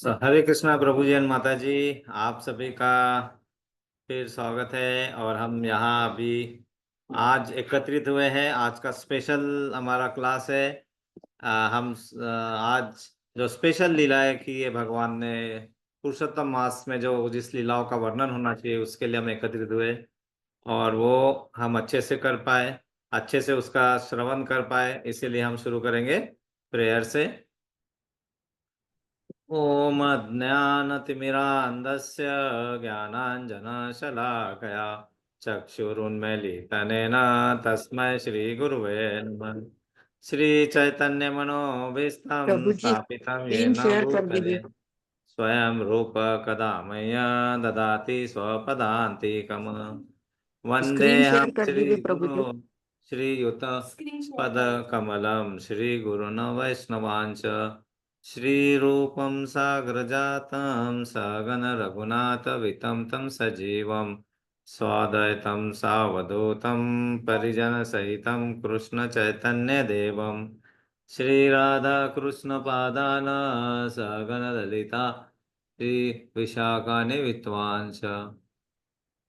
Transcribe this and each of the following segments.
हरे कृष्णा प्रभु जी and माता जी। आप सभी का फिर स्वागत है। और हम यहाँ अभी आज एकत्रित हुए हैं। आज का स्पेशल हमारा क्लास है। आज जो स्पेशल लीलाएं की है भगवान ने पुरुषोत्तम मास में, जो जिस लीलाओं का वर्णन होना चाहिए उसके लिए हम एकत्रित हुए, और वो हम अच्छे से कर पाए, अच्छे से उसका श्रवण कर पाए, इसीलिए हम शुरू करेंगे प्रेयर से। ओम अज्ञानतिमिरान्धस्य ज्ञानाञ्जनशलाकया चक्षुरुन्मीलितनेन तस्मै श्रीगुरुवे नमः। श्रीचैतन्यमनोभीष्टं प्रभु जी स्थापितं स्क्रीन येन शेयर कर भूतले दीजिए। स्वयं रूप कदा मह्यं ददाति स्वपदान्तिकम्। स्क्रीन वन्देऽहं शेयर कर दीजिए प्रभु श्रीगुरु जी। श्रीयुतपदकमलं श्रीगुरुन् वैष्णवांश्च श्रीरूपं साग्रजातं सगण रघुनाथवितं तं सजीवं स्वाद्वैतं सावधूतं परिजनसहितं कृष्णचैतन्यदेवं श्रीराधाकृष्णपादान सगण ललिता श्रीविशाखानि विद्वांस।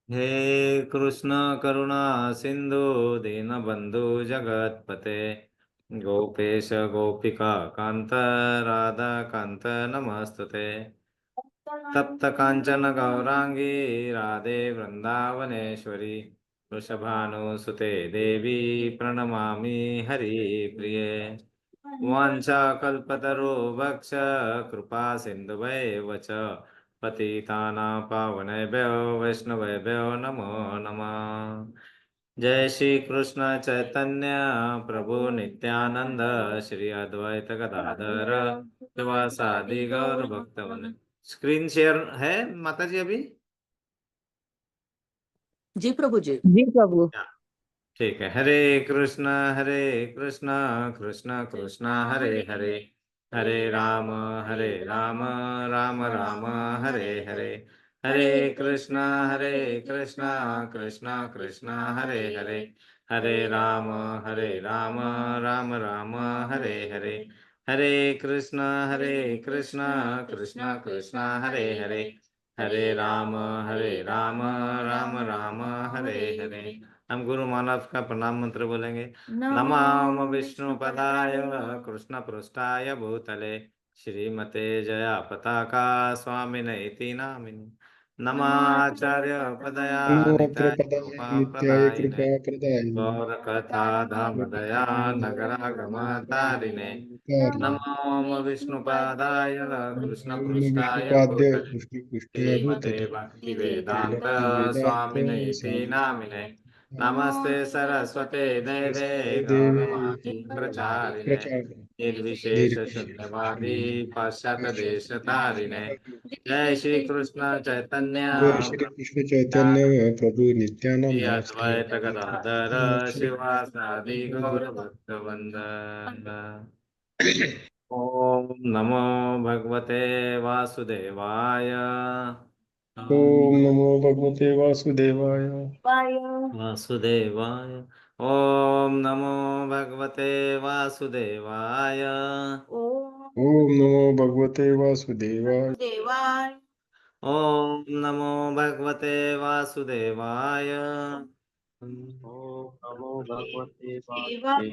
हे कृष्ण करुणा सिंधु दीनबंधु जगतपते गोपेश गोपिका कांत राधा कांत नमस्तुते। तप्त कांचन गौरांगी राधे वृंदावनेश्वरी वृषभानुसुते देवी प्रणमामि हरिप्रिये। वाञ्छाकल्पतरुभ्यश्च कृपा सिन्धुभैव च पतितानां पावनेभ्यो वैष्णवेभ्यो नमो नमः। जय श्री कृष्ण चैतन्य प्रभु नित्यानंद श्री अद्वैत गदाधर शिवासादि गौर भक्तवृंद। स्क्रीन शेयर है माता जी अभी? जी प्रभु जी। जी प्रभु। ठीक है। हरे कृष्ण कृष्ण कृष्ण हरे हरे, हरे राम राम राम हरे हरे, हरे कृष्ण कृष्ण कृष्ण हरे हरे, हरे राम राम राम हरे हरे, हरे कृष्ण कृष्ण कृष्ण हरे हरे, हरे राम राम राम हरे हरे। हम गुरु मानव का प्रणाम मंत्र बोलेंगे। नमामि विष्णु पदाय कृष्ण पृष्ठाय भूतले श्रीमते जया पताका स्वामिने इति नामिने। नमाचार्य पदया नमो अत्र नित्याय पदाय कृपा नित्याय प्रदायिने कृपा प्रदायिने गौर कथा धाम दया नगरागम तारिणे। कारिणे नमो विष्णुपादाय कृष्ण नमो पृष्ठाय विष्णुपाद्य भूतले कृष्णपृष्ठाय श्रीमते भूतले भक्ति श्रीमते वेदांत भक्तिवेदान्त स्वामिने इति स्वामी नामिने। नमस्ते सरस्वते नमस्ते देवे सरस्वते देवे गौरवाणी प्रचारिणे प्रचार निर्विशेष निर्विशेष शून्यवादी शून्यवादी पाश्चात्य देश पाश्चात्य तारिणे। देशतारिणे। जय श्री कृष्ण चैतन्य जय श्री कृष्ण चैतन्य प्रभु श्री नित्यानंद श्री अद्वैत अद्वैत गदाधर श्री शिवासादि गौर गौर भक्तवृंद। ओम नमो भगवते वासुदेवाय। ओम नमो भगवते वासुदेवाय। वासुदेवाय। ओम नमो भगवते वासुदेवाय। ओम नमो भगवते वासुदेवाय। ओम नमो भगवते वासुदेवाय। ओम नमो भगवते वासुदेवाय।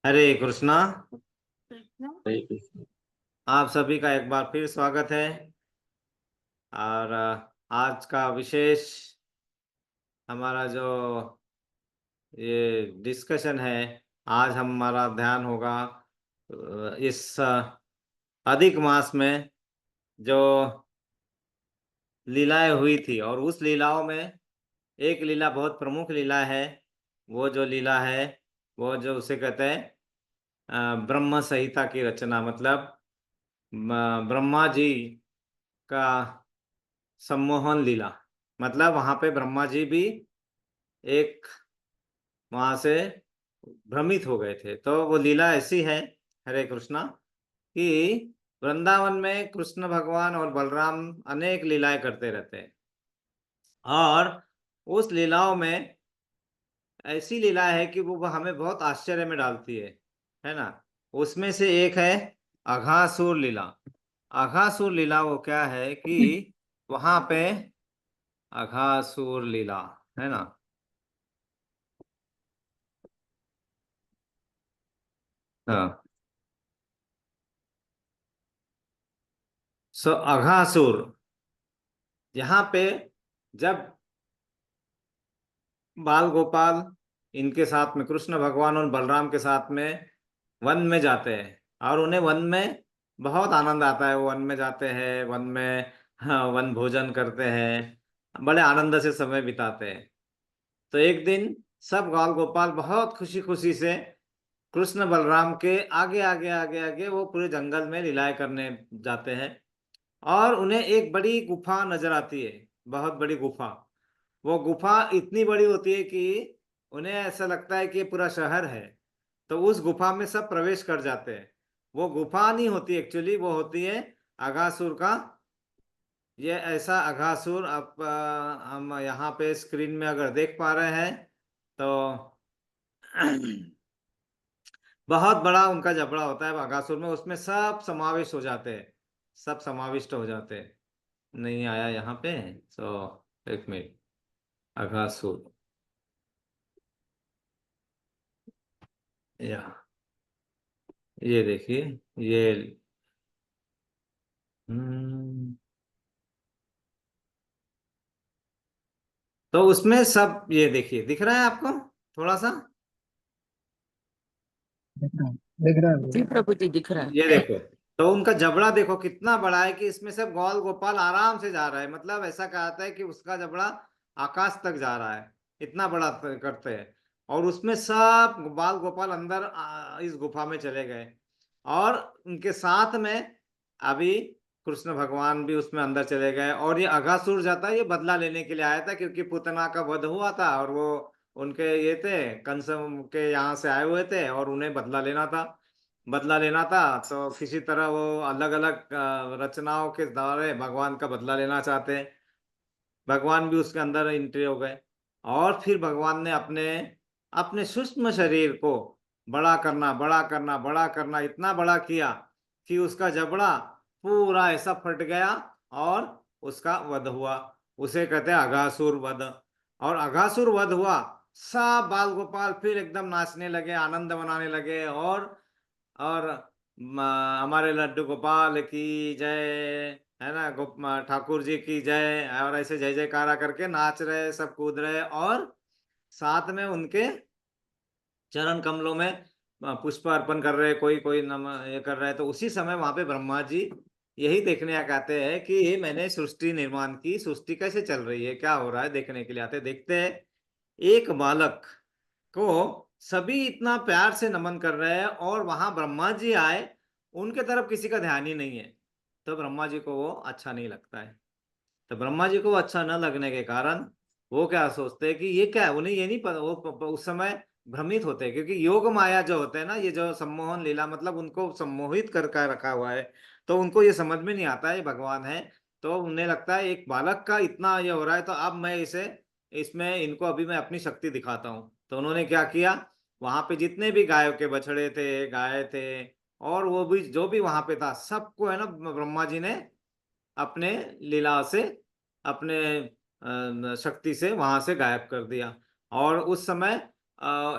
हरे कृष्णा। हरे कृष्ण। आप सभी का एक बार फिर स्वागत है। और आज का विशेष हमारा जो ये डिस्कशन है, आज हमारा ध्यान होगा इस अधिक मास में जो लीलाएं हुई थी, और उस लीलाओं में एक लीला बहुत प्रमुख लीला है। वो जो लीला है, वो जो उसे कहते हैं ब्रह्म संहिता की रचना, मतलब ब्रह्मा जी का सम्मोहन लीला। मतलब वहां पे ब्रह्मा जी भी एक वहां से भ्रमित हो गए थे। तो वो लीला ऐसी है, हरे कृष्णा, कि वृंदावन में कृष्ण भगवान और बलराम अनेक लीलाएं करते रहते हैं। और उस लीलाओं में ऐसी लीला है कि वो हमें बहुत आश्चर्य में डालती है ना। उसमें से एक है अघासुर लीला। अघासुर लीला वो क्या है कि वहां पे अघासुर लीला है ना। हाँ। सो अघासुर यहाँ पे जब बाल गोपाल इनके साथ में कृष्ण भगवान और बलराम के साथ में वन में जाते हैं और उन्हें वन में बहुत आनंद आता है। वो वन में जाते हैं, वन में हाँ, वन भोजन करते हैं, बड़े आनंद से समय बिताते हैं। तो एक दिन सब बाल गोपाल बहुत खुशी खुशी से कृष्ण बलराम के आगे आगे आगे आगे वो पूरे जंगल में लीलाएं करने जाते हैं। और उन्हें एक बड़ी गुफा नजर आती है, बहुत बड़ी गुफा। वो गुफा इतनी बड़ी होती है कि उन्हें ऐसा लगता है कि ये पूरा शहर है। तो उस गुफा में सब प्रवेश कर जाते हैं। वो गुफा नहीं होती एक्चुअली, वो होती है अघासुर का। ये ऐसा अघासुर आप हम यहाँ पे स्क्रीन में अगर देख पा रहे हैं तो बहुत बड़ा उनका जबड़ा होता है अघासुर में, उसमें सब समावेश हो जाते हैं, सब समाविष्ट हो जाते हैं। नहीं आया यहाँ पे, तो एक मिनट। अघासुर या ये देखिए, ये हम्म, तो उसमें सब ये देखिए, दिख रहा है आपको थोड़ा सा? दिख रहा है। जी प्रभु जी, दिख रहा है। ये देखो, तो उनका जबड़ा देखो कितना बड़ा है कि इसमें सब ग्वाल गोपाल आराम से जा रहा है। मतलब ऐसा कहता है कि उसका जबड़ा आकाश तक जा रहा है, इतना बड़ा करते हैं। और उसमें सब बाल गोपाल अंदर इस गुफा में चले गए। और उनके साथ में अभी कृष्ण भगवान भी उसमें अंदर चले गए। और ये अघासुर जाता है, ये बदला लेने के लिए आया था क्योंकि पुतना का वध हुआ था और वो उनके ये थे, कंस के यहाँ से आए हुए थे और उन्हें बदला लेना था। बदला लेना था तो किसी तरह वो अलग अलग रचनाओं के द्वारा भगवान का बदला लेना चाहते हैं। भगवान भी उसके अंदर एंट्री हो गए। और फिर भगवान ने अपने अपने सूक्ष्म शरीर को बड़ा करना बड़ा करना बड़ा करना इतना बड़ा किया कि उसका जबड़ा पूरा ऐसा फट गया और उसका वध हुआ। उसे कहते हैं अघासुर वध। और अघासुर वध हुआ, सब बाल गोपाल फिर एकदम नाचने लगे, आनंद मनाने लगे। और हमारे लड्डू गोपाल की जय, है ना, ठाकुर जी की जय। और ऐसे जय जयकारा करके नाच रहे, सब कूद रहे। और साथ में उनके चरण कमलों में पुष्प अर्पण कर रहे, कोई कोई नम ये कर रहे। तो उसी समय वहां पे ब्रह्मा जी यही देखने आते हैं कि ये मैंने सृष्टि निर्माण की, सृष्टि कैसे चल रही है, क्या हो रहा है, देखने के लिए आते। देखते हैं एक बालक को सभी इतना प्यार से नमन कर रहे हैं और वहां ब्रह्मा जी आए, उनके तरफ किसी का ध्यान ही नहीं है। तो ब्रह्मा जी को वो अच्छा नहीं लगता है। तो ब्रह्मा जी को अच्छा न लगने के कारण वो क्या सोचते हैं कि ये क्या है, उन्हें ये नहीं पता। वो उस समय भ्रमित होते हैं क्योंकि योग माया जो होते हैं ना, ये जो सम्मोहन लीला, मतलब उनको सम्मोहित करके रखा हुआ है। तो उनको ये समझ में नहीं आता है ये भगवान है। तो उन्हें लगता है एक बालक का इतना ये हो रहा है, तो अब मैं इसे इसमें इनको अभी मैं अपनी शक्ति दिखाता हूँ। तो उन्होंने क्या किया, वहां पे जितने भी गायों के बछड़े थे, गाय थे, और वो भी जो भी वहां पे था, सबको है ना ब्रह्मा जी ने अपने लीला से, अपने शक्ति से वहां से गायब कर दिया। और उस समय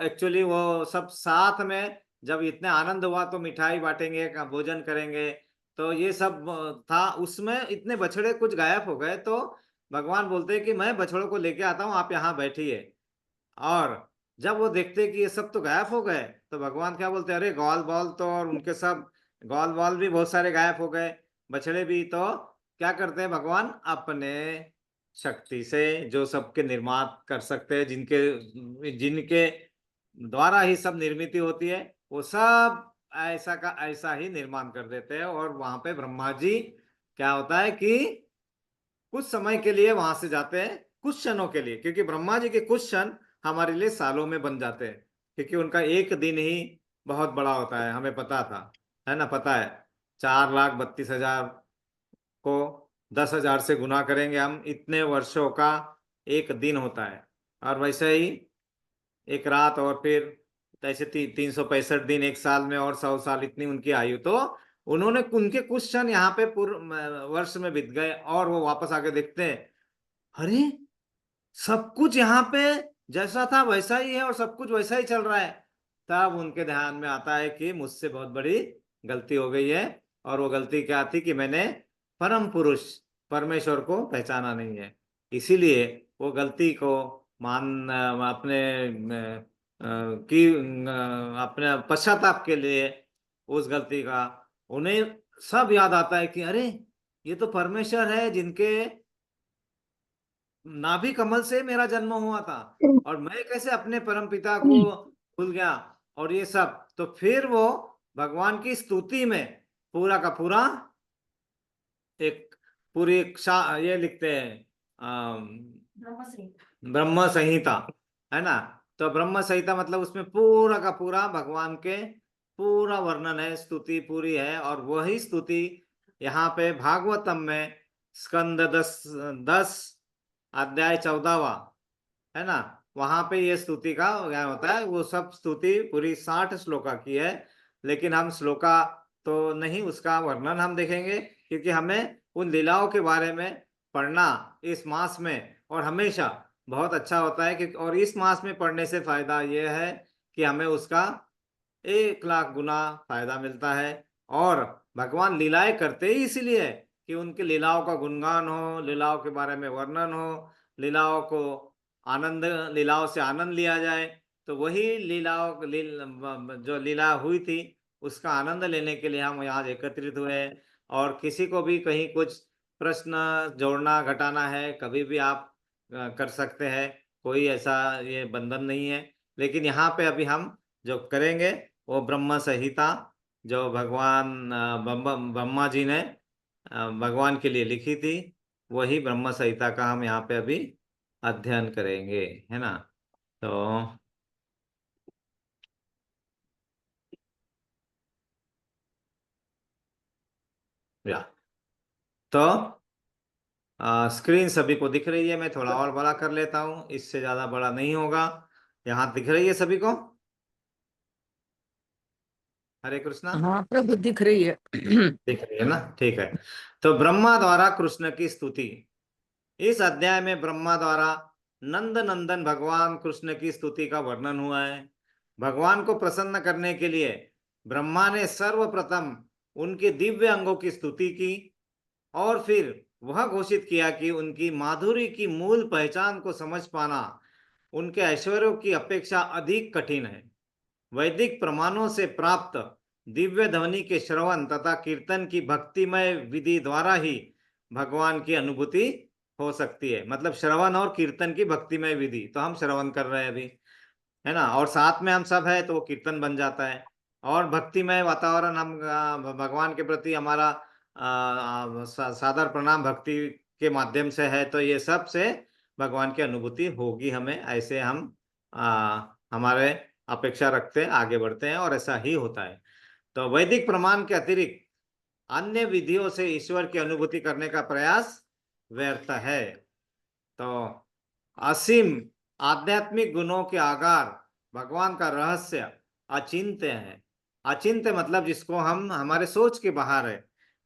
एक्चुअली वो सब साथ में जब इतने आनंद हुआ तो मिठाई बांटेंगे, भोजन करेंगे। तो ये सब था, उसमें इतने बछड़े कुछ गायब हो गए। तो भगवान बोलते हैं कि मैं बछड़ों को लेके आता हूँ, आप यहाँ बैठिए। और जब वो देखते कि ये सब तो गायब हो गए, तो भगवान क्या बोलते हैं, अरे ग्वाल बाल तो, और उनके सब ग्वाल बाल भी बहुत सारे गायब हो गए, बछड़े भी। तो क्या करते हैं भगवान, अपने शक्ति से जो सबके निर्माण कर सकते हैं, जिनके जिनके द्वारा ही सब निर्मित होती है, वो सब ऐसा का ऐसा ही निर्माण कर देते हैं। और वहां पे ब्रह्मा जी क्या होता है कि कुछ समय के लिए वहां से जाते हैं, कुछ क्षणों के लिए, क्योंकि ब्रह्मा जी के कुछ क्षण हमारे लिए सालों में बन जाते हैं। क्योंकि उनका एक दिन ही बहुत बड़ा होता है, हमें पता था, है ना, पता है। 4,32,000 को 10,000 से गुना करेंगे हम, इतने वर्षों का एक दिन होता है। और वैसे ही एक रात, और फिर ऐसे 365 दिन एक साल में, और 100 साल, इतनी उनकी आयु। तो उन्होंने उनके कुछ क्षण यहाँ पे वर्ष में बीत गए और वो वापस आके देखते हैं, अरे सब कुछ यहाँ पे जैसा था वैसा ही है और सब कुछ वैसा ही चल रहा है। तब उनके ध्यान में आता है कि मुझसे बहुत बड़ी गलती हो गई है। और वो गलती क्या थी कि मैंने परम पुरुष परमेश्वर को पहचाना नहीं है। इसीलिए वो गलती को अपने अपने पश्चाताप के लिए उस गलती का उन्हें सब याद आता है कि अरे ये तो परमेश्वर है जिनके नाभि कमल से मेरा जन्म हुआ था और मैं कैसे अपने परम पिता को भूल गया। और ये सब तो फिर वो भगवान की स्तुति में पूरा का पूरा एक पूरी ये लिखते हैं ब्रह्म संहिता, है ना। तो ब्रह्म संहिता मतलब उसमें पूरा का पूरा भगवान के पूरा वर्णन है, स्तुति पूरी है। और वही स्तुति यहाँ पे भागवतम में स्कंद 10 अध्याय 14वां, है ना, वहां पे ये स्तुति का ज्ञान होता है। वो सब स्तुति पूरी 60 श्लोका की है, लेकिन हम श्लोका तो नहीं, उसका वर्णन हम देखेंगे क्योंकि हमें उन लीलाओं के बारे में पढ़ना इस मास में और हमेशा बहुत अच्छा होता है। कि और इस मास में पढ़ने से फायदा यह है कि हमें उसका 1,00,000 गुना फायदा मिलता है। और भगवान लीलाएं करते ही इसलिए है कि उनकी लीलाओं का गुणगान हो, लीलाओं के बारे में वर्णन हो, लीलाओं से आनंद लिया जाए। तो वही जो लीला हुई थी उसका आनंद लेने के लिए हम यहाँ एकत्रित हुए हैं। और किसी को भी कहीं कुछ प्रश्न जोड़ना घटाना है कभी भी आप कर सकते हैं, कोई ऐसा ये बंधन नहीं है। लेकिन यहाँ पे अभी हम जो करेंगे वो ब्रह्म संहिता जो भगवान ब्रह्मा जी ने भगवान के लिए लिखी थी, वही ब्रह्म संहिता का हम यहाँ पे अभी अध्ययन करेंगे, है ना। तो या तो स्क्रीन सभी को दिख रही है। मैं थोड़ा और बड़ा कर लेता हूँ, इससे ज्यादा बड़ा नहीं होगा। यहाँ दिख रही है सभी को? हरे कृष्णा। हाँ प्रभु दिख रही है। दिख रही है ना, ठीक है। तो ब्रह्मा द्वारा कृष्ण की स्तुति। इस अध्याय में ब्रह्मा द्वारा नंद नंदन भगवान कृष्ण की स्तुति का वर्णन हुआ है। भगवान को प्रसन्न करने के लिए ब्रह्मा ने सर्वप्रथम उनके दिव्य अंगों की स्तुति की और फिर वह घोषित किया कि उनकी माधुरी की मूल पहचान को समझ पाना उनके ऐश्वर्यों की अपेक्षा अधिक कठिन है। वैदिक प्रमाणों से प्राप्त दिव्य ध्वनि के श्रवण तथा कीर्तन की भक्तिमय विधि द्वारा ही भगवान की अनुभूति हो सकती है। मतलब श्रवण और कीर्तन की भक्तिमय विधि, तो हम श्रवण कर रहे हैं अभी, है ना, और साथ में हम सब है तो वो कीर्तन बन जाता है। और भक्तिमय वातावरण हम भगवान के प्रति हमारा सादर प्रणाम भक्ति के माध्यम से है, तो ये सब से भगवान की अनुभूति होगी हमें। ऐसे हम हमारे अपेक्षा रखते हैं, आगे बढ़ते हैं और ऐसा ही होता है। तो वैदिक प्रमाण के अतिरिक्त अन्य विधियों से ईश्वर की अनुभूति करने का प्रयास व्यर्थ है। तो असीम आध्यात्मिक गुणों के आगार भगवान का रहस्य अचिंत्य है। अचिंत्य मतलब जिसको हम हमारे सोच के बाहर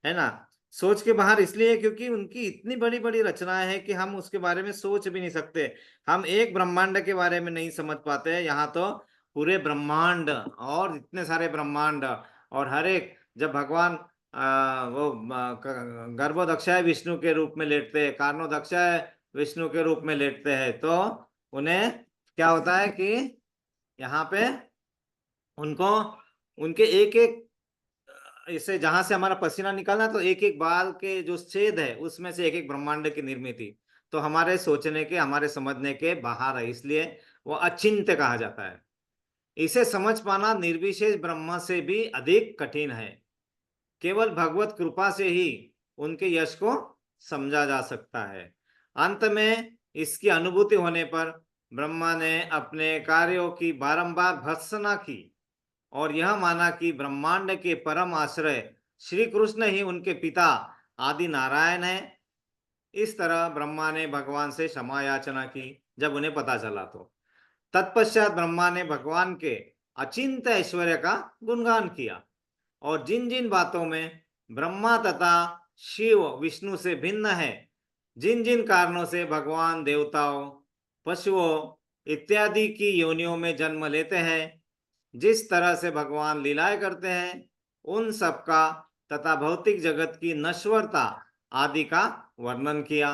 है ना। सोच के बाहर इसलिए क्योंकि उनकी इतनी बड़ी बड़ी रचनाएं हैं कि हम उसके बारे में सोच भी नहीं सकते। हम एक ब्रह्मांड के बारे में नहीं समझ पाते हैं, यहाँ तो पूरे ब्रह्मांड और इतने सारे ब्रह्मांड। और हर एक जब भगवान वो गर्भोदक्षाय विष्णु के रूप में लेटते हैं, कारणोदक्षाय विष्णु के रूप में लेटते हैं, तो उन्हें क्या होता है कि यहाँ पे उनको उनके एक एक इसे जहां से हमारा पसीना निकलना, तो एक एक बाल के जो छेद है उसमें से एक एक ब्रह्मांड की निर्मित थी। तो हमारे सोचने के हमारे समझने के बाहर है, इसलिए वो अचिंत्य कहा जाता है। इसे समझ पाना निर्विशेष ब्रह्म से भी अधिक कठिन है। केवल भगवत कृपा से ही उनके यश को समझा जा सकता है। अंत में इसकी अनुभूति होने पर ब्रह्मा ने अपने कार्यों की बारंबार भर्त्सना की और यह माना कि ब्रह्मांड के परम आश्रय श्री कृष्ण ही उनके पिता आदि नारायण है। इस तरह ब्रह्मा ने भगवान से क्षमा याचना की जब उन्हें पता चला। तो तत्पश्चात ब्रह्मा ने भगवान के अचिंत्य ऐश्वर्य का गुणगान किया और जिन जिन बातों में ब्रह्मा तथा शिव विष्णु से भिन्न है, जिन जिन कारणों से भगवान देवताओं, पशुओं इत्यादि की योनियों में जन्म लेते हैं, जिस तरह से भगवान लीलाएं करते हैं, उन सब का तथा भौतिक जगत की नश्वरता आदि का वर्णन किया।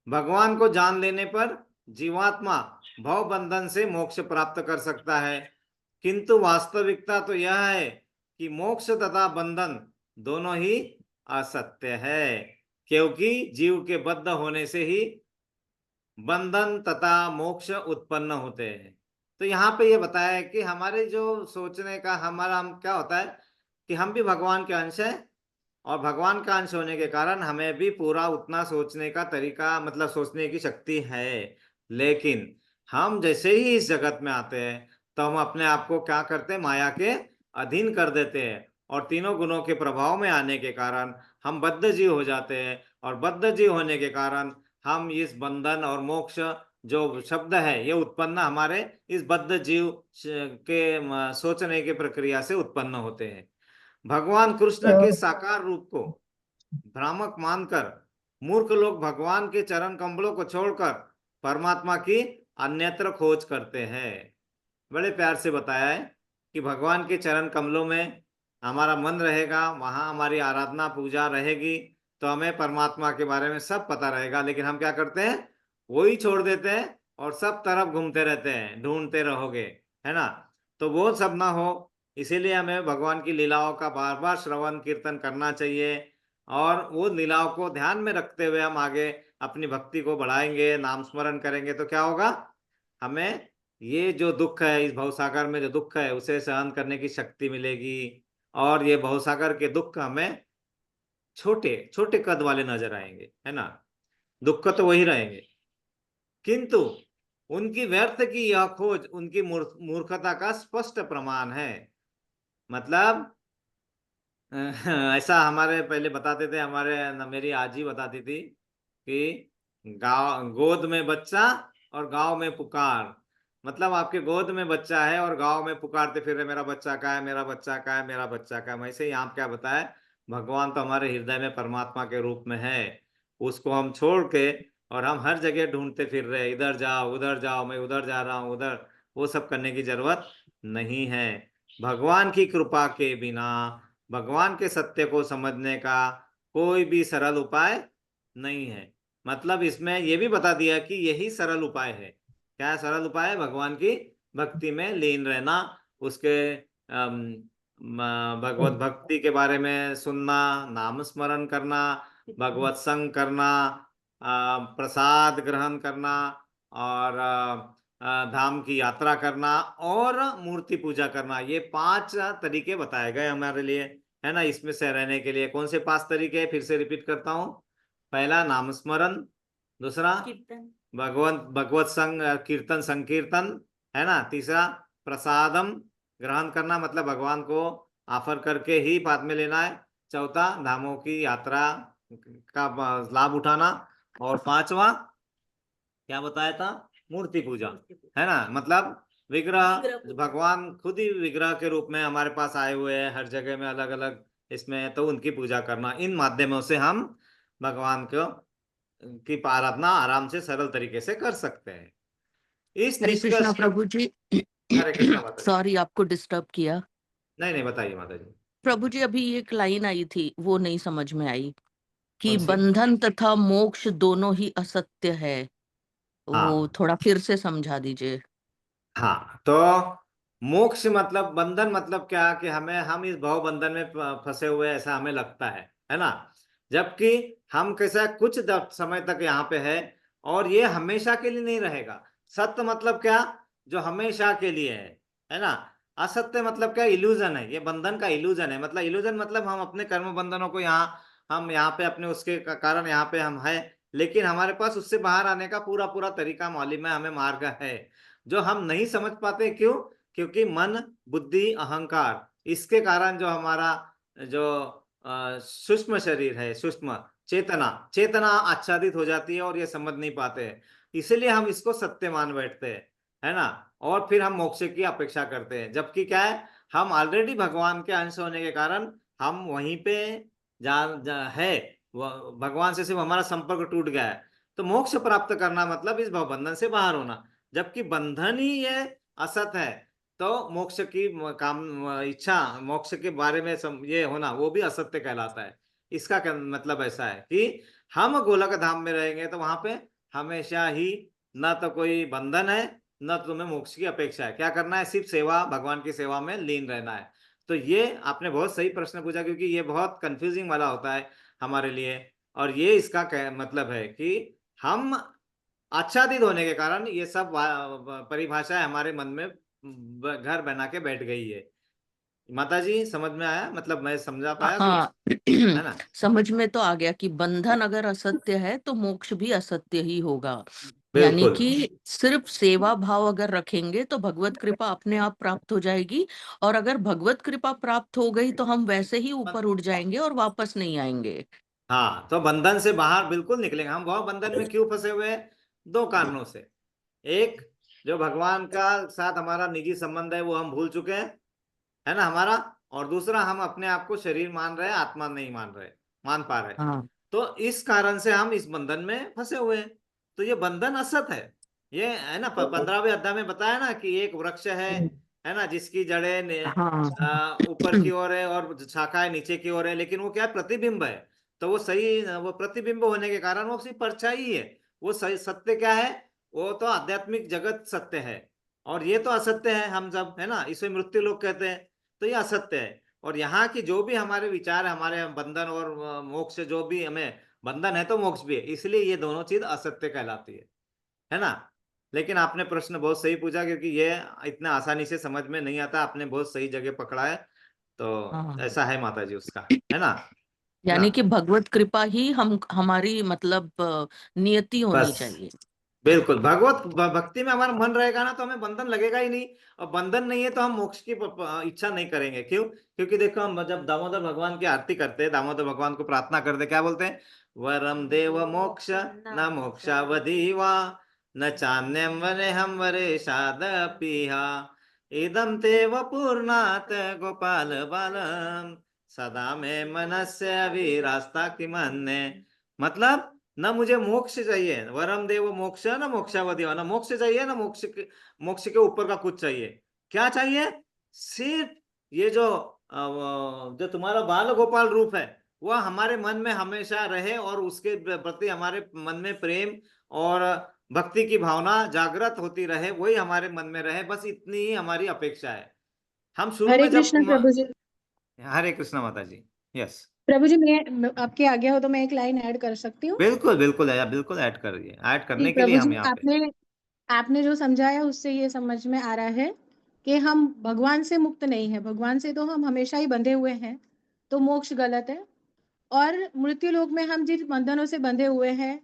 भगवान को जान लेने पर जीवात्मा भव बंधन से मोक्ष प्राप्त कर सकता है, किंतु वास्तविकता तो यह है कि मोक्ष तथा बंधन दोनों ही असत्य है, क्योंकि जीव के बद्ध होने से ही बंधन तथा मोक्ष उत्पन्न होते हैं। तो यहाँ पे ये बताया है कि हमारे जो सोचने का हमारा हम क्या होता है कि हम भी भगवान के अंश हैं, और भगवान का अंश होने के कारण हमें भी पूरा उतना सोचने का तरीका मतलब सोचने की शक्ति है। लेकिन हम जैसे ही इस जगत में आते हैं तो हम अपने आप को क्या करते हैं, माया के अधीन कर देते हैं, और तीनों गुणों के प्रभाव में आने के कारण हम बद्ध जीव हो जाते हैं, और बद्ध जीव होने के कारण हम इस बंधन और मोक्ष जो शब्द है ये उत्पन्न हमारे इस बद्ध जीव के सोचने की प्रक्रिया से उत्पन्न होते हैं। भगवान कृष्ण के साकार रूप को भ्रामक मानकर मूर्ख लोग भगवान के चरण कमलों को छोड़कर परमात्मा की अन्यत्र खोज करते हैं। बड़े प्यार से बताया है कि भगवान के चरण कमलों में हमारा मन रहेगा, वहां हमारी आराधना पूजा रहेगी, तो हमें परमात्मा के बारे में सब पता रहेगा। लेकिन हम क्या करते हैं, वही छोड़ देते हैं और सब तरफ घूमते रहते हैं, ढूंढते रहोगे, है ना। तो वो सब ना हो, इसीलिए हमें भगवान की लीलाओं का बार बार श्रवण कीर्तन करना चाहिए, और वो लीलाओं को ध्यान में रखते हुए हम आगे अपनी भक्ति को बढ़ाएंगे, नाम स्मरण करेंगे, तो क्या होगा, हमें ये जो दुख है, इस भवसागर में जो दुख है उसे सहन करने की शक्ति मिलेगी, और ये भवसागर के दुख हमें छोटे छोटे कद वाले नजर आएंगे, है ना। दुख तो वही रहेंगे, किंतु उनकी व्यर्थ की यह खोज उनकी मूर्खता का स्पष्ट प्रमाण है। मतलब ऐसा हमारे पहले बताते थे, मेरी आजी बताती थी कि गाँव गोद में बच्चा और गांव में पुकार, मतलब आपके गोद में बच्चा है और गांव में पुकारते फिर रहे, मेरा बच्चा कहाँ है, मेरा बच्चा कहाँ है, मेरा बच्चा कहाँ है। वैसे यहाँ क्या बताया, भगवान तो हमारे हृदय में परमात्मा के रूप में है, उसको हम छोड़ के और हम हर जगह ढूंढते फिर रहे, इधर जाओ, मैं उधर जा रहा हूँ, उधर, वो सब करने की जरूरत नहीं है। भगवान की कृपा के बिना भगवान के सत्य को समझने का कोई भी सरल उपाय नहीं है। मतलब इसमें यह भी बता दिया कि यही सरल उपाय है। क्या सरल उपाय है, भगवान की भक्ति में लीन रहना, उसके भगवत भक्ति के बारे में सुनना, नाम स्मरण करना, भगवत संग करना, प्रसाद ग्रहण करना, और धाम की यात्रा करना, और मूर्ति पूजा करना। ये 5 तरीके बताए गए हमारे लिए, है ना। इसमें से रहने के लिए कौन से 5 तरीके, फिर से रिपीट करता हूँ। पहला नाम स्मरण, दूसरा भगवत संग कीर्तन संकीर्तन, है ना। तीसरा प्रसादम ग्रहण करना, मतलब भगवान को ऑफर करके ही बाद में लेना है। चौथा धामों की यात्रा का लाभ उठाना, और 5वां क्या बताया था, मूर्ति पूजा, है ना। मतलब विग्रह, भगवान खुद ही विग्रह के रूप में हमारे पास आए हुए हैं हर जगह में, अलग अलग इसमें, तो उनकी पूजा करना। इन माध्यमों से हम भगवान को की आराधना आराम से सरल तरीके से कर सकते हैं। इस हरे कृष्णा निष्कर्ष प्रभु जी। हरे कृष्णा माता जी। सॉरी आपको डिस्टर्ब किया। नहीं बताइए माता जी। प्रभु जी अभी एक लाइन आई थी, वो नहीं समझ में आई कि कौन सी? बंधन तथा मोक्ष दोनों ही असत्य है। वो हाँ थोड़ा फिर से समझा दीजिए। हाँ, तो मोक्ष मतलब बंधन, मतलब क्या कि हम इस भव बंधन में फंसे हुए ऐसा हमें लगता है ना। जबकि हम कैसा कुछ समय तक यहाँ पे है, और ये हमेशा के लिए नहीं रहेगा। सत्य मतलब क्या, जो हमेशा के लिए है ना। असत्य मतलब क्या, इल्यूजन है, ये बंधन का इल्यूजन है। मतलब इल्यूजन मतलब हम अपने कर्म बंधनों को हम यहाँ पे अपने उसके कारण यहाँ पे हम है, लेकिन हमारे पास उससे बाहर आने का पूरा पूरा तरीका मालूम है, हमें मार्ग है, जो हम नहीं समझ पाते। क्यों? क्योंकि मन, बुद्धि, अहंकार, इसके कारण जो हमारा जो सूक्ष्म शरीर है, सूक्ष्म चेतना चेतना आच्छादित हो जाती है, और ये समझ नहीं पाते हैं। इसलिए हम इसको सत्य मान बैठते हैं, है ना। और फिर हम मोक्ष की अपेक्षा करते हैं, जबकि क्या है, हम ऑलरेडी भगवान के अंश होने के कारण हम वहीं पे है, भगवान से सिर्फ हमारा संपर्क टूट गया है। तो मोक्ष प्राप्त करना मतलब इस भवबंधन से बाहर होना, जबकि बंधन ही ये असत है। तो मोक्ष की इच्छा, मोक्ष के बारे में ये होना, वो भी असत्य कहलाता है। इसका मतलब ऐसा है कि हम गोलक धाम में रहेंगे तो वहां पे हमेशा ही न तो कोई बंधन है, न तो तुम्हें मोक्ष की अपेक्षा है। क्या करना है? सिर्फ सेवा, भगवान की सेवा में लीन रहना है। तो ये आपने बहुत सही प्रश्न पूछा, क्योंकि ये बहुत कंफ्यूजिंग वाला होता है हमारे लिए। और ये इसका मतलब है कि हम आच्छादित होने के कारण ये सब परिभाषाएं हमारे मन में घर बना के बैठ गई है। माता जी समझ में आया? मतलब मैं समझा पाया कुछ, हाँ है ना? समझ में तो आ गया कि बंधन अगर असत्य है तो मोक्ष भी असत्य ही होगा। यानी बिल्कुल। कि सिर्फ सेवा भाव अगर रखेंगे तो भगवत कृपा अपने आप प्राप्त हो जाएगी, और अगर भगवत कृपा प्राप्त हो गई तो हम वैसे ही ऊपर उठ जाएंगे और वापस नहीं आएंगे। हाँ, तो बंधन से बाहर बिल्कुल निकलेंगे। हम वह बंधन में क्यों फंसे हुए हैं? दो कारणों से। एक, जो भगवान का साथ हमारा निजी संबंध है वो हम भूल चुके हैं, है ना हमारा। और दूसरा, हम अपने आप को शरीर मान रहे हैं, आत्मा नहीं मान पा रहे। हाँ तो इस कारण से हम इस बंधन में फंसे हुए हैं। तो ये बंधन असत है। ये है ना, 15वें अध्याय में बताया ना कि एक वृक्ष है ना, जिसकी जड़ें हाँ ऊपर की ओर है और शाखाएं नीचे की ओर है, लेकिन वो क्या है? प्रतिबिंब है। तो वो सही, वो प्रतिबिंब होने के कारण वो सिर्फ परछाई ही है। वो सही सत्य क्या है? वो तो आध्यात्मिक जगत सत्य है, और ये तो असत्य है। हम सब, है ना, इसे मृत्यु लोग कहते हैं। तो ये असत्य है। और यहाँ की जो भी हमारे विचार है, हमारे बंधन और मोक्ष, जो भी हमें बंधन है तो मोक्ष भी है, इसलिए ये दोनों चीज असत्य कहलाती है ना। लेकिन आपने प्रश्न बहुत सही पूछा, क्योंकि ये इतना आसानी से समझ में नहीं आता। आपने बहुत सही जगह पकड़ा है। तो हाँ ऐसा है माता जी उसका, है ना। ना, यानी कि भगवत कृपा ही हम हमारी मतलब नियति होनी बस चाहिए। बिल्कुल। भक्ति में हमारा मन रहेगा ना, तो हमें बंधन लगेगा ही नहीं। और बंधन नहीं है तो हम मोक्ष की इच्छा नहीं करेंगे। क्यों? क्योंकि देखो, हम जब दामोदर भगवान की आरती करते हैं, दामोदर भगवान को प्रार्थना करते, क्या बोलते हैं? वरम देव मोक्ष न मोक्षावधीवा, न चान्यम वरे हम वरे शाद पीहा, इदम तेव पूर्णात गोपाल बालम, सदा में मनस्य अविरास्ता की मन्ने। मतलब, ना मुझे मोक्ष चाहिए, वरम देव मोक्ष, ना मोक्षावधि, ना मोक्ष चाहिए, ना मोक्ष के ऊपर का कुछ चाहिए। क्या चाहिए? सिर्फ ये जो तुम्हारा बाल गोपाल रूप है, वह हमारे मन में हमेशा रहे, और उसके प्रति हमारे मन में प्रेम और भक्ति की भावना जागृत होती रहे, वही हमारे मन में रहे। बस इतनी ही हमारी अपेक्षा है। हम शुरू हरे में जब कृष्ण प्रभु जी। हरे कृष्ण माता जी। यस, प्रभु जी, मैं आपकी आज्ञा हो तो मैं एक लाइन ऐड कर सकती हूँ? बिल्कुल बिल्कुल है, बिल्कुल ऐड करिए। ऐड जी करने के लिए प्रभु जी, हम यहाँ पे। आपने आपने जो समझाया उससे ये समझ में आ रहा है कि हम भगवान से मुक्त नहीं है, भगवान से तो हम हमेशा ही बंधे हुए हैं, तो मोक्ष गलत है। और मृत्यु लोक में हम जिन बंधनों से बंधे हुए हैं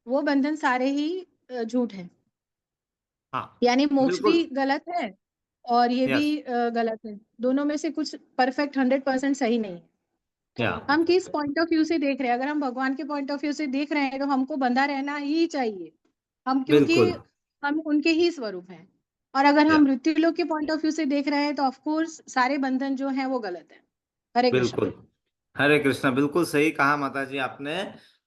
वो बंधन सारे ही झूठ है। हाँ, यानी मोक्ष भी बिल्कुल। गलत है और ये भी यस, गलत है। दोनों में से कुछ परफेक्ट 100% सही नहीं है। या हम किस पॉइंट ऑफ व्यू से देख रहे हैं? अगर हम भगवान के पॉइंट ऑफ व्यू से देख रहे हैं तो हमको बंधा रहना ही चाहिए, हम, क्योंकि बिल्कुल। हम उनके ही स्वरूप हैं। और अगर या हम मृत्यु लोक के पॉइंट ऑफ व्यू से देख रहे हैं तो ऑफ कोर्स सारे बंधन जो हैं वो गलत है। हरे कृष्ण। बिल्कुल। हरे कृष्णा, बिल्कुल सही कहा माता जी आपने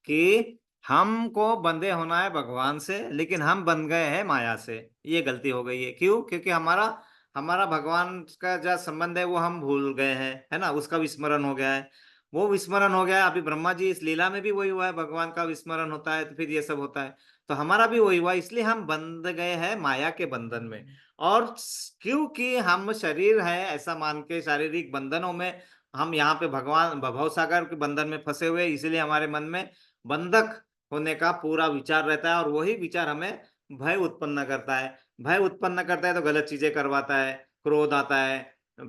कि हमको बंधे होना है भगवान से, लेकिन हम बन गए हैं माया से। ये गलती हो गई है। क्यों? क्योंकि हमारा हमारा भगवान का जो संबंध है वो हम भूल गए हैं, है ना। उसका विस्मरण हो गया है। वो विस्मरण हो गया है। अभी ब्रह्मा जी इस लीला में भी वही हुआ है, भगवान का विस्मरण होता है तो फिर ये सब होता है। तो हमारा भी वही हुआ, इसलिए हम बंध गए हैं माया के बंधन में। और क्योंकि हम शरीर है ऐसा मान के शारीरिक बंधनों में हम यहाँ पे भगवान भव सागर के बंधन में फंसे हुए, इसलिए हमारे मन में बंधक होने का पूरा विचार रहता है, और वही विचार हमें भय उत्पन्न करता है। भय उत्पन्न करता है तो गलत चीजें करवाता है, क्रोध आता है,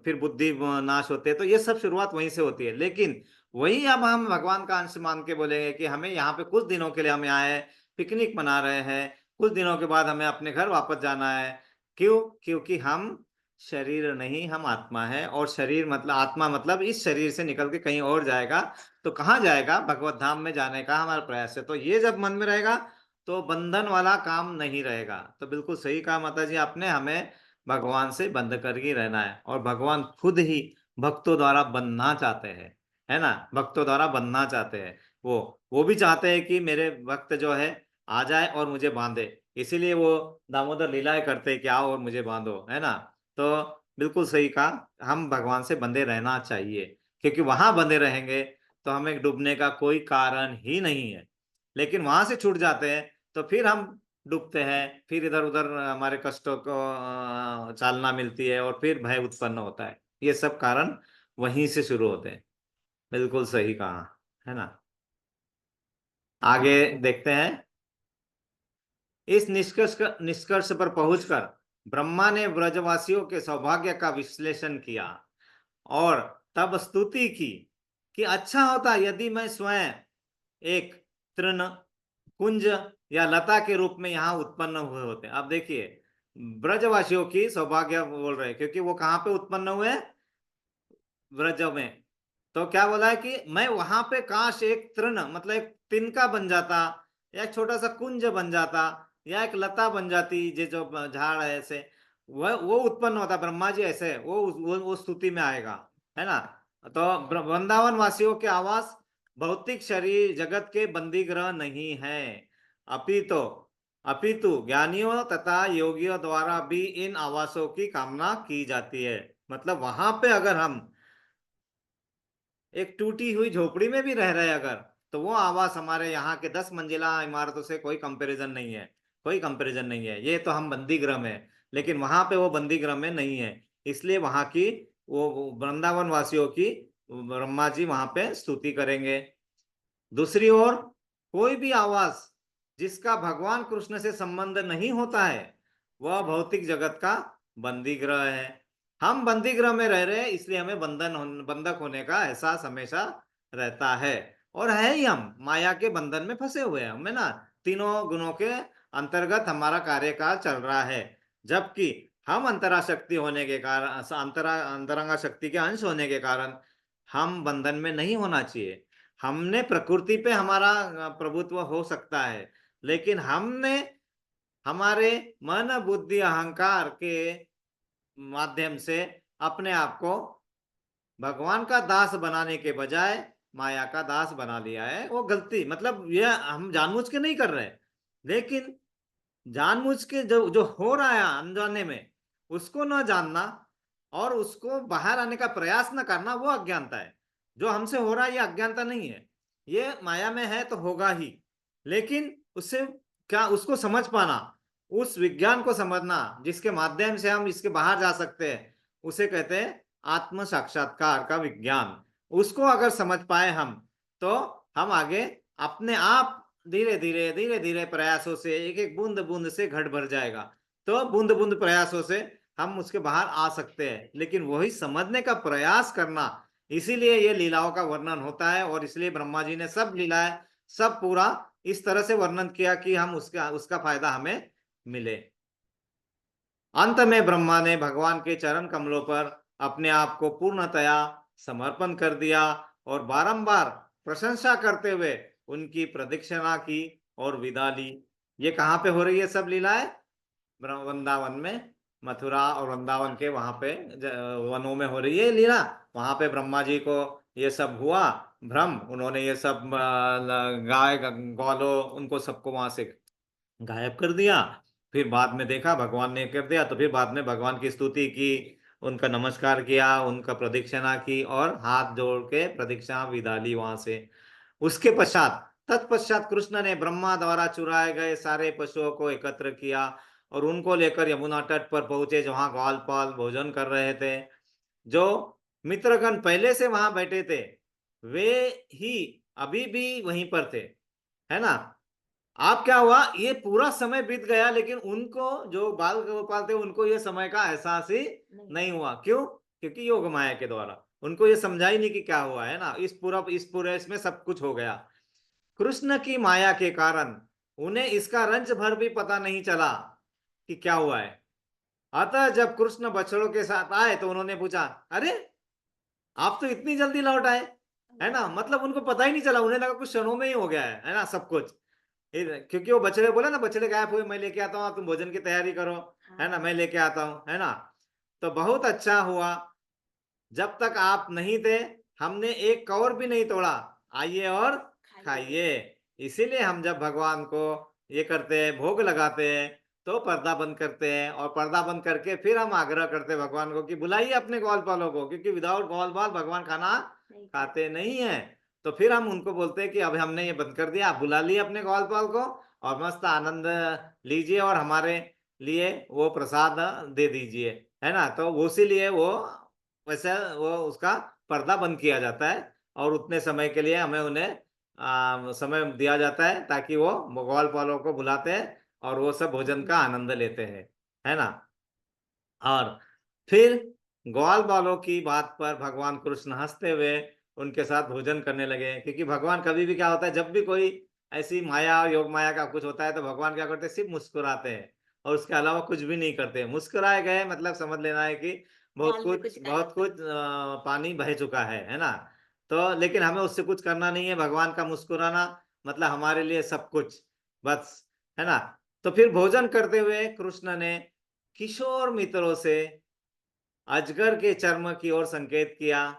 फिर बुद्धि नाश होते हैं। तो ये सब शुरुआत वहीं से होती है। लेकिन वही अब हम भगवान का अंश मान के बोलेंगे कि हमें यहाँ पे कुछ दिनों के लिए हम आए हैं, पिकनिक मना रहे हैं, कुछ दिनों के बाद हमें अपने घर वापस जाना है। क्यों? क्योंकि हम शरीर नहीं, हम आत्मा है। और शरीर मतलब, आत्मा मतलब इस शरीर से निकल के कहीं और जाएगा। तो कहाँ जाएगा? भगवत धाम में जाने का हमारा प्रयास है। तो ये जब मन में रहेगा तो बंधन वाला काम नहीं रहेगा। तो बिल्कुल सही कहा माता जी आपने। हमें भगवान से बंध कर ही रहना है। और भगवान खुद ही भक्तों द्वारा बनना चाहते हैं, है ना, भक्तों द्वारा बनना चाहते हैं। वो भी चाहते हैं कि मेरे भक्त जो है आ जाए और मुझे बांधे, इसीलिए वो दामोदर लीलाएं करते हैं कि आओ और मुझे बांधो, है ना। तो बिल्कुल सही कहा, हम भगवान से बंधे रहना चाहिए, क्योंकि वहां बंधे रहेंगे तो हमें डूबने का कोई कारण ही नहीं है। लेकिन वहां से छूट जाते हैं तो फिर हम डूबते हैं, फिर इधर उधर हमारे कष्टों को चालना मिलती है और फिर भय उत्पन्न होता है। ये सब कारण वहीं से शुरू होते हैं। बिल्कुल सही कहा, है ना। आगे देखते हैं। इस निष्कर्ष पर पहुंचकर ब्रह्मा ने ब्रजवासियों के सौभाग्य का विश्लेषण किया और तब स्तुति की कि अच्छा होता यदि मैं स्वयं एक तृण, कुंज या लता के रूप में यहाँ उत्पन्न हुए होते। अब देखिए, ब्रजवासियों की सौभाग्य बोल रहे हैं, क्योंकि वो कहाँ पे उत्पन्न हुए, ब्रज में। तो क्या बोला है कि मैं वहां पे काश एक तृण मतलब एक तिनका बन जाता, या एक छोटा सा कुंज बन जाता, या एक लता बन जाती, जो झाड़ है ऐसे, वो उत्पन्न होता। ब्रह्मा जी ऐसे वो स्तुति में आएगा, है ना। तो वृंदावन वासियों के आवास भौतिक शरीर जगत के बंदी ग्रह नहीं है, अपितो अपितु ज्ञानियों तथा योगियों द्वारा भी इन आवासों की कामना की जाती है। मतलब वहां पे अगर हम एक टूटी हुई झोपड़ी में भी रह रहे अगर, तो वो आवास हमारे यहाँ के 10 मंजिला इमारतों से कोई कंपैरिजन नहीं है, कोई कंपैरिजन नहीं है। ये तो हम बंदी गृह में, लेकिन वहां पे वो बंदी गृह में नहीं है। इसलिए वहां की वो वृंदावन वासियों की ब्रह्मा जी वहां पे स्तुति करेंगे। दूसरी ओर कोई भी आवास जिसका भगवान कृष्ण से संबंध नहीं होता है, वह भौतिक जगत का बंदी ग्रह है। हम बंदी ग्रह में रह रहे हैं, इसलिए हमें बंधक होने का एहसास हमेशा रहता है। और है ही, हम माया के बंधन में फंसे हुए हैं, हमें ना तीनों गुणों के अंतर्गत हमारा कार्यकाल चल रहा है। जबकि हम अंतरा शक्ति होने के कारण, अंतरंगा शक्ति के अंश होने के कारण हम बंधन में नहीं होना चाहिए। हमने प्रकृति पे हमारा प्रभुत्व हो सकता है, लेकिन हमने हमारे मन बुद्धि अहंकार के माध्यम से अपने आप को भगवान का दास बनाने के बजाय माया का दास बना लिया है। वो गलती, मतलब ये हम जानबूझ के नहीं कर रहे, लेकिन जानबूझ के जो जो हो रहा है अनजाने में, उसको न जानना और उसको बाहर आने का प्रयास न करना, वो अज्ञानता है। जो हमसे हो रहा है ये अज्ञानता नहीं है, ये माया में है तो होगा ही। लेकिन उससे क्या, उसको समझ पाना, उस विज्ञान को समझना जिसके माध्यम से हम इसके बाहर जा सकते हैं, उसे कहते हैं आत्म साक्षात्कार का विज्ञान। उसको अगर समझ पाए हम, तो हम आगे अपने आप धीरे धीरे प्रयासों से, एक एक बूंद बूंद से घट भर जाएगा। तो बूंद बूंद प्रयासों से हम उसके बाहर आ सकते हैं, लेकिन वही समझने का प्रयास करना, इसीलिए ये लीलाओं का वर्णन होता है। और इसलिए ब्रह्मा जी ने सब लीलाएं, सब पूरा इस तरह से वर्णन किया कि हम उसका फायदा हमें मिले। अंत में ब्रह्मा ने भगवान के चरण कमलों पर अपने आप को पूर्णतया समर्पण कर दिया और बारंबार प्रशंसा करते हुए उनकी प्रदक्षिणा की और विदा ली। ये कहाँ पे हो रही है सब लीलाएं? वृंदावन में, मथुरा और वृंदावन के वहां पे वनों में हो रही है लीला। वहां पे ब्रह्मा जी को ये सब हुआ भ्रम, उन्होंने ये सब गाय गौलों उनको सबको वहां से गायब कर दिया। फिर बाद में देखा भगवान ने कर दिया, तो फिर बाद में भगवान की स्तुति की, उनका नमस्कार किया, उनका प्रदक्षिणा की और हाथ जोड़ के प्रदक्षिणा विदा ली वहां से। उसके पश्चात तत्पश्चात कृष्ण ने ब्रह्मा द्वारा चुराए गए सारे पशुओं को एकत्र किया और उनको लेकर यमुना तट पर पहुंचे, जहां ग्वालपाल भोजन कर रहे थे। जो मित्रगण पहले से वहां बैठे थे, वे ही अभी भी वहीं पर थे, है ना। आप क्या हुआ, ये पूरा समय बीत गया, लेकिन उनको, जो बाल गोपाल थे, उनको ये समय का एहसास ही नहीं हुआ। क्यों? क्योंकि योग माया के द्वारा उनको ये समझा ही नहीं कि क्या हुआ, है ना। इस पूरे इसमें सब कुछ हो गया कृष्ण की माया के कारण। उन्हें इसका रंच भर भी पता नहीं चला कि क्या हुआ है। अतः जब कृष्ण बछड़ों के साथ आए तो उन्होंने पूछा, अरे आप तो इतनी जल्दी लौट आए, है ना। मतलब उनको पता ही नहीं चला, उन्हें लगा कुछ क्षणों में ही हो गया है ना सब कुछ। क्योंकि वो बछड़े बोले ना, बछड़े गायब हुए, मैं लेके आता हूँ, तुम भोजन की तैयारी करो। है ना, मैं लेके आता हूँ, है ना। तो बहुत अच्छा हुआ, जब तक आप नहीं थे हमने एक कौर भी नहीं तोड़ा, आइए और खाइए। इसीलिए हम जब भगवान को ये करते हैं, भोग लगाते हैं, तो पर्दा बंद करते हैं, और पर्दा बंद करके फिर हम आग्रह करते हैं भगवान को कि बुलाइए अपने ग्वालपालों को, क्योंकि विदाउट ग्वालपाल भगवान खाना खाते नहीं है। तो फिर हम उनको बोलते हैं कि अब हमने ये बंद कर दिया, आप बुला लिए अपने ग्वालपाल को और मस्त आनंद लीजिए और हमारे लिए वो प्रसाद दे दीजिए, है ना। तो उसी लिए वो वैसे वो उसका पर्दा बंद किया जाता है, और उतने समय के लिए हमें उन्हें समय दिया जाता है, ताकि वो ग्वालपालों को बुलाते हैं और वो सब भोजन का आनंद लेते हैं, है ना। और फिर ग्वाल बालों की बात पर भगवान कृष्ण हंसते हुए उनके साथ भोजन करने लगे, क्योंकि भगवान कभी भी क्या होता है, जब भी कोई ऐसी माया योग माया का कुछ होता है तो भगवान क्या करते हैं, सिर्फ मुस्कुराते हैं और उसके अलावा कुछ भी नहीं करते। मुस्कुराए गए मतलब समझ लेना है कि बहुत कुछ पानी बह चुका है ना। तो लेकिन हमें उससे कुछ करना नहीं है, भगवान का मुस्कुराना मतलब हमारे लिए सब कुछ, बस, है ना। तो फिर भोजन करते हुए कृष्ण ने किशोर मित्रों से अजगर के चर्म की ओर संकेत किया।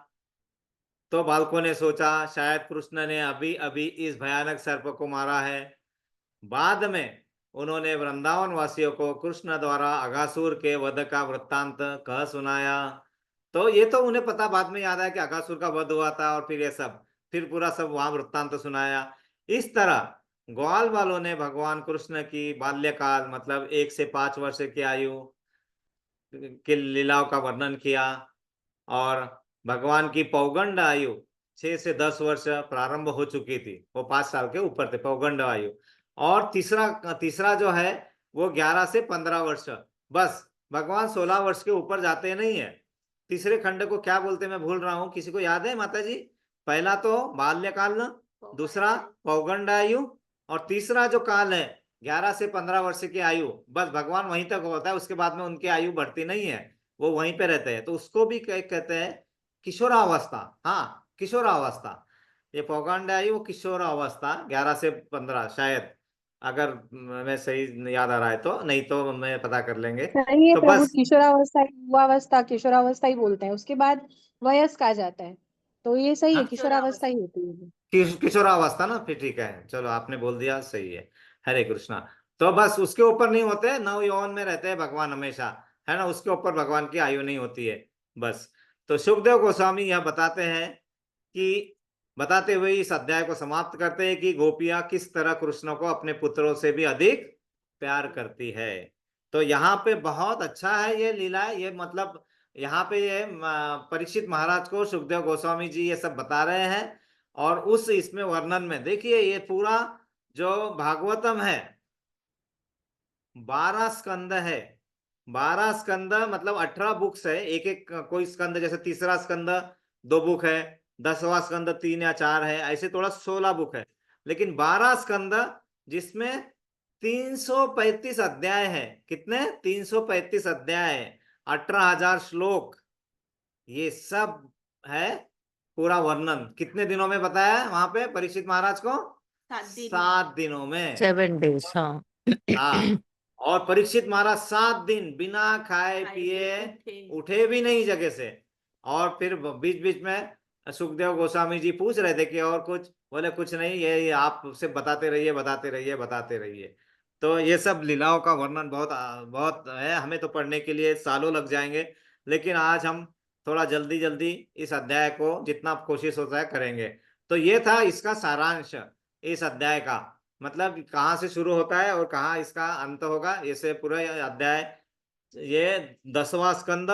तो बालकों ने सोचा शायद कृष्ण ने अभी अभी इस भयानक सर्प को मारा है। बाद में उन्होंने वृंदावन वासियों को कृष्ण द्वारा अघासुर के वध का वृत्तांत कह सुनाया। तो ये तो उन्हें पता, बाद में याद आया कि अघासुर का वध हुआ था, और फिर ये सब, फिर पूरा सब वहां वृत्तांत सुनाया। इस तरह ग्वाल वालों ने भगवान कृष्ण की बाल्यकाल मतलब 1 से 5 वर्ष की आयु की लीलाओं का वर्णन किया, और भगवान की पौगंड आयु 6 से 10 वर्ष प्रारंभ हो चुकी थी, वो 5 साल के ऊपर थे, पौगंड आयु। और तीसरा तीसरा जो है वो 11 से 15 वर्ष। बस भगवान 16 वर्ष के ऊपर जाते नहीं है। तीसरे खंड को क्या बोलते मैं भूल रहा हूँ, किसी को याद है माता जी? पहला तो बाल्यकाल, दूसरा पौगंड आयु, और तीसरा जो काल है 11 से 15 वर्ष की आयु, बस भगवान वहीं तक होता है, उसके बाद में उनकी आयु बढ़ती नहीं है, वो वहीं पे रहते हैं। तो उसको भी कहते हैं किशोरावस्था। हाँ, किशोरावस्था, ये पौगंड आयु वो किशोरावस्था 11 से 15 शायद, अगर मैं सही याद आ रहा है तो, नहीं तो मैं पता कर लेंगे। सही है तो प्रभु, बस किशोरावस्था युवावस्था किशोरावस्था ही बोलते हैं, उसके बाद वयस्क आ जाता है, तो ये सही है, हाँ, किशोरावस्था ही होती है। किशोरावस्था ना, फिर ठीक है, चलो आपने बोल दिया, सही है। हरे कृष्णा। तो बस उसके ऊपर नहीं होते, नव यौवन में रहते हैं भगवान हमेशा, है ना, उसके ऊपर भगवान की आयु नहीं होती है, बस। तो सुखदेव गोस्वामी यह बताते हैं कि बताते हुए इस अध्याय को समाप्त करते हैं कि गोपियां किस तरह कृष्ण को अपने पुत्रों से भी अधिक प्यार करती है। तो यहाँ पे बहुत अच्छा है ये लीला है, ये मतलब यहाँ पे ये परीक्षित महाराज को सुखदेव गोस्वामी जी ये सब बता रहे हैं। और उस इसमें वर्णन में देखिए, ये पूरा जो भागवतम है 12 स्कंद है। 12 स्कंद मतलब 18 बुक्स है, एक एक कोई स्कंद, जैसे तीसरा स्कंद 2 बुक है, 10वां स्कंद 3 या 4 है, ऐसे थोड़ा 16 बुक है। लेकिन 12 स्कंद जिसमें 335 अध्याय है। कितने? 335 अध्याय है, 18,000 श्लोक, ये सब है पूरा वर्णन। कितने दिनों में बताया है वहां पे परीक्षित महाराज को? 7 दिनों में। 7 days, हाँ। हाँ, और परीक्षित महाराज 7 दिन बिना खाए पिए उठे भी नहीं जगह से। और फिर बीच बीच में सुखदेव गोस्वामी जी पूछ रहे थे कि और कुछ, बोले कुछ नहीं, ये आप से बताते रहिए बताते रहिए बताते रहिए। तो ये सब लीलाओं का वर्णन बहुत बहुत है, हमें तो पढ़ने के लिए सालों लग जाएंगे, लेकिन आज हम थोड़ा जल्दी जल्दी इस अध्याय को जितना कोशिश होता है करेंगे। तो ये था इसका सारांश इस अध्याय का, मतलब कहाँ से शुरू होता है और कहाँ इसका अंत होगा, इसे पूरा अध्याय, ये 10वां स्कंद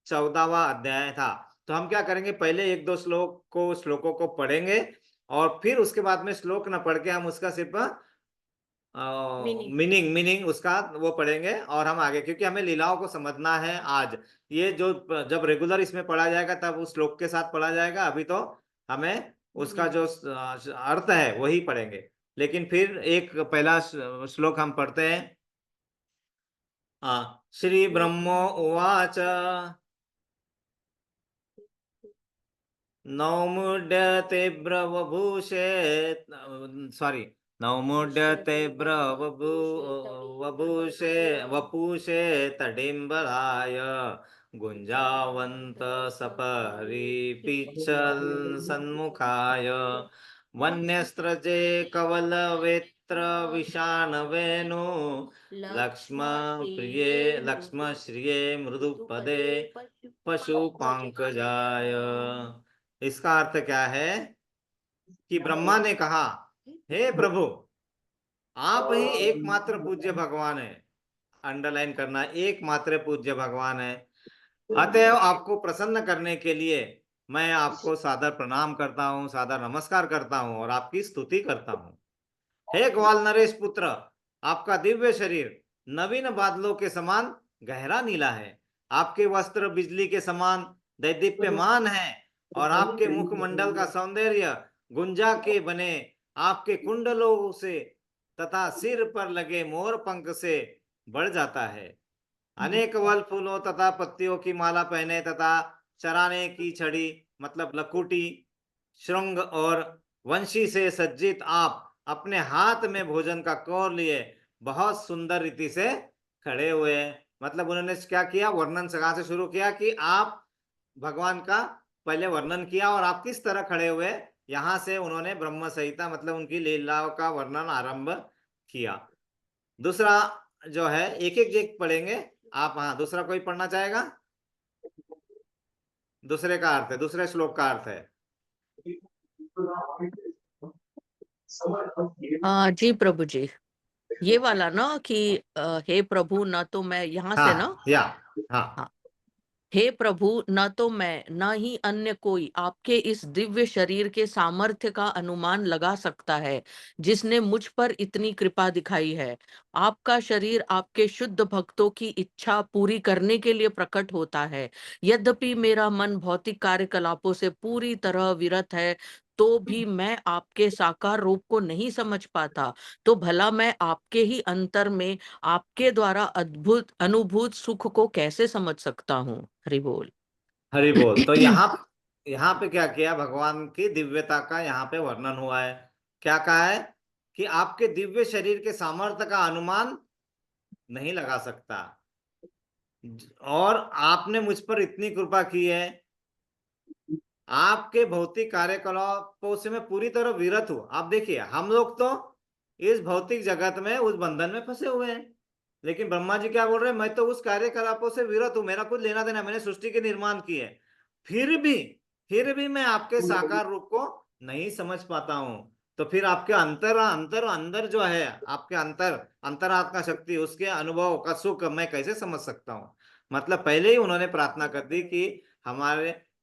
14वां अध्याय था। तो हम क्या करेंगे, पहले 1-2 श्लोकों को पढ़ेंगे, और फिर उसके बाद में श्लोक न पढ़ के हम उसका सिर्फ मीनिंग उसका वो पढ़ेंगे, और हम आगे, क्योंकि हमें लीलाओं को समझना है आज। ये जो जब रेगुलर इसमें पढ़ा जाएगा तब उस श्लोक के साथ पढ़ा जाएगा, अभी तो हमें उसका जो अर्थ है वही पढ़ेंगे। लेकिन फिर एक पहला श्लोक हम पढ़ते हैं। श्री ब्रह्मो उवाच नौमुड्यते ब्रवभूषे, सॉरी, नौमुड्यते वपुषे तडिम्बराय गुंजावंत सपरिपिच्छल सन्मुखाय वन्यस्त्रजे कवलवेत्र विषाणवेनु लक्ष्म श्रिये मृदुपदे पशुपांकजाय। इसका अर्थ क्या है कि ब्रह्मा ने कहा, हे प्रभु, आप ही एकमात्र पूज्य भगवान है। अंडरलाइन करना, एकमात्र पूज्य भगवान है। अतएव आपको प्रसन्न करने के लिए मैं आपको सादर प्रणाम करता हूँ, सादर नमस्कार करता हूँ और आपकी स्तुति करता हूँ। हे ग्वाल नरेश पुत्र, आपका दिव्य शरीर नवीन बादलों के समान गहरा नीला है। आपके वस्त्र बिजली के समान दैदीप्यमान है और आपके मुखमंडल का सौंदर्य गुंजा के बने आपके कुंडलों से तथा सिर पर लगे मोर पंख से बढ़ जाता है। अनेक वल फूलों तथा पत्तियों की माला पहने तथा चराने की छड़ी मतलब लकुटी, श्रृंग और वंशी से सज्जित आप अपने हाथ में भोजन का कौर लिए बहुत सुंदर रीति से खड़े हुए। मतलब उन्होंने क्या किया, वर्णन कहाँ से शुरू किया कि आप भगवान का पहले वर्णन किया और आप किस तरह खड़े हुए, यहां से उन्होंने ब्रह्म संहिता मतलब उनकी लीलाओं का वर्णन आरंभ किया। दूसरा जो है एक एक पढ़ेंगे आप। हाँ, दूसरा कोई पढ़ना चाहेगा? दूसरे का अर्थ है, दूसरे श्लोक का अर्थ है। जी प्रभु जी, ये वाला ना कि हे प्रभु, न तो मैं यहाँ से ना, हाँ, हाँ, हे प्रभु, न तो मैं न ही अन्य कोई आपके इस दिव्य शरीर के सामर्थ्य का अनुमान लगा सकता है जिसने मुझ पर इतनी कृपा दिखाई है। आपका शरीर आपके शुद्ध भक्तों की इच्छा पूरी करने के लिए प्रकट होता है। यद्यपि मेरा मन भौतिक कार्यकलापों से पूरी तरह विरत है, तो भी मैं आपके साकार रूप को नहीं समझ पाता। तो भला मैं आपके ही अंतर में आपके द्वारा अद्भुत अनुभूत सुख को कैसे समझ सकता हूँ? हरि बोल। हरि बोल। तो यहाँ पे क्या किया, भगवान की दिव्यता का यहाँ पे वर्णन हुआ है। क्या कहा है कि आपके दिव्य शरीर के सामर्थ्य का अनुमान नहीं लगा सकता और आपने मुझ पर इतनी कृपा की है। आपके भौतिक कार्यकलापों से मैं पूरी तरह विरत हूं। आप देखिए, हम लोग तो इस भौतिक जगत में उस बंधन में फंसे हुए हैं, लेकिन ब्रह्मा जी क्या बोल रहे हैं, मैं तो उस कार्यकलापों से विरत हूं, मेरा कुछ लेना देना, मैंने सृष्टि के निर्माण की है, फिर भी मैं आपके साकार रूप को नहीं समझ पाता हूं। तो फिर आपके अंदर जो है, आपके अंतरात्मा शक्ति, उसके अनुभव का सुख मैं कैसे समझ सकता हूं। मतलब पहले ही उन्होंने प्रार्थना कर दी कि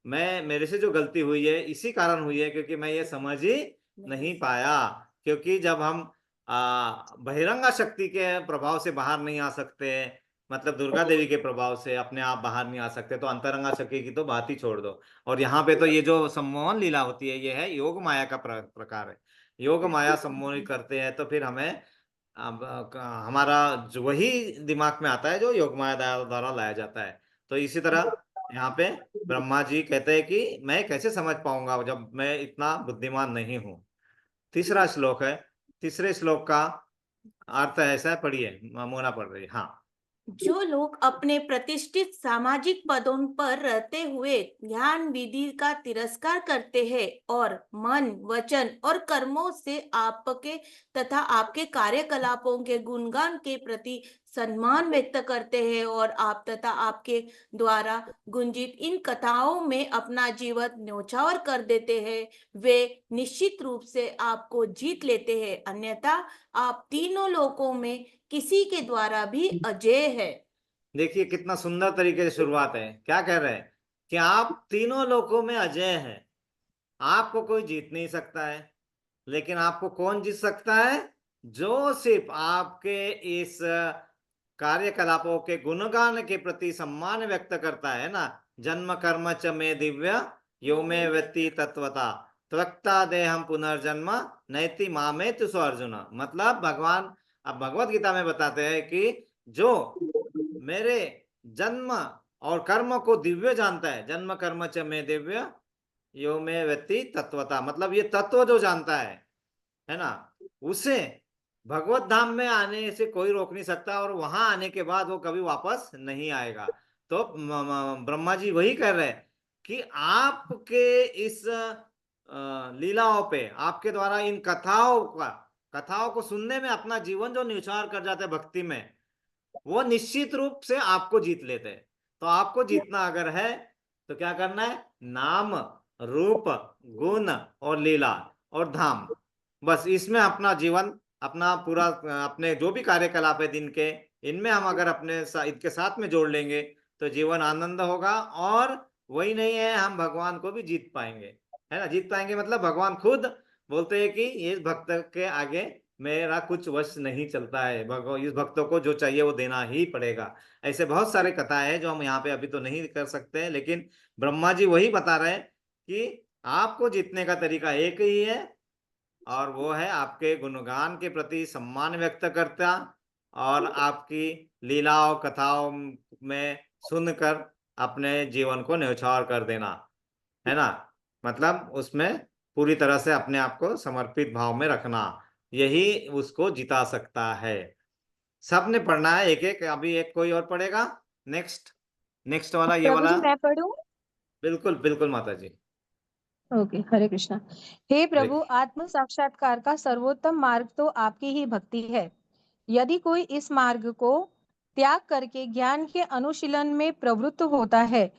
मेरे से जो गलती हुई है इसी कारण हुई है क्योंकि मैं ये समझ ही नहीं पाया। क्योंकि जब हम बहिरंगा शक्ति के प्रभाव से बाहर नहीं आ सकते, मतलब दुर्गा देवी के प्रभाव से अपने आप बाहर नहीं आ सकते, तो अंतरंगा शक्ति की तो बात ही छोड़ दो। और यहाँ पे तो ये जो सम्मोहन लीला होती है, ये है योग माया का प्रकार है। योग माया सम्मोहित करते हैं तो फिर हमें हमारा जो वही दिमाग में आता है जो योग माया द्वारा लाया जाता है। तो इसी तरह यहाँ पे ब्रह्मा जी कहते हैं कि मैं कैसे समझ पाऊंगा जब मैं इतना बुद्धिमान नहीं हूं। तीसरा श्लोक है, तीसरे श्लोक का अर्थ ऐसा है, पढ़िए, मोना पढ़ रही है। हाँ। जो लोग अपने प्रतिष्ठित सामाजिक पदों पर रहते हुए ज्ञान विधि का तिरस्कार करते हैं और मन, वचन और कर्मों से आपके तथा आपके कार्यकलापों के गुणगान के प्रति सम्मान व्यक्त करते हैं और आप तथा आपके द्वारा गुंजित इन कथाओं में अपना जीवन न्यौछावर कर देते हैं, वे निश्चित रूप से आपको जीत लेते हैं। अन्यथा आप तीनों लोकों में किसी के द्वारा भी अजेय है। देखिए कितना सुंदर तरीके से शुरुआत है। क्या कह रहे हैं कि आप तीनों लोकों में अजय हैं, आपको कोई जीत नहीं सकता है। लेकिन आपको कौन जीत सकता है? जो सिर्फ आपके इस कार्यकलापों के गुणगान के प्रति सम्मान व्यक्त करता है ना। जन्म कर्म च में दिव्य यो में व्यक्ति तत्वता त्वक्ता देहम पुनर्जन्म नैति मामे तुसो अर्जुन। मतलब भगवान अब भगवत गीता में बताते हैं कि जो मेरे जन्म और कर्म को दिव्य जानता है, जन्म कर्म च में दिव्य यो में व्यक्ति तत्वता, मतलब ये तत्व जो जानता है ना, उसे भगवत धाम में आने से कोई रोक नहीं सकता, और वहां आने के बाद वो कभी वापस नहीं आएगा। तो ब्रह्मा जी वही कर रहे हैं कि आपके इस लीलाओं पे, आपके द्वारा इन कथाओं को सुनने में अपना जीवन जो न्यौछावर कर जाते हैं भक्ति में, वो निश्चित रूप से आपको जीत लेते हैं। तो आपको जीतना अगर है तो क्या करना है? नाम, रूप, गुण और लीला और धाम, बस इसमें अपना जीवन, अपना पूरा अपने जो भी कार्यकलाप है दिन के, इनमें हम अगर इनके साथ में जोड़ लेंगे तो जीवन आनंद होगा। और वही नहीं है, हम भगवान को भी जीत पाएंगे, है ना। जीत पाएंगे मतलब भगवान खुद बोलते हैं कि इस भक्त के आगे मेरा कुछ वश नहीं चलता है, इस भक्तों को जो चाहिए वो देना ही पड़ेगा। ऐसे बहुत सारे कथाएं हैं जो हम यहाँ पे अभी तो नहीं कर सकते, लेकिन ब्रह्मा जी वही बता रहे हैं कि आपको जीतने का तरीका एक ही है, और वो है आपके गुणगान के प्रति सम्मान व्यक्त करता, और आपकी लीलाओं कथाओं में सुनकर अपने जीवन को न्यौछावर कर देना, है ना। मतलब उसमें पूरी तरह से अपने आप को समर्पित भाव में रखना, यही उसको जिता सकता है। सबने पढ़ना है एक एक, अभी एक कोई और पढ़ेगा? नेक्स्ट वाला, ये प्रभु वाला। जी मैं पढ़ूं? बिल्कुल बिल्कुल माता जी। ओके, हरे कृष्णा। हे प्रभु, हरे- आत्म साक्षात्कार का सर्वोत्तम मार्ग तो आपकी ही भक्ति है। यदि कोई इस मार्ग को त्याग करके ज्ञान के अनुशीलन में प्रवृत्त होता है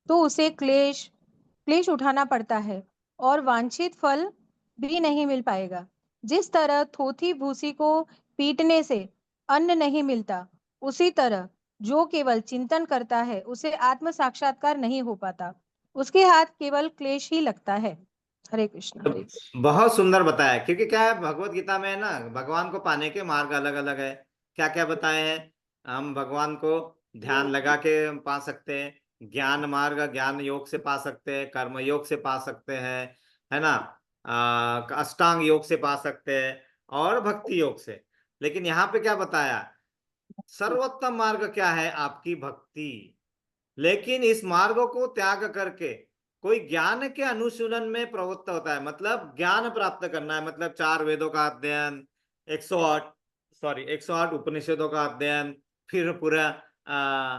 तो उसे क्लेश उठाना पड़ता है और वांछित फल भी नहीं मिल पाएगा। जिस तरह थोथी भूसी को पीटने से अन्न नहीं मिलता, उसी तरह जो केवल चिंतन करता है उसे आत्म साक्षात्कार नहीं हो पाता। उसके हाथ केवल क्लेश ही लगता है। हरे कृष्ण, हरे कृष्ण। बहुत सुंदर बताया, क्योंकि क्या है, भगवत गीता में है ना, भगवान को पाने के मार्ग अलग अलग है। क्या क्या बताए हैं? हम भगवान को ध्यान लगा के पा सकते हैं, ज्ञान मार्ग ज्ञान योग से पा सकते हैं, कर्म योग से पा सकते हैं, है ना, अष्टांग योग से पा सकते हैं, और भक्ति योग से। लेकिन यहाँ पे क्या बताया? सर्वोत्तम मार्ग क्या है? आपकी भक्ति। लेकिन इस मार्ग को त्याग करके कोई ज्ञान के अनुशीलन में प्रवृत्त होता है, मतलब ज्ञान प्राप्त करना है, मतलब 4 वेदों का अध्ययन, 108 उपनिषदों का अध्ययन, फिर पूरा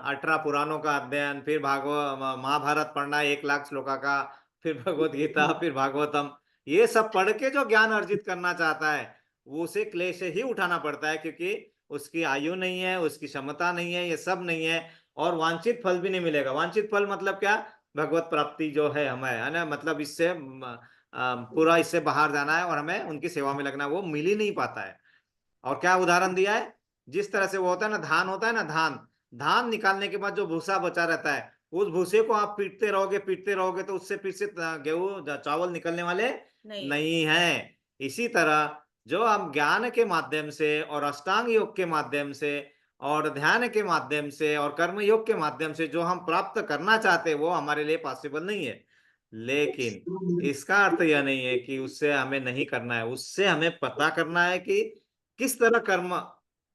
18 पुराणों का अध्ययन, फिर महाभारत पढ़ना है 1 लाख श्लोका का, फिर भगवत गीता, फिर भागवतम, ये सब पढ़ के जो ज्ञान अर्जित करना चाहता है वो उसे क्लेश ही उठाना पड़ता है, क्योंकि उसकी आयु नहीं है, उसकी क्षमता नहीं है, ये सब नहीं है, और वांछित फल भी नहीं मिलेगा। वांछित फल मतलब क्या? भगवत प्राप्ति जो है हमें, है ना, मतलब इससे पूरा इससे बाहर जाना है और हमें उनकी सेवा में लगना है, वो मिल ही नहीं पाता है। और क्या उदाहरण दिया है? जिस तरह से वो होता है ना, धान होता है ना, धान धान निकालने के बाद जो भूसा बचा रहता है, उस भूसे को आप पीटते रहोगे तो उससे फिर से गेहूं चावल निकलने वाले नहीं है। इसी तरह जो हम ज्ञान के माध्यम से और अष्टांग योग के माध्यम से और ध्यान के माध्यम से और कर्म योग के माध्यम से जो हम प्राप्त करना चाहते हैं वो हमारे लिए पॉसिबल नहीं है। लेकिन इसका अर्थ यह नहीं है कि उससे हमें नहीं करना है, उससे हमें पता करना है कि किस तरह कर्म,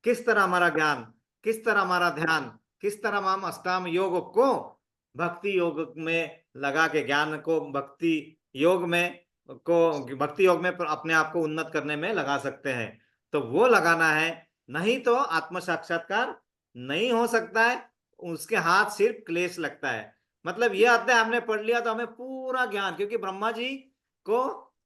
किस तरह हमारा ज्ञान, किस तरह हमारा ध्यान, किस तरह हम अष्टांग योग को भक्ति योग में लगा के ज्ञान को भक्ति योग में अपने आप को उन्नत करने में लगा सकते हैं। तो वो लगाना है, नहीं तो आत्म साक्षात्कार नहीं हो सकता है, उसके हाथ सिर्फ क्लेश लगता है। मतलब ये अध्याय हमने पढ़ लिया तो हमें पूरा ज्ञान, क्योंकि ब्रह्मा जी को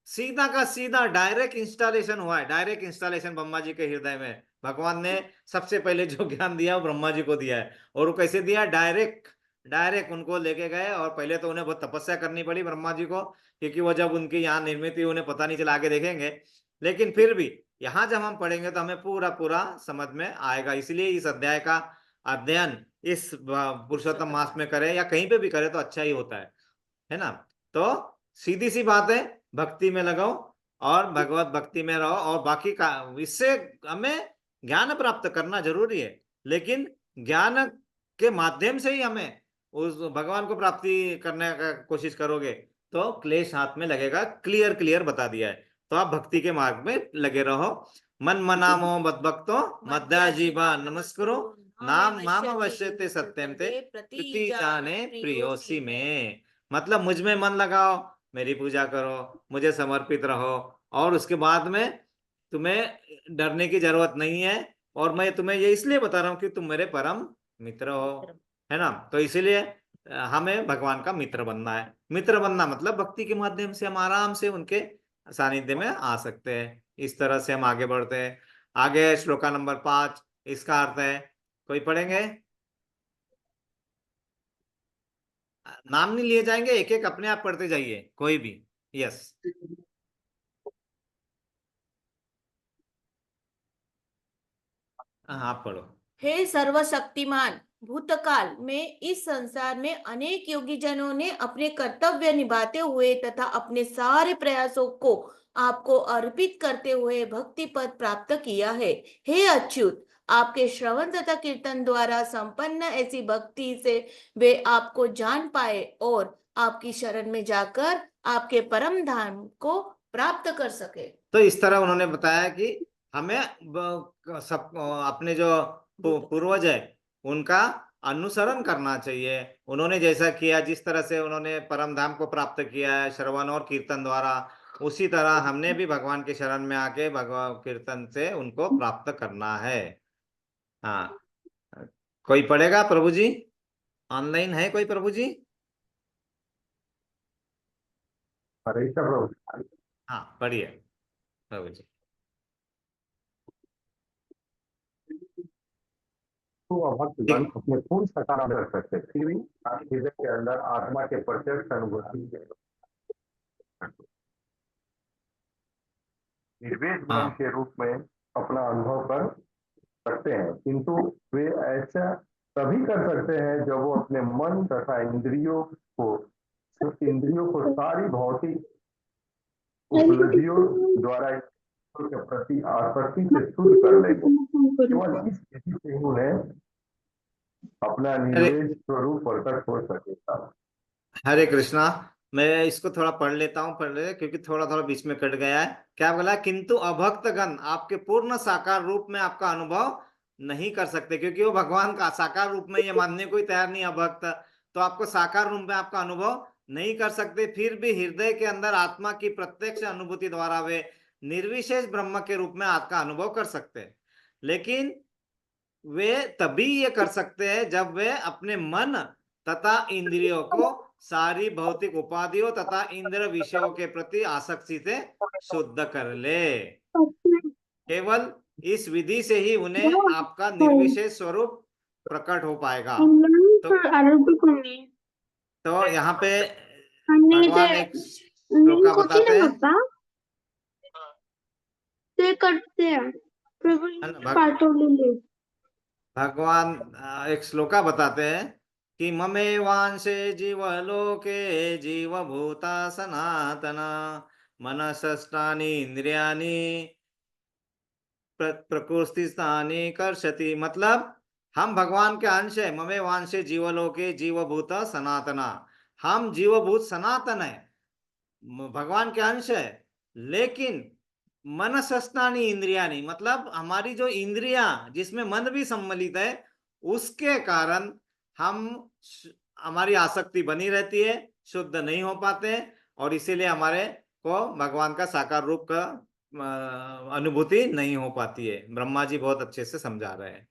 सीधा का सीधा डायरेक्ट इंस्टॉलेशन हुआ है, डायरेक्ट इंस्टॉलेशन ब्रह्मा जी के हृदय में भगवान ने सबसे पहले जो ज्ञान दिया वो ब्रह्मा जी को दिया है। और वो कैसे दिया? डायरेक्ट उनको लेके गए, और पहले तो उन्हें बहुत तपस्या करनी पड़ी ब्रह्मा जी को, क्योंकि वो जब उनकी यहाँ निर्मित हुई उन्हें पता नहीं चला, आगे देखेंगे। लेकिन फिर भी यहाँ जब हम पढ़ेंगे तो हमें पूरा पूरा समझ में आएगा। इसलिए इस अध्याय का अध्ययन इस पुरुषोत्तम मास में करें या कहीं पे भी करें तो अच्छा ही होता है ना। तो सीधी सी बात है, भक्ति में लगाओ और भगवत भक्ति में रहो, और बाकी का इससे हमें ज्ञान प्राप्त करना जरूरी है, लेकिन ज्ञान के माध्यम से ही हमें उस भगवान को प्राप्ति करने का कोशिश करोगे तो क्लेश हाथ में लगेगा। क्लियर बता दिया है। तो आप भक्ति के मार्ग में लगे रहो। मन मनामो मद्भक्तो मद्या जीवा नमस्करो नाम माम अवश्यते सत्यम ते प्रति जाने प्रियोसी में। मतलब मुझ में मन लगाओ, मेरी पूजा करो, मुझे समर्पित रहो, और उसके बाद में तुम्हें डरने की जरूरत नहीं है, और मैं तुम्हें ये इसलिए बता रहा हूँ कि तुम मेरे परम मित्र हो, है ना। तो इसीलिए हमें भगवान का मित्र बनना है। मित्र बनना मतलब भक्ति के माध्यम से हम आराम से उनके सानिध्य में आ सकते हैं। इस तरह से हम आगे बढ़ते हैं। आगे श्लोका नंबर 5, इसका अर्थ है, कोई पढ़ेंगे? नाम नहीं लिए जाएंगे, एक एक अपने आप पढ़ते जाइए, कोई भी। यस, हाँ आप पढ़ो। हे सर्वशक्तिमान, भूतकाल में इस संसार में अनेक योगी जनों ने अपने कर्तव्य निभाते हुए तथा अपने सारे प्रयासों को आपको अर्पित करते हुए भक्ति पद प्राप्त किया है। हे अच्युत, आपके श्रवण तथा कीर्तन द्वारा संपन्न ऐसी भक्ति से वे आपको जान पाए और आपकी शरण में जाकर आपके परम धाम को प्राप्त कर सके। तो इस तरह उन्होंने बताया कि हमें सब अपने जो पूर्वज है उनका अनुसरण करना चाहिए। उन्होंने जैसा किया, जिस तरह से उन्होंने परम धाम को प्राप्त किया है श्रवण और कीर्तन द्वारा, उसी तरह हमने भी भगवान के शरण में आके भगवान कीर्तन से उनको प्राप्त करना है। हाँ, कोई पढ़ेगा प्रभु जी? ऑनलाइन है कोई प्रभु जी? हरे कृष्ण प्रभु। हाँ पढ़िए प्रभु जी। तो भक्तगण अपने पूर्ण सकारा कर सकते, फिर भी हृदय के अंदर आत्मा के प्रत्यक्ष अनुभूति निर्वेद ब्रह्म के रूप में अपना अनुभव कर सकते हैं, किंतु वे ऐसा तभी कर सकते हैं जब वो अपने मन तथा इंद्रियों को सारी भौतिक उपलब्धियों द्वारा के प्रति आसक्ति से शुद्ध कर लेंगे। केवल इस विधि से ही उन्हें अपना निर्वेद स्वरूप प्रकट हो सकेगा। हरे कृष्णा, मैं इसको थोड़ा पढ़ लेता हूँ, क्योंकि थोड़ा थोड़ा बीच में कट गया है। क्या बोला? किंतु अभक्तगण आपके पूर्ण साकार रूप में आपका अनुभव नहीं कर सकते, क्योंकि वो भगवान का साकार रूप में ये मानने को ही तैयार नहीं अभक्त, तो आपको साकार रूप में आपका अनुभव नहीं कर सकते। फिर भी हृदय के अंदर आत्मा की प्रत्यक्ष अनुभूति द्वारा वे निर्विशेष ब्रह्म के रूप में आपका अनुभव कर सकते हैं। लेकिन वे तभी ये कर सकते हैं जब वे अपने मन तथा इंद्रियों को सारी भौतिक उपाधियों तथा इंद्र विषयों के प्रति आसक्ति से शुद्ध कर ले। केवल इस विधि से ही उन्हें आपका निर्विशेष स्वरूप प्रकट हो पाएगा। तो यहाँ पे भगवान एक श्लोका बताते हैं, भगवान एक श्लोका बताते हैं कि ममेवांशे जीवलोके जीवभूता सनातना मनसष्टानि इंद्रियाणि प्रकृतिस्थानि कर्षति। मतलब हम भगवान के अंश है। ममेवांशे जीवलोके जीवभूत सनातना, हम जीवभूत सनातन है, भगवान के अंश है। लेकिन मनसष्टानि इंद्रियाणि मतलब हमारी जो इंद्रियां, जिसमें मन भी सम्मिलित है, उसके कारण हमारी आसक्ति बनी रहती है, शुद्ध नहीं हो पाते हैं, और इसीलिए हमारे को भगवान का साकार रूप का अनुभूति नहीं हो पाती है। ब्रह्मा जी बहुत अच्छे से समझा रहे हैं।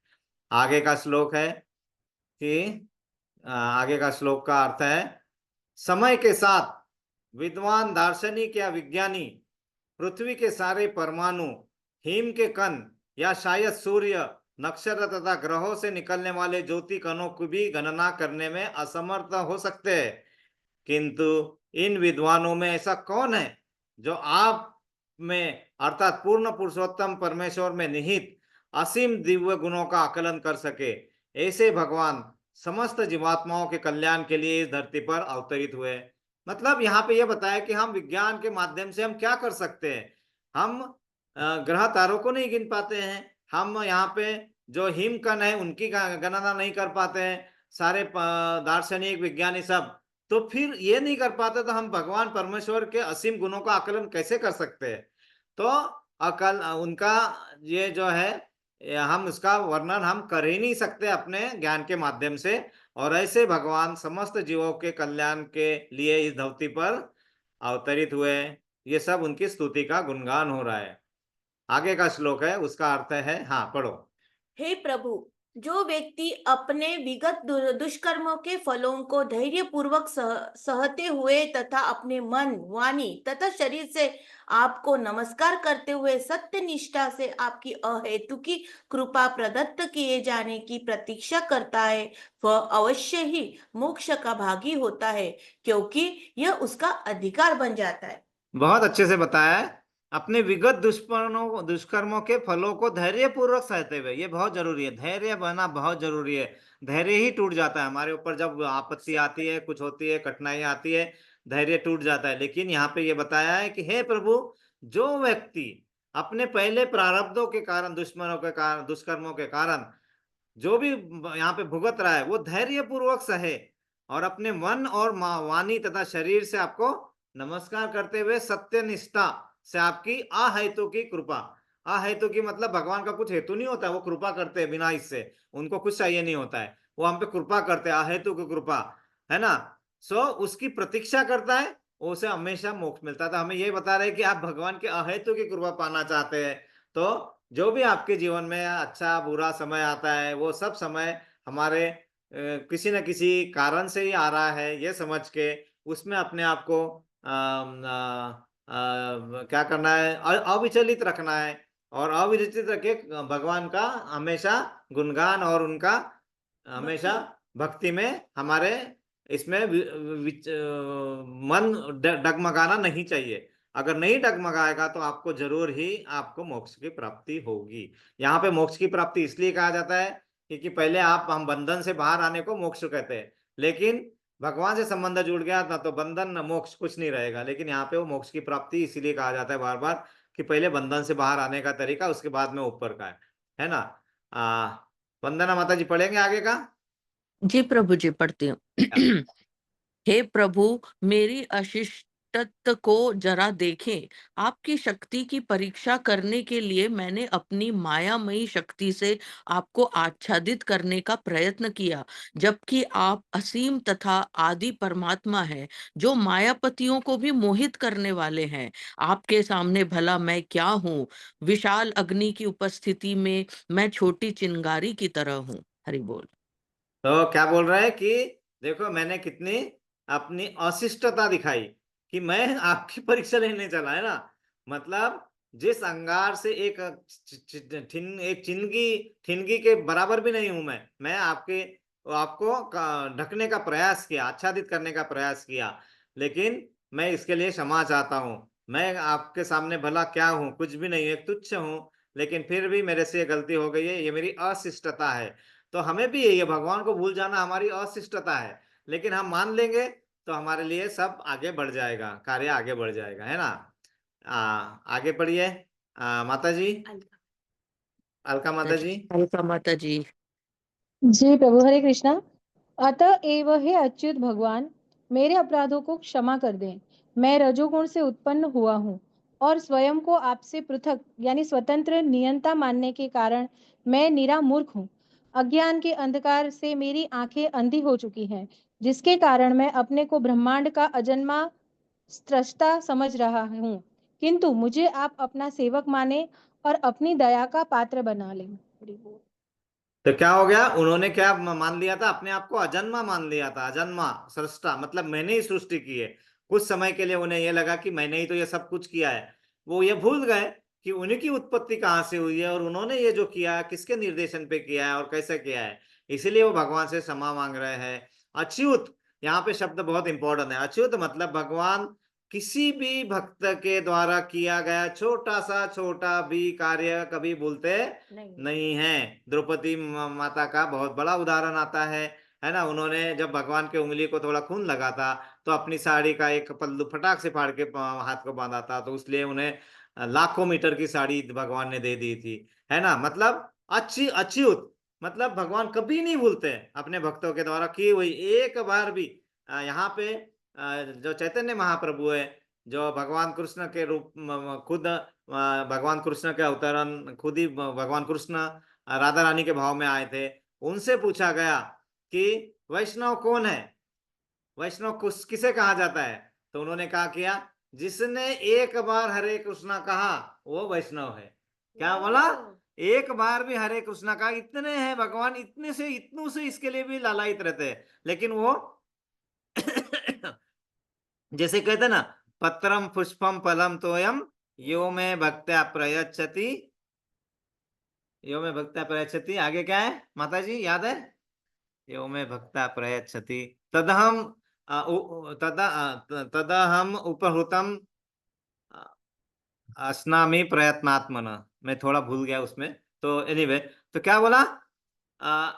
आगे का श्लोक है कि आगे का श्लोक का अर्थ है, समय के साथ विद्वान दार्शनिक या विज्ञानी पृथ्वी के सारे परमाणु, हिम के कण या शायद सूर्य, नक्षत्र तथा ग्रहों से निकलने वाले ज्योति कणों की भी गणना करने में असमर्थ हो सकते हैं, किंतु इन विद्वानों में ऐसा कौन है जो आप में अर्थात पूर्ण पुरुषोत्तम परमेश्वर में निहित असीम दिव्य गुणों का आकलन कर सके। ऐसे भगवान समस्त जीवात्माओं के कल्याण के लिए इस धरती पर अवतरित हुए। मतलब यहाँ पे यह बताया कि हम विज्ञान के माध्यम से हम क्या कर सकते हैं। हम ग्रह तारों को नहीं गिन पाते हैं, हम यहाँ पे जो हिमकण है उनकी गणना नहीं कर पाते हैं, सारे दार्शनिक विज्ञानी सब, तो फिर ये नहीं कर पाते तो हम भगवान परमेश्वर के असीम गुणों का आकलन कैसे कर सकते हैं। तो अकल उनका ये जो है, हम उसका वर्णन हम कर ही नहीं सकते अपने ज्ञान के माध्यम से। और ऐसे भगवान समस्त जीवों के कल्याण के लिए इस धरती पर अवतरित हुए। ये सब उनकी स्तुति का गुणगान हो रहा है। आगे का श्लोक है, उसका अर्थ है, हाँ पढ़ो। हे प्रभु, जो व्यक्ति अपने विगत दुष्कर्मों के फलों को धैर्य पूर्वक सहते हुए तथा अपने मन, वाणी तथा शरीर से आपको नमस्कार करते हुए सत्य निष्ठा से आपकी अहेतुकी कृपा प्रदत्त किए जाने की प्रतीक्षा करता है, वह अवश्य ही मोक्ष का भागी होता है, क्योंकि यह उसका अधिकार बन जाता है। बहुत अच्छे से बताया है। अपने विगत दुष्कर्मों के फलों को धैर्य पूर्वक सहते हुए, ये बहुत जरूरी है, धैर्य बना बहुत जरूरी है। धैर्य ही टूट जाता है हमारे ऊपर जब आपत्ति आती है, कुछ होती है, कठिनाई आती है, धैर्य टूट जाता है। लेकिन यहाँ पे ये बताया है कि हे प्रभु, जो व्यक्ति अपने पहले प्रारब्धों के कारण, दुष्कर्मों के कारण जो भी यहाँ पे भुगत रहा है, वो धैर्य पूर्वक सहे और अपने मन और वाणी तथा शरीर से आपको नमस्कार करते हुए सत्य निष्ठा से आपकी अहेतु की कृपा। अहेतु की मतलब भगवान का कुछ हेतु नहीं होता है, वो कृपा करते हैं बिना इससे, उनको कुछ चाहिए नहीं होता है, वो हम पे कृपा करते हैं, अहेतु की कृपा, है ना। सो उसकी प्रतीक्षा करता है, उसे हमेशा मोक्ष मिलता है। तो हमें ये बता रहे हैं कि आप भगवान के अहेतु की कृपा पाना चाहते हैं, तो जो भी आपके जीवन में अच्छा बुरा समय आता है, वो सब समय हमारे किसी न किसी कारण से ही आ रहा है, ये समझ के उसमें अपने आप को क्या करना है, अविचलित रखना है और अविचलित रखे भगवान का हमेशा गुणगान और उनका हमेशा भक्ति में हमारे इसमें मन डगमगाना नहीं चाहिए। अगर नहीं डगमगाएगा तो आपको जरूर ही आपको मोक्ष की प्राप्ति होगी। यहाँ पे मोक्ष की प्राप्ति इसलिए कहा जाता है क्योंकि पहले हम बंधन से बाहर आने को मोक्ष कहते हैं, लेकिन भगवान से संबंध जुड़ गया ना तो बंधन न मोक्ष कुछ नहीं रहेगा। लेकिन यहाँ पे वो मोक्ष की प्राप्ति इसीलिए कहा जाता है बार बार कि पहले बंधन से बाहर आने का तरीका, उसके बाद में ऊपर का है ना। वंदना माता जी पढ़ेंगे आगे का। जी प्रभु जी, पढ़ती हूँ। हे प्रभु, मेरी अशिष्टत को जरा देखें। आपकी शक्ति की परीक्षा करने के लिए मैंने अपनी मायामयी शक्ति से आपको आच्छादित करने का प्रयत्न किया, जबकि आप असीम तथा आदि परमात्मा हैं, जो मायापतियों को भी मोहित करने वाले हैं। आपके सामने भला मैं क्या हूँ? विशाल अग्नि की उपस्थिति में मैं छोटी चिंगारी की तरह हूँ। हरि बोल। तो क्या बोल रहा है कि देखो मैंने कितनी अपनी अशिष्टता दिखाई कि मैं आपकी परीक्षा लेने चला, है ना। मतलब जिस अंगार से एक ठिनगी के बराबर भी नहीं हूं मैं आपको ढकने का प्रयास किया, आच्छादित करने का प्रयास किया, लेकिन मैं इसके लिए क्षमा चाहता हूँ। मैं आपके सामने भला क्या हूँ, कुछ भी नहीं, एक तुच्छ हूँ, लेकिन फिर भी मेरे से ये गलती हो गई है, ये मेरी अशिष्टता है। तो हमें भी ये भगवान को भूल जाना हमारी अशिष्टता है, लेकिन हम मान लेंगे तो हमारे लिए सब आगे बढ़ जाएगा, कार्य आगे बढ़ जाएगा, है ना। आगे पढ़िए माता जी, अलका माता जी। अलका माता जी। जी प्रभु, हरे कृष्णा। अतः एव हे अच्युत भगवान, मेरे अपराधों को क्षमा कर दें। मैं रजोगुण से उत्पन्न हुआ हूँ और स्वयं को आपसे पृथक यानी स्वतंत्र नियंता मानने के कारण मैं निरा मूर्ख हूँ। अज्ञान के अंधकार से मेरी आंखें अंधी हो चुकी हैं, जिसके कारण मैं अपने को ब्रह्मांड का अजन्मा स्रष्टा समझ रहा हूँ। किंतु मुझे आप अपना सेवक माने और अपनी दया का पात्र बना लें। तो क्या हो गया, उन्होंने क्या मान लिया था, अपने आप को अजन्मा मान लिया था, अजन्मा सृष्टा मतलब मैंने ही सृष्टि की है। कुछ समय के लिए उन्हें यह लगा कि मैंने ही तो ये सब कुछ किया है। वो ये भूल गए कि उन्हीं की उत्पत्ति कहाँ से हुई है और उन्होंने ये जो किया है किसके निर्देशन पे किया है और कैसे किया है। इसीलिए वो भगवान से क्षमा मांग रहे हैं। अच्युत, यहाँ पे शब्द बहुत इंपॉर्टेंट है। अच्युत मतलब भगवान किसी भी भक्त के द्वारा किया गया छोटा भी कार्य कभी भूलते नहीं है। द्रौपदी माता का बहुत बड़ा उदाहरण आता है ना। उन्होंने जब भगवान के उंगली को थोड़ा खून लगा था तो अपनी साड़ी का एक पल्लू फटाक से फाड़ के हाथ को बांधा था, तो इसलिए उन्हें लाखों मीटर की साड़ी भगवान ने दे दी थी, है ना। मतलब अच्युत मतलब भगवान कभी नहीं भूलते अपने भक्तों के द्वारा की हुई एक बार भी। यहाँ पे जो चैतन्य महाप्रभु है, जो भगवान कृष्ण के रूप खुद भगवान कृष्ण के अवतरण खुद ही भगवान कृष्ण राधा रानी के भाव में आए थे। उनसे पूछा गया कि वैष्णव कौन है, वैष्णव किसे कहा जाता है, तो उन्होंने कहा किया जिसने एक बार हरे कृष्णा कहा वो वैष्णव है। क्या बोला? एक बार भी हरे कृष्णा का, इतने हैं भगवान, इतने से इतनों से इसके लिए भी लालायित रहते हैं, लेकिन वो जैसे कहते ना, पत्रम पुष्पम फलम तोयम यो में भक्त्या प्रयच्छति, यो में भक्त्या प्रयच्छति, आगे क्या है माता जी याद है? यो में भक्त्या प्रयच्छति तदहम तदहम उपहृतम अस्नामि प्रयत्नात्मन। मैं थोड़ा भूल गया उसमें, तो एनीवे, तो क्या बोला? आ,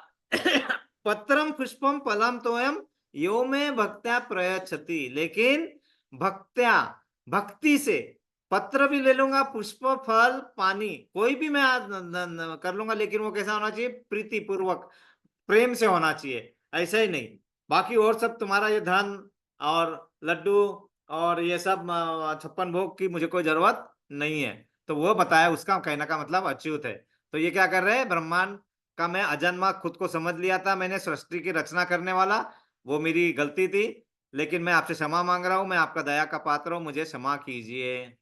पत्रम पुष्पम फलम तोयम यो में भक्त्या प्रयच्छति, लेकिन भक्त्या, भक्ति से, पत्र भी ले लूंगा, पुष्प, फल, पानी, कोई भी मैं आज कर लूंगा, लेकिन वो कैसा होना चाहिए? प्रीति पूर्वक, प्रेम से होना चाहिए, ऐसा ही नहीं। बाकी और सब तुम्हारा ये धन और लड्डू और ये सब 56 भोग की मुझे कोई जरूरत नहीं है। तो वो बताया, उसका कहने का मतलब अच्युत है। तो ये क्या कर रहे हैं? ब्रह्मांड का मैं अजन्मा खुद को समझ लिया था, मैंने सृष्टि की रचना करने वाला, वो मेरी गलती थी, लेकिन मैं आपसे क्षमा मांग रहा हूं, मैं आपका दया का पात्र हूं, मुझे क्षमा कीजिए।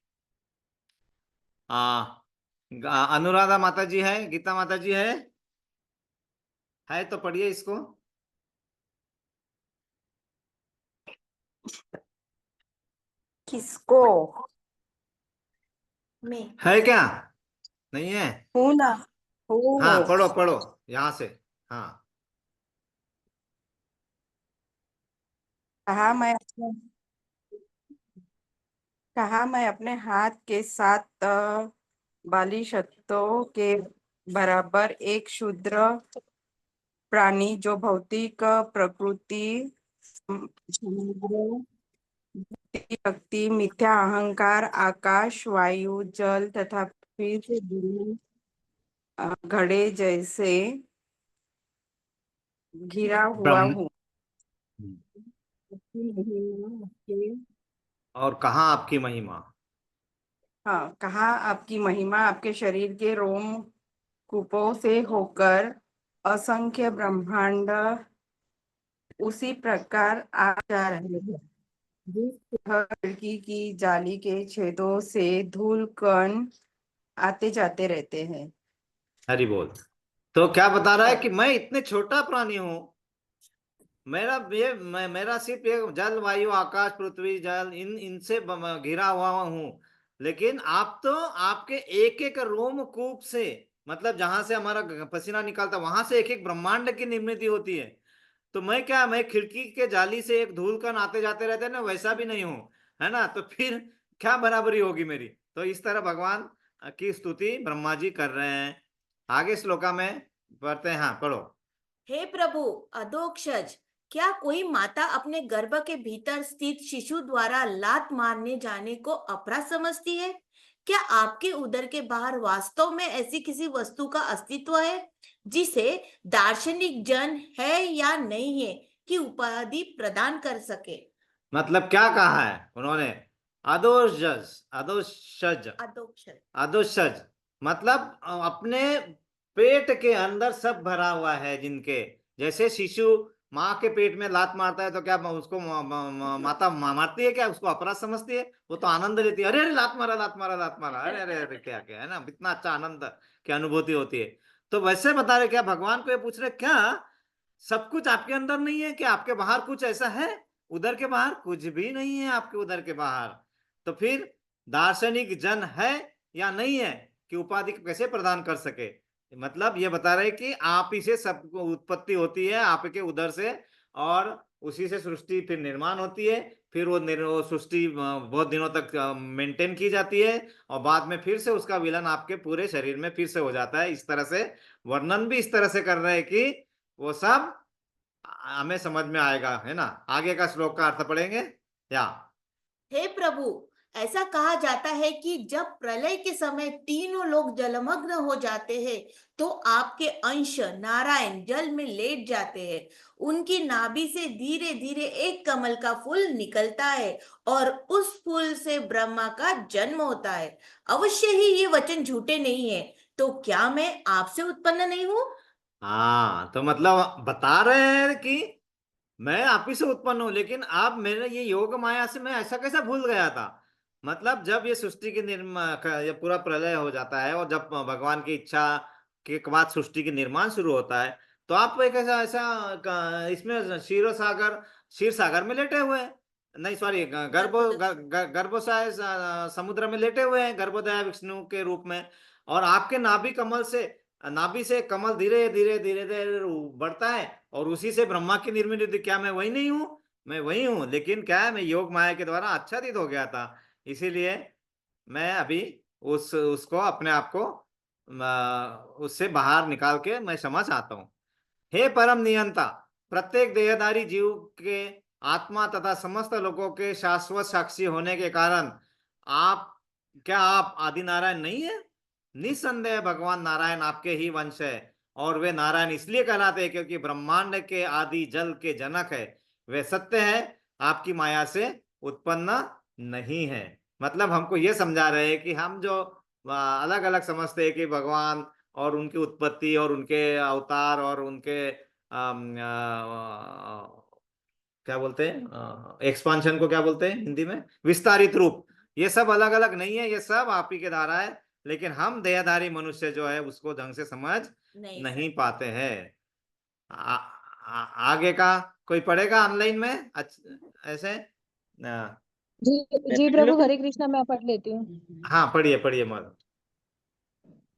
अनुराधा माता जी है, गीता माता जी है तो पढ़िए इसको। किसको? मैं है क्या? नहीं है? हूँ ना, हाँ हूँ। पढ़ो पढ़ो यहां से। हाँ कहा मैं अपने कहा मैं अपने हाथ के साथ बालिशत्वों के बराबर एक क्षुद्र प्राणी जो भौतिक प्रकृति, समुद्र, शक्ति, मिथ्या अहंकार, आकाश, वायु, जल तथा पृथ्वी से बने घड़े जैसे घिरा हुआ ब्रह्म। हूँ। उसकी महिमा आपके और कहाँ आपकी महिमा? हाँ, कहा आपकी महिमा आपके शरीर के रोम कूपों से होकर असंख्य ब्रह्मांड उसी प्रकार आ जा रहे हैं जिस तरह खिड़की की जाली के छेदों से धूल कण आते जाते रहते हैं। हरि बोल। तो क्या बता रहा है कि मैं इतने छोटा प्राणी हूं, मेरा ये मेरा सिर्फ ये जल, वायु, आकाश, पृथ्वी, जल, इनसे घिरा हुआ हूं, लेकिन आप तो आपके एक एक रोमकूप से, मतलब जहां से हमारा पसीना निकलता वहां से एक एक ब्रह्मांड की निर्मित होती है। तो मैं क्या, मैं खिड़की के जाली से एक धूल कण आते जाते रहते हैं ना, वैसा भी नहीं हूं, है ना? तो फिर क्या बराबरी होगी मेरी? तो इस तरह भगवान की स्तुति ब्रह्मा जी कर रहे हैं। आगे श्लोका में पढ़ते हैं, हाँ पढ़ो। हे प्रभु अधोक्षज, क्या कोई माता अपने गर्भ के भीतर स्थित शिशु द्वारा लात मारने जाने को अपराध समझती है? क्या आपके उदर के बाहर वास्तव में ऐसी किसी वस्तु का अस्तित्व है जिसे दार्शनिक जन है या नहीं है कि उपाधि प्रदान कर सके? मतलब क्या कहा है उन्होंने? अधोषज, अधोषज, अधोक्षज। अधोषज मतलब अपने पेट के अंदर सब भरा हुआ है जिनके, जैसे शिशु माँ के पेट में लात मारता है तो क्या उसको माता मारती है क्या? उसको अपराध समझती है? वो तो आनंद लेती है, अरे अरे लात मारा, लात मारा, लात मारा, अरे अरे अरे क्या क्या, है ना? इतना अच्छा आनंद की अनुभूति होती है। तो वैसे बता रहे, क्या भगवान को ये पूछ रहे, क्या सब कुछ आपके अंदर नहीं है? क्या आपके बाहर कुछ ऐसा है? उधर के बाहर कुछ भी नहीं है आपके उधर के बाहर। तो फिर दार्शनिक जन है या नहीं है कि उपाधि कैसे प्रदान कर सके? मतलब ये बता रहे कि आप ही से सब उत्पत्ति होती है, आपके उधर से, और उसी से सृष्टि फिर निर्माण होती है, फिर वो सृष्टि बहुत दिनों तक मेंटेन की जाती है, और बाद में फिर से उसका विलन आपके पूरे शरीर में फिर से हो जाता है। इस तरह से वर्णन भी इस तरह से कर रहे हैं कि वो सब हमें समझ में आएगा, है ना? आगे का श्लोक का अर्थ पढ़ेंगे या? हे प्रभु, ऐसा कहा जाता है कि जब प्रलय के समय तीनों लोग जलमग्न हो जाते हैं तो आपके अंश नारायण जल में लेट जाते हैं। उनकी नाभि से धीरे धीरे एक कमल का फूल निकलता है और उस फूल से ब्रह्मा का जन्म होता है। अवश्य ही ये वचन झूठे नहीं है। तो क्या मैं आपसे उत्पन्न नहीं हूँ? हाँ, तो मतलब बता रहे हैं कि मैं आप ही से उत्पन्न हूं, लेकिन आप मेरे ये योग माया से मैं ऐसा कैसा भूल गया था? मतलब जब ये सृष्टि की ये पूरा प्रलय हो जाता है और जब भगवान की इच्छा के बाद सृष्टि की निर्माण शुरू होता है, तो आप एक ऐसा ऐसा इसमें क्षीर सागर में लेटे हुए हैं, नहीं सॉरी गर्भोदय समुद्र में लेटे हुए हैं, गर्भोदय विष्णु के रूप में। और आपके नाभि से कमल धीरे धीरे धीरे धीरे बढ़ता है और उसी से ब्रह्मा की निर्मित। क्या मैं वही नहीं हूँ? मैं वही हूँ, लेकिन क्या है, मैं योग माया के द्वारा आच्छादित हो गया था। इसीलिए मैं अभी उसको अपने आप को उससे बाहर निकाल के मैं क्षमा चाहता हूँ। हे परम नियंता, प्रत्येक देहधारी जीव के आत्मा तथा समस्त लोगों के शाश्वत साक्षी होने के कारण आप आदि नारायण नहीं है? निसंदेह भगवान नारायण आपके ही वंश है, और वे नारायण इसलिए कहलाते हैं क्योंकि ब्रह्मांड के आदि जल के जनक है। वे सत्य है, आपकी माया से उत्पन्न नहीं है। मतलब हमको ये समझा रहे हैं कि हम जो अलग अलग समझते हैं कि भगवान और उनकी उत्पत्ति और उनके अवतार और उनके क्या बोलते हैं, एक्सपांशन को क्या बोलते हैं हिंदी में, विस्तारित रूप, ये सब अलग अलग नहीं है, ये सब आप ही के द्वारा है। लेकिन हम देहधारी मनुष्य जो है उसको ढंग से समझ नहीं पाते हैं। आगे का कोई पढ़ेगा ऑनलाइन में ऐसे? जी प्रभु, हरे कृष्णा, मैं पढ़ लेती हूँ। हाँ पढ़िए पढ़िए मत।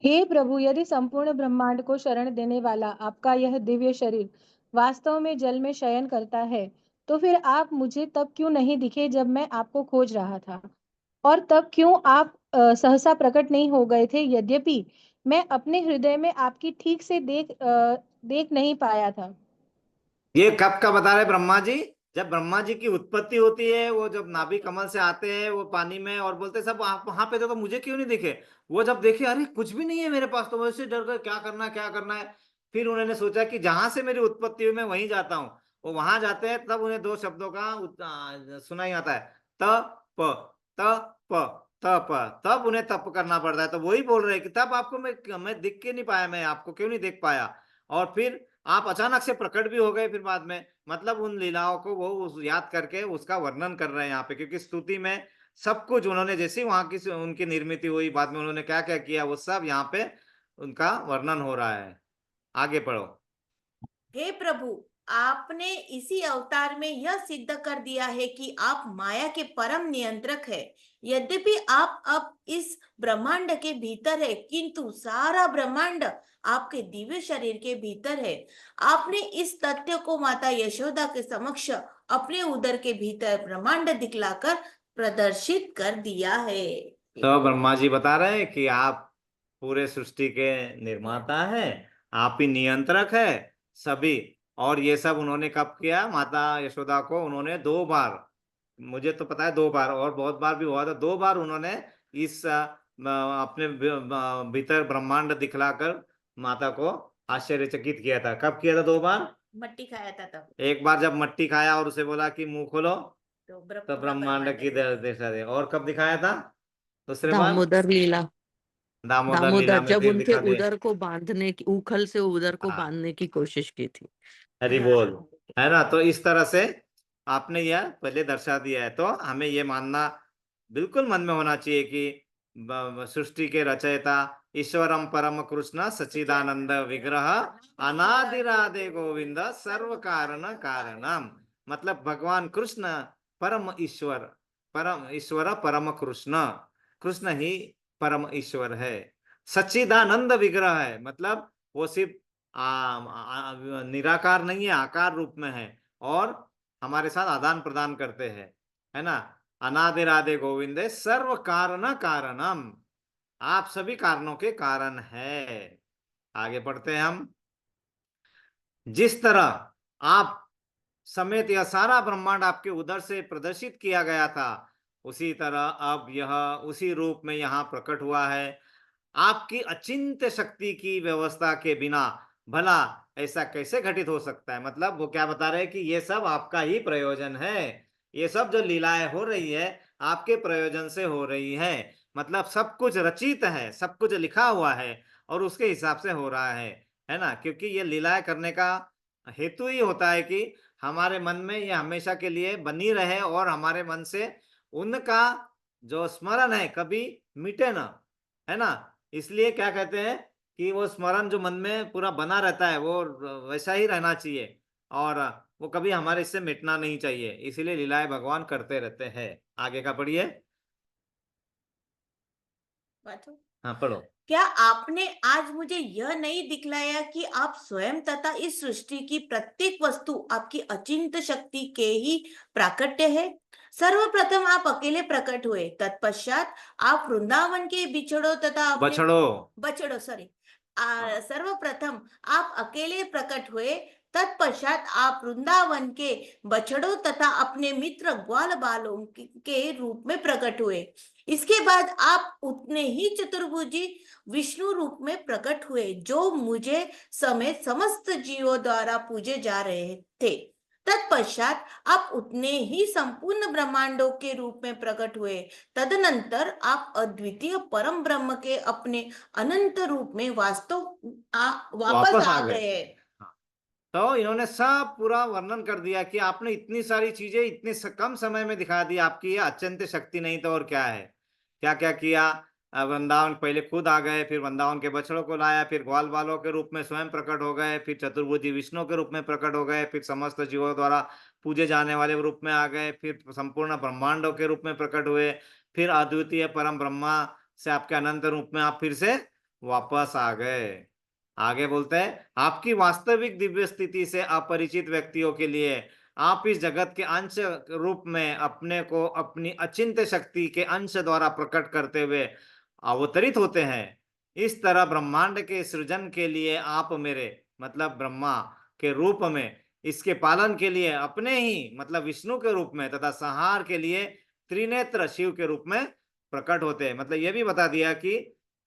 हे प्रभु, यदि संपूर्ण ब्रह्मांड को शरण देने वाला आपका यह दिव्य शरीर वास्तव में जल में शयन करता है, तो फिर आप मुझे तब क्यों नहीं दिखे जब मैं आपको खोज रहा था? और तब क्यों आप सहसा प्रकट नहीं हो गए थे, यद्यपि मैं अपने हृदय में आपकी ठीक से देख नहीं पाया था? ये कब का बता रहे ब्रह्मा जी? जब ब्रह्मा जी की उत्पत्ति होती है, वो जब नाभि कमल से आते हैं वो पानी में और बोलते सब आप वहां पे थे तो मुझे क्यों नहीं दिखे? वो जब देखे अरे कुछ भी नहीं है मेरे पास, तो वैसे डर गए, क्या करना है क्या करना है। फिर उन्होंने सोचा कि जहां से मेरी उत्पत्ति हुई मैं वहीं जाता हूँ। वो वहां जाते हैं, तब उन्हें दो शब्दों का सुनाई आता है, तप तप तप। तब उन्हें तप करना पड़ता है। तो वही बोल रहे हैं कि तब आपको मैं दिख के नहीं पाया, मैं आपको क्यों नहीं देख पाया। और फिर आप अचानक से प्रकट भी हो गए फिर बाद में। मतलब उन लीलाओं को वो याद करके उसका वर्णन कर रहे हैं यहाँ पे, क्योंकि स्तुति में सब कुछ उन्होंने जैसे वहां की उनकी निर्मित हुई, बाद में उन्होंने क्या क्या किया, वो सब यहाँ पे उनका वर्णन हो रहा है। आगे पढ़ो। हे प्रभु, आपने इसी अवतार में यह सिद्ध कर दिया है कि आप माया के परम नियंत्रक है। यद्यपि आप अब इस ब्रह्मांड के भीतर है, किंतु सारा ब्रह्मांड आपके दिव्य शरीर के भीतर है। आपने इस तथ्य को माता यशोदा के समक्ष अपने उदर के भीतर ब्रह्मांड दिखलाकर प्रदर्शित कर दिया है। तो ब्रह्मा जी बता रहे हैं कि आप पूरे सृष्टि के निर्माता हैं, आप ही नियंत्रक है सभी। और ये सब उन्होंने कब किया? माता यशोदा को उन्होंने 2 बार, मुझे तो पता है 2 बार और बहुत बार भी हुआ था, 2 बार उन्होंने इस अपने भीतर ब्रह्मांड दिखलाकर माता को आश्चर्यचकित किया था। कब किया था 2 बार? मट्टी खाया था तब। एक बार जब मट्टी खाया और उसे बोला कि मुंह खोलो, तो तो ब्रह्मांड की दिशा दे। और कब दिखाया था दूसरे बार? दामोदर लीला। दामोदर लीला दामोदर में जब फिर उनके दिखा दे। उदर को बांधने की, उखल से उदर को हाँ, बांधने की कोशिश की थी। हरि बोल, है ना। तो इस तरह से आपने यह पहले दर्शा दिया है। तो हमें ये मानना बिल्कुल मन में होना चाहिए कि सृष्टि के रचयिता ईश्वरम परम कृष्ण सच्चिदानंद विग्रह अनादिरादे गोविंद सर्व कारण कारणम। मतलब भगवान कृष्ण परम ईश्वर, परम कृष्ण, कृष्ण ही परम ईश्वर है। सच्चिदानंद विग्रह है, मतलब वो सिर्फ निराकार नहीं है, आकार रूप में है और हमारे साथ आदान प्रदान करते हैं, है ना। अनादिरादे गोविंदे सर्व कारण कारणम, आप सभी कारणों के कारण है। आगे पढ़ते हैं हम। जिस तरह आप समेत यह सारा ब्रह्मांड आपके उदर से प्रदर्शित किया गया था, उसी तरह अब यह उसी रूप में यहाँ प्रकट हुआ है। आपकी अचिंत्य शक्ति की व्यवस्था के बिना भला ऐसा कैसे घटित हो सकता है? मतलब वो क्या बता रहे हैं कि ये सब आपका ही प्रयोजन है, ये सब जो लीलाएं हो रही है आपके प्रयोजन से हो रही है। मतलब सब कुछ रचित है, सब कुछ लिखा हुआ है और उसके हिसाब से हो रहा है ना। क्योंकि ये लीलाएं करने का हेतु ही होता है कि हमारे मन में ये हमेशा के लिए बनी रहे और हमारे मन से उनका जो स्मरण है कभी मिटे ना, है ना। इसलिए क्या कहते हैं कि वो स्मरण जो मन में पूरा बना रहता है वो वैसा ही रहना चाहिए, और वो कभी हमारे इससे मिटना नहीं चाहिए, इसीलिए लीलाएं भगवान करते रहते हैं। आगे का पढ़िए। हाँ पढ़ो। क्या आपने आज मुझे यह नहीं दिखलाया कि आप स्वयं तथा इस सृष्टि की प्रत्येक वस्तु आपकी अचिंत्य शक्ति के ही प्राकट्य है? सर्वप्रथम आप अकेले प्रकट हुए, तत्पश्चात आप वृंदावन के बिछड़ों तथा अपने बछड़ों सर्वप्रथम आप अकेले प्रकट हुए, तत्पश्चात आप वृंदावन के बछड़ों तथा अपने मित्र ग्वाल बालों के रूप में प्रकट हुए। इसके बाद आप उतने ही चतुर्भुजी विष्णु रूप में प्रकट हुए, जो मुझे समेत समस्त जीवों द्वारा पूजे जा रहे थे। तत्पश्चात आप उतने ही संपूर्ण ब्रह्मांडों के रूप में प्रकट हुए। तदनंतर आप अद्वितीय परम ब्रह्म के अपने अनंत रूप में वापस आ गए। तो इन्होंने सब पूरा वर्णन कर दिया कि आपने इतनी सारी चीजें इतने कम समय में दिखा दी, आपकी ये अचिंत्य शक्ति नहीं तो और क्या है। क्या क्या किया, वृंदावन पहले खुद आ गए, फिर वृंदावन के बछड़ों को लाया, फिर ग्वाल बालों के रूप में स्वयं प्रकट हो गए, फिर चतुर्भुजी विष्णु के रूप में प्रकट हो गए, फिर समस्त जीवों द्वारा पूजे जाने वाले रूप में आ गए, फिर संपूर्ण ब्रह्मांडों के रूप में प्रकट हुए, फिर अद्वितीय परम ब्रह्मा से आपके अनंत रूप में आप फिर से वापस आ गए। आगे बोलते हैं, आपकी वास्तविक दिव्य स्थिति से अपरिचित व्यक्तियों के लिए आप इस जगत के अंश रूप में अपने को अपनी अचिंत्य शक्ति के अंश द्वारा प्रकट करते हुए अवतरित होते हैं। इस तरह ब्रह्मांड के सृजन के लिए आप मेरे मतलब ब्रह्मा के रूप में, इसके पालन के लिए अपने ही मतलब विष्णु के रूप में, तथा संहार के लिए त्रिनेत्र शिव के रूप में प्रकट होते हैं। मतलब ये भी बता दिया कि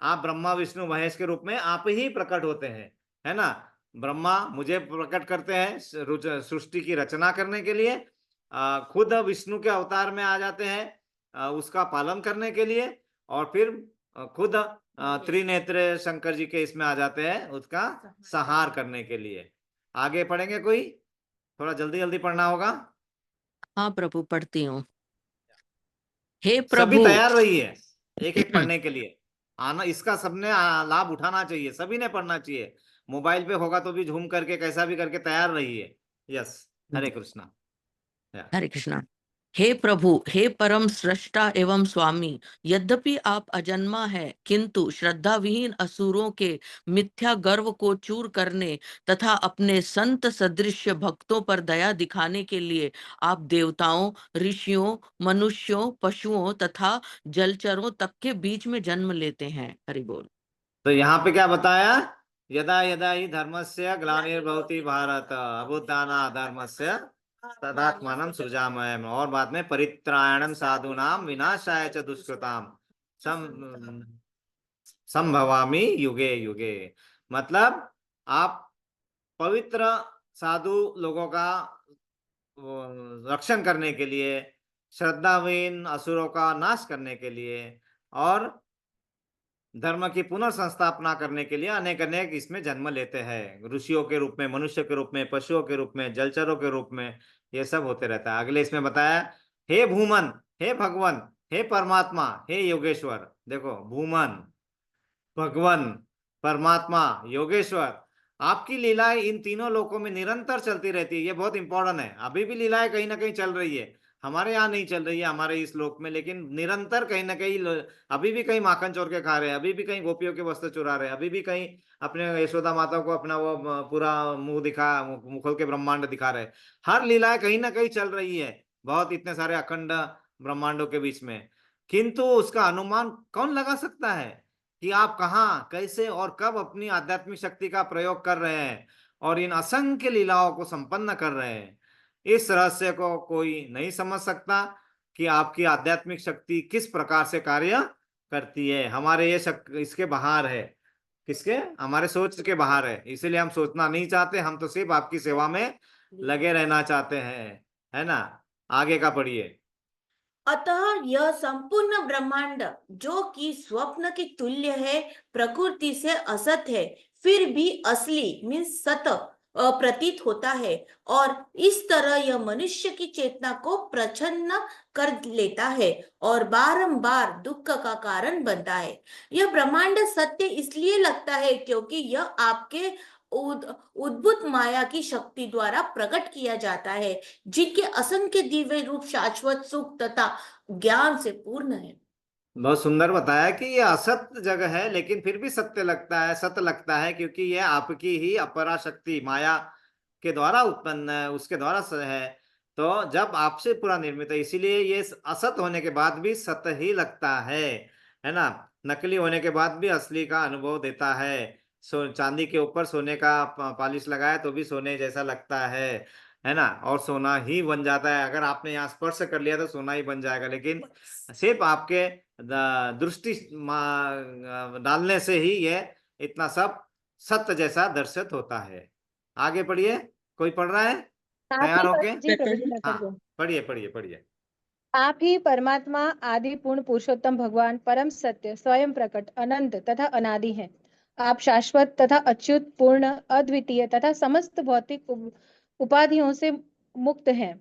आप ब्रह्मा विष्णु महेश के रूप में आप ही प्रकट होते हैं, है ना। ब्रह्मा मुझे प्रकट करते हैं सृष्टि की रचना करने के लिए, खुद विष्णु के अवतार में आ जाते हैं उसका पालन करने के लिए, और फिर खुद त्रिनेत्र शंकर जी के इसमें आ जाते हैं उसका संहार करने के लिए। आगे पढ़ेंगे कोई? थोड़ा जल्दी जल्दी पढ़ना होगा। हाँ प्रभु, पढ़ती हूँ। हे सभी प्रभु, तैयार रहिए एक एक पढ़ने के लिए। आना, इसका सबने लाभ उठाना चाहिए, सभी ने पढ़ना चाहिए। मोबाइल पे होगा तो भी झूम करके कैसा भी करके तैयार रहिए। यस, हरे कृष्णा। हरे कृष्णा। हे प्रभु, हे परम सृष्टा एवं स्वामी, यद्यपि आप अजन्मा है, किंतु श्रद्धा विहीन असुरों के मिथ्या गर्व को चूर करने तथा अपने संत सदृश भक्तों पर दया दिखाने के लिए आप देवताओं, ऋषियों, मनुष्यों, पशुओं तथा जलचरों तक के बीच में जन्म लेते हैं। हरि बोल। तो यहाँ पे क्या बताया, यदा यदा ही धर्मस्य ग्लानिर्भवति भारत अभ्युत्थानात् धर्मस्य तदात्मानं सृजाम्यहम्, और बाद में परित्राणं साधूनां विनाशाय च दुष्कृताम् संभवामि युगे युगे। मतलब आप पवित्र साधु लोगों का रक्षण करने के लिए, श्रद्धाहीन असुरों का नाश करने के लिए, और धर्म की पुनर्संस्थापना करने के लिए अनेक अनेक इसमें जन्म लेते हैं, ऋषियों के रूप में, मनुष्य के रूप में, पशुओं के रूप में, जलचरों के रूप में, ये सब होते रहता है। अगले इसमें बताया, हे भूमन, हे भगवन, हे परमात्मा, हे योगेश्वर। देखो, भूमन, भगवन, परमात्मा, योगेश्वर, आपकी लीलाएं इन तीनों लोकों में निरंतर चलती रहती है। ये बहुत इंपॉर्टेंट है। अभी भी लीलाएं कहीं ना कहीं चल रही है, हमारे यहाँ नहीं चल रही है, हमारे इस लोक में, लेकिन निरंतर कहीं ना कहीं अभी भी कहीं माखन चोर के खा रहे हैं, अभी भी कहीं गोपियों के वस्त्र चुरा रहे हैं, अभी भी कहीं अपने यशोदा माता को अपना वो पूरा मुंह खोल के ब्रह्मांड दिखा रहे हैं। हर लीलाएं कहीं ना कहीं चल रही है, बहुत इतने सारे अखंड ब्रह्मांडों के बीच में। किंतु उसका अनुमान कौन लगा सकता है कि आप कहाँ, कैसे और कब अपनी आध्यात्मिक शक्ति का प्रयोग कर रहे हैं और इन असंख्य लीलाओं को संपन्न कर रहे हैं। इस रहस्य को कोई नहीं समझ सकता कि आपकी आध्यात्मिक शक्ति किस प्रकार से कार्य करती है। हमारे ये इसके बाहर है, किसके? हमारे सोच के बाहर है, इसीलिए हम सोचना नहीं चाहते, हम तो सिर्फ आपकी सेवा में लगे रहना चाहते हैं, है ना। आगे का पढ़िए। अतः यह संपूर्ण ब्रह्मांड, जो कि स्वप्न के तुल्य है, प्रकृति से असत है, फिर भी असली मीन्स सत प्रतीत होता है और इस तरह यह मनुष्य की चेतना को प्रच्छन्न कर लेता है और बारंबार दुख का कारण बनता है। यह ब्रह्मांड सत्य इसलिए लगता है क्योंकि यह आपके उद्भुत माया की शक्ति द्वारा प्रकट किया जाता है, जिनके असंख्य दिव्य रूप शाश्वत सुख तथा ज्ञान से पूर्ण है। बहुत सुंदर बताया कि ये असत्य जगह है लेकिन फिर भी सत्य लगता है, सत्य लगता है, क्योंकि ये आपकी ही अपरा शक्ति माया के द्वारा उत्पन्न है, उसके द्वारा है। तो जब आपसे पूरा निर्मित है, इसीलिए ये असत होने के बाद भी सत्य ही लगता है ना। नकली होने के बाद भी असली का अनुभव देता है। चांदी के ऊपर सोने का पॉलिश लगाया तो भी सोने जैसा लगता है ना, और सोना ही बन जाता है। अगर आपने यहाँ स्पर्श कर लिया तो सोना ही बन जाएगा, लेकिन सिर्फ आपके दृष्टि डालने से ही ये इतना सब सत्य जैसा दर्शित होता है। आगे पढ़िए, कोई पढ़ रहा है तैयार होके? जी प्रभु जी, मैं पढ़ हाँ, दूं। पढ़िए पढ़िए पढ़िए। आप ही परमात्मा आदि पूर्ण पुरुषोत्तम भगवान परम सत्य स्वयं प्रकट अनंत तथा अनादि हैं। आप शाश्वत तथा अच्युत पूर्ण अद्वितीय तथा समस्त भौतिक उपाधियों से मुक्त हैं।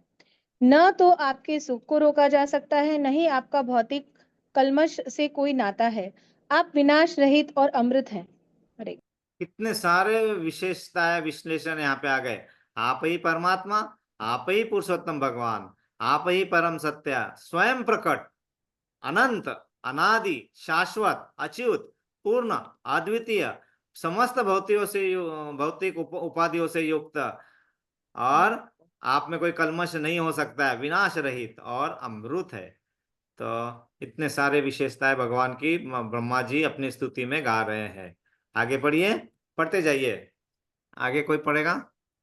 न तो आपके सुख को रोका जा सकता है, न ही आपका भौतिक कल्मश से कोई नाता है। आप विनाश रहित और अमृत हैं। हरे कितने सारे विशेषताएं विश्लेषण यहाँ पे आ गए। आप ही परमात्मा, आप ही पुरुषोत्तम भगवान, आप ही परम सत्य स्वयं प्रकट अनंत अनादि शाश्वत अच्युत पूर्ण अद्वितीय समस्त भौतिक उपाधियों से युक्त, और आप में कोई कल्मश नहीं हो सकता है, विनाश रहित और अमृत है। तो इतने सारे विशेषताएं भगवान की ब्रह्मा जी अपनी स्तुति में गा रहे हैं। आगे पढ़िए, पढ़ते जाइए। आगे कोई पढ़ेगा?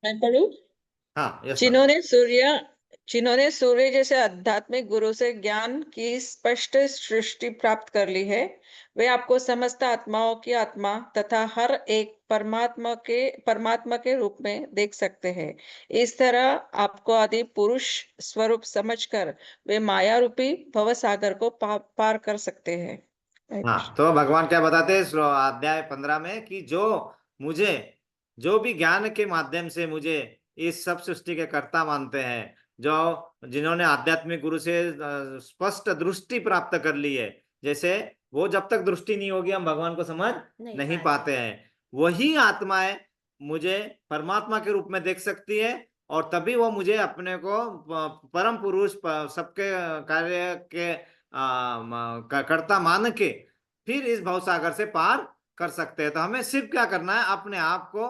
मैं पढ़ूं? हाँ, यस जिन्होंने सूर्य जैसे आध्यात्मिक गुरु से ज्ञान की स्पष्ट सृष्टि प्राप्त कर ली है, वे आपको समस्त आत्माओं की आत्मा तथा हर एक परमात्मा के रूप में देख सकते हैं। इस तरह आपको आदि पुरुष स्वरूप समझकर वे माया रूपी भव सागर को पार कर सकते हैं। हाँ, तो भगवान क्या बताते हैं अध्याय 15 में कि जो भी ज्ञान के माध्यम से मुझे इस सब सृष्टि के कर्ता मानते हैं, जिन्होंने आध्यात्मिक गुरु से स्पष्ट दृष्टि प्राप्त कर ली है, जैसे वो जब तक दृष्टि नहीं होगी हम भगवान को समझ नहीं पाते हैं, वही आत्माएं मुझे परमात्मा के रूप में देख सकती है, और तभी वो मुझे अपने को परम पुरुष सबके कार्य के कर्ता मान के फिर इस भवसागर से पार कर सकते हैं। तो हमें सिर्फ क्या करना है, अपने आप को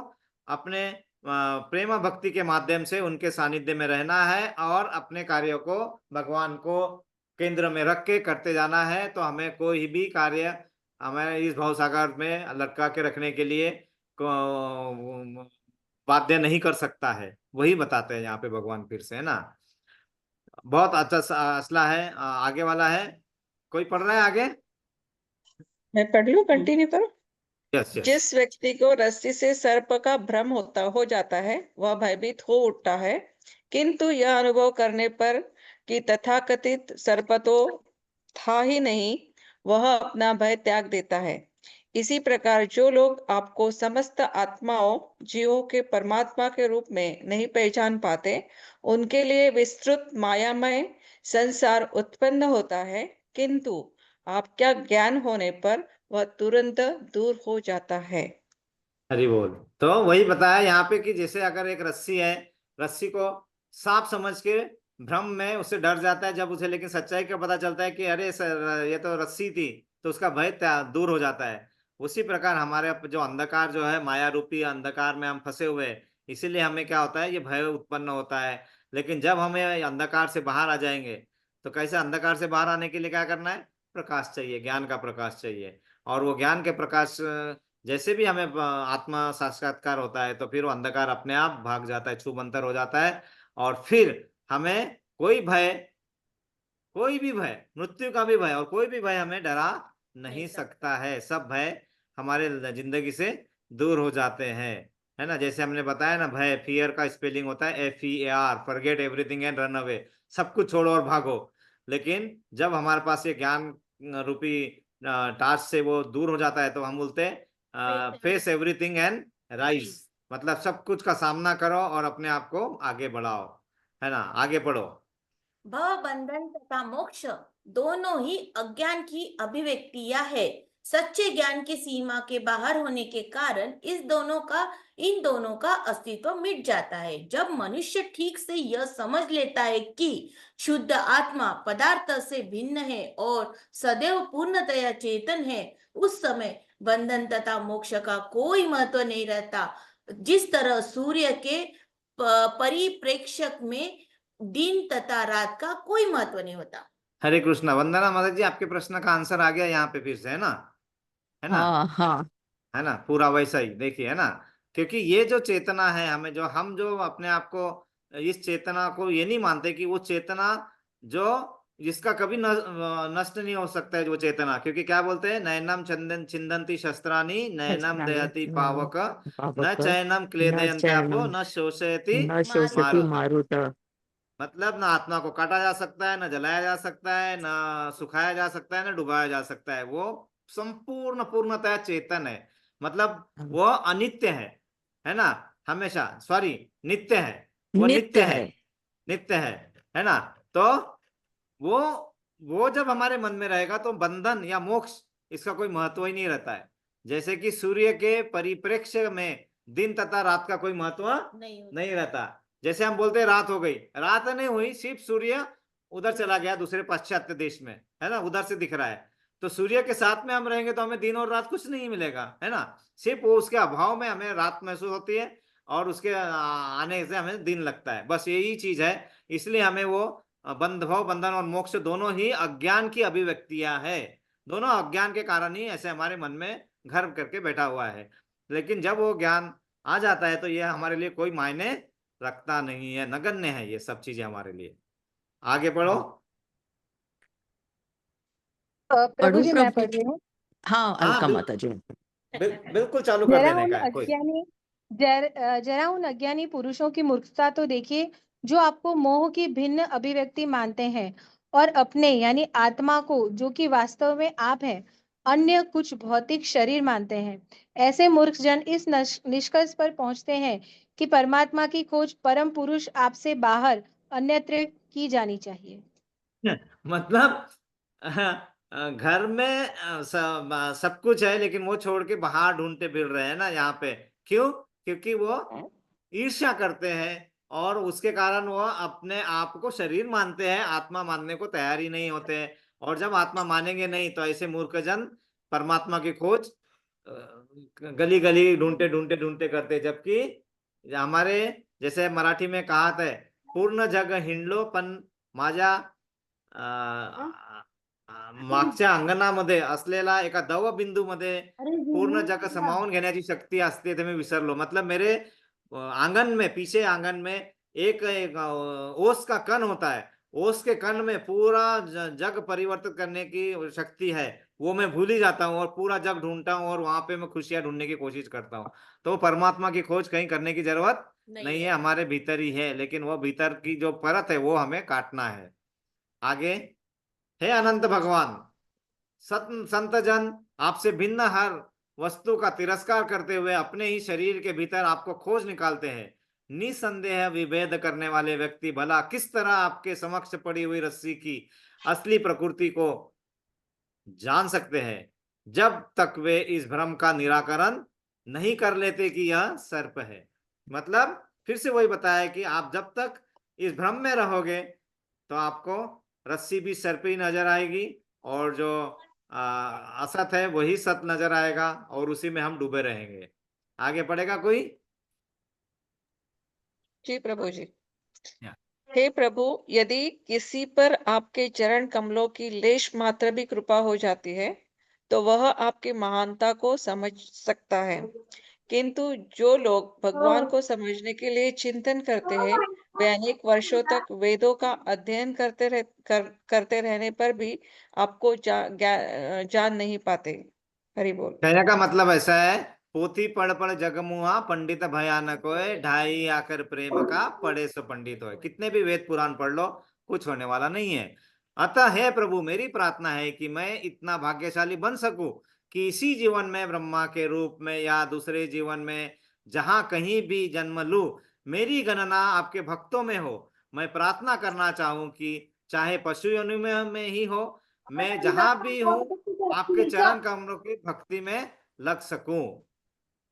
अपने प्रेम भक्ति के माध्यम से उनके सानिध्य में रहना है और अपने कार्यों को भगवान को केंद्र में रख के करते जाना है। तो हमें कोई भी कार्य हमें इस भवसागर में लटका के रखने के लिए बाध्य नहीं कर सकता है। वही बताते हैं यहाँ पे भगवान फिर से, है ना। बहुत अच्छा असला है। आगे वाला है, कोई पढ़ रहा है आगे? मैं पढ़ लूं, कंटिन्यू करो। Yes yes. जिस व्यक्ति को रस्सी से सर्प का भ्रम हो जाता है, वह भयभीत हो उठता है, किंतु यह अनुभव करने पर कि तथाकथित सर्प तो था ही नहीं, वह अपना भय त्याग देता है। इसी प्रकार जो लोग आपको समस्त आत्माओं जीवों के परमात्मा के रूप में नहीं पहचान पाते, उनके लिए विस्तृत मायामय संसार उत्पन्न होता है, किंतु आपका ज्ञान होने पर वह तुरंत दूर हो जाता है। हरि बोल। तो वही बताया यहाँ पे कि जैसे अगर एक रस्सी है, रस्सी को सांप समझ के भ्रम में उससे डर जाता है, जब उसे लेकिन सच्चाई का पता चलता है कि अरे सर ये तो रस्सी थी, तो उसका भय दूर हो जाता है। उसी प्रकार हमारे जो अंधकार जो है, माया रूपी अंधकार में हम फंसे हुए हैं, इसीलिए हमें क्या होता है, ये भय उत्पन्न होता है। लेकिन जब हमें अंधकार से बाहर आ जाएंगे, तो कैसे अंधकार से बाहर आने के लिए क्या करना है? प्रकाश चाहिए, ज्ञान का प्रकाश चाहिए। और वो ज्ञान के प्रकाश जैसे भी हमें आत्मा साक्षात्कार होता है, तो फिर वो अंधकार अपने आप भाग जाता है, छूमंतर हो जाता है, और फिर हमें कोई भी भय, मृत्यु का भी भय और कोई भी भय हमें डरा नहीं सकता है। सब भय हमारे जिंदगी से दूर हो जाते हैं, है ना। जैसे हमने बताया ना, भय, फियर का स्पेलिंग होता है FEAR, forget everything and run away, सब कुछ छोड़ो और भागो। लेकिन जब हमारे पास ये ज्ञान रूपी टास्क से वो दूर हो जाता है, तो हम बोलते हैं फेस एवरीथिंग एंड राइज, मतलब सब कुछ का सामना करो और अपने आप को आगे बढ़ाओ, है ना। आगे पढ़ो। भव बंधन तथा मोक्ष दोनों ही अज्ञान की अभिव्यक्तियां है। सच्चे ज्ञान की सीमा के बाहर होने के कारण इन दोनों का अस्तित्व मिट जाता है। जब मनुष्य ठीक से यह समझ लेता है कि शुद्ध आत्मा पदार्थ से भिन्न है और सदैव पूर्णतया चेतन है, उस समय बंधन तथा मोक्ष का कोई महत्व नहीं रहता। जिस तरह सूर्य के परिप्रेक्ष्य में दिन तथा रात का कोई महत्व नहीं होता। हरे कृष्णा। वंदना माता जी, आपके प्रश्न का आंसर आ गया यहाँ पे फिर से, है ना, है ना, हाँ हाँ है ना, पूरा वैसा ही देखिए, है ना। क्योंकि ये जो चेतना है, हमें जो हम जो अपने आप को इस चेतना को ये नहीं मानते कि वो चेतना जो जिसका कभी नष्ट नहीं हो सकता है, जो चेतना, क्योंकि क्या बोलते हैं, नैनम चंदन छिंदंती शस्त्राणी नैनम दयति पावक न पावक चैनम न क्लेदयन्त्यापो चैनम न शोषयति न शोषयति मारुत मारुत। मतलब ना आत्मा को काटा जा सकता है, ना जलाया जा सकता है, ना सुखाया जा सकता है, ना डुबाया जा सकता है। वो संपूर्ण पूर्णतः चेतन है, मतलब वो अनित्य है ना, हमेशा, सॉरी, नित्य है, वो नित्य नित्य है, है। नित्य है ना। तो वो वो जब हमारे मन में रहेगा तो बंधन या मोक्ष इसका कोई महत्व ही नहीं रहता है। जैसे कि सूर्य के परिप्रेक्ष्य में दिन तथा रात का कोई महत्व नहीं रहता। जैसे हम बोलते हैं रात हो गई, रात नहीं हुई, सिर्फ सूर्य उधर चला गया दूसरे पाश्चात्य देश में, है ना, उधर से दिख रहा है। तो सूर्य के साथ में हम रहेंगे तो हमें दिन और रात कुछ नहीं मिलेगा, है ना। सिर्फ वो उसके अभाव में हमें रात महसूस होती है और उसके आने से हमें दिन लगता है, बस यही चीज है। इसलिए हमें वो बंध भव बंधन और मोक्ष दोनों ही अज्ञान की अभिव्यक्तियां है। दोनों अज्ञान के कारण ही ऐसे हमारे मन में घर करके बैठा हुआ है। लेकिन जब वो ज्ञान आ जाता है तो ये हमारे लिए कोई मायने रखता नहीं है, नगण्य है ये सब चीजें हमारे लिए। आगे पढ़ो। प्रभु पढ़ू जी मैं प्रभु पढ़ जी? रही हूँ। हाँ हाँ अलका माता जी। बिल्कुल चालू कर जरा देने उन का है कोई। अज्ञानी जरा उन अज्ञानी पुरुषों की मूर्खता तो देखिए, जो आपको मोह की भिन्न अभिव्यक्ति मानते हैं और अपने यानी आत्मा को, जो कि वास्तव में आप हैं, अन्य कुछ भौतिक शरीर मानते हैं। ऐसे मूर्ख जन इस निष्कर्ष पर पहुंचते हैं कि परमात्मा की खोज परम पुरुष आपसे बाहर अन्यत्र की जानी चाहिए। मतलब घर में सब कुछ है लेकिन वो छोड़ के बाहर ढूंढते फिर रहे हैं ना यहाँ पे। क्यों? क्योंकि वो ईर्ष्या करते हैं और उसके कारण वो अपने आप को शरीर मानते हैं, आत्मा मानने को तैयार ही नहीं होते हैं। और जब आत्मा मानेंगे नहीं तो ऐसे मूर्ख जन परमात्मा की खोज गली गली ढूंढते ढूंढते ढूंढते करते। जबकि हमारे जैसे मराठी में कहावत है, पूर्ण जग हिंडलो पण माझ्या मागच्या अंगणामध्ये असलेला एका दव बिंदू मध्ये पूर्ण जग समावून घेण्याची शक्ती असते, ते मी विसरलो। मतलब मेरे आंगन में, पीछे आंगन में एक ओस का कण होता है, ओस के कण में पूरा जग परिवर्तित करने की शक्ति है। वो मैं भूल ही जाता हूँ और पूरा जग ढूंढता हूँ और वहां पे मैं खुशियां ढूंढने की कोशिश करता हूँ। तो परमात्मा की खोज कहीं करने की जरूरत नहीं है, हमारे भीतर ही है। लेकिन वो भीतर की जो परत है वो हमें काटना है। आगे, हे अनंत भगवान, संत जन आपसे भिन्न हर वस्तु का तिरस्कार करते हुए अपने ही शरीर के भीतर आपको खोज निकालते हैं। निसंदेह विभेद करने वाले व्यक्ति भला किस तरह आपके समक्ष पड़ी हुई रस्सी की असली प्रकृति को जान सकते हैं, जब तक वे इस भ्रम का निराकरण नहीं कर लेते कि यह सर्प है। मतलब फिर से वही बताया कि आप जब तक इस भ्रम में रहोगे तो आपको रस्सी भी सर्प ही नजर आएगी और जो असत है वही सत नजर आएगा और उसी में हम डूबे रहेंगे। आगे पढ़ेगा कोई? जी प्रभु जी। हे प्रभु, यदि किसी पर आपके चरण कमलों की लेश मात्र भी कृपा हो जाती है तो वह आपकी महानता को समझ सकता है। किंतु जो लोग भगवान को समझने के लिए चिंतन करते हैं, वे अनेक वर्षों तक वेदों का अध्ययन करते रहने पर भी आपको जान नहीं पाते। हरि बोल। कहने का मतलब ऐसा है, पोथी पढ़ पढ़ जगमुआ पंडित भयानक होए, ढाई आकर प्रेम का पढ़े सो पंडित होए। कितने भी वेद पुराण पढ़ लो, कुछ होने वाला नहीं है। अतः हे प्रभु, मेरी प्रार्थना है कि मैं इतना भाग्यशाली बन सकूं कि इसी जीवन में ब्रह्मा के रूप में या दूसरे जीवन में जहां कहीं भी जन्म लूं, मेरी गणना आपके भक्तों में हो। मैं प्रार्थना करना चाहूं कि चाहे पशु योनि में ही हो, मैं जहां भी हूं आपके चरण कमलों की भक्ति में लग सकूं,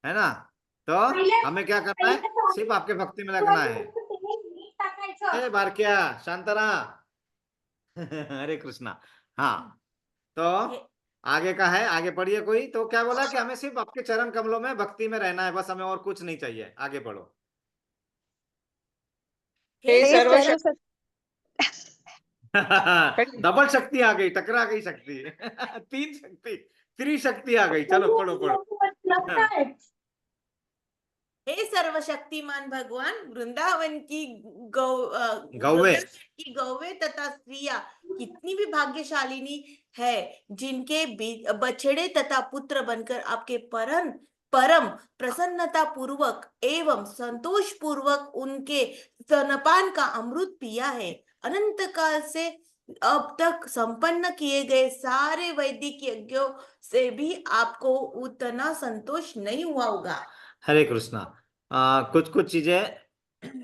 है ना। तो हमें क्या करना है, सिर्फ आपके भक्ति में लगना है। ए बार क्या शांतरा हरे कृष्णा। हाँ, तो आगे का है, आगे पढ़िए कोई। तो क्या बोला कि हमें सिर्फ आपके चरण कमलों में भक्ति में रहना है, बस हमें और कुछ नहीं चाहिए। आगे पढ़ो। हे हे सर्वशक्ति डबल शक्ति आ गई, टकरा गई शक्ति तीन शक्ति, त्रिशक्ति आ गई। चलो पढ़ो पढ़ो। हे सर्वशक्तिमान भगवान, वृंदावन की गौवे की गौवे तथा स्त्रियां कितनी भी भाग्यशालिनी है, जिनके बछड़े तथा पुत्र बनकर आपके परम प्रसन्नता पूर्वक एवं संतोष पूर्वक उनके स्तनपान का अमृत पिया है। अनंत काल से अब तक संपन्न किए गए सारे वैदिक यज्ञों से भी आपको उतना संतोष नहीं हुआ होगा। हरे कृष्णा। कुछ कुछ चीजें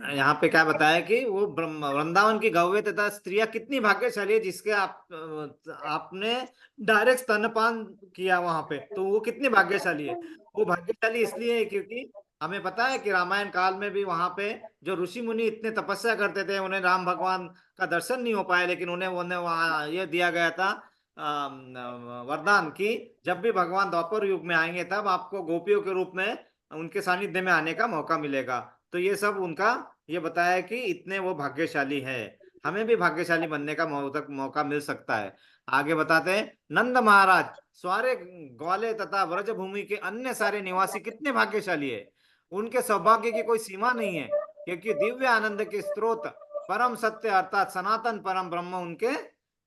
यहाँ पे क्या बताया कि वो वृंदावन की गौवे तथा स्त्रियां कितनी भाग्यशाली है, जिसके आपने डायरेक्ट स्तनपान किया वहां पे, तो वो कितनी भाग्यशाली है। वो भाग्यशाली इसलिए है क्योंकि हमें पता है कि रामायण काल में भी वहां पे जो ऋषि मुनि इतने तपस्या करते थे, उन्हें राम भगवान का दर्शन नहीं हो पाया, लेकिन उन्हें वहां ये दिया गया था वरदान कि जब भी भगवान द्वापर युग में आएंगे तब आपको गोपियों के रूप में उनके सानिध्य में आने का मौका मिलेगा। तो ये सब उनका ये बताया कि इतने वो भाग्यशाली है। हमें भी भाग्यशाली बनने का मौका मिल सकता है। आगे बताते हैं, नंद महाराज सारे ग्वाले तथा व्रज भूमि के अन्य सारे निवासी कितने भाग्यशाली है। उनके सौभाग्य की कोई सीमा नहीं है, क्योंकि दिव्य आनंद के स्रोत परम सत्य अर्थात सनातन परम ब्रह्म उनके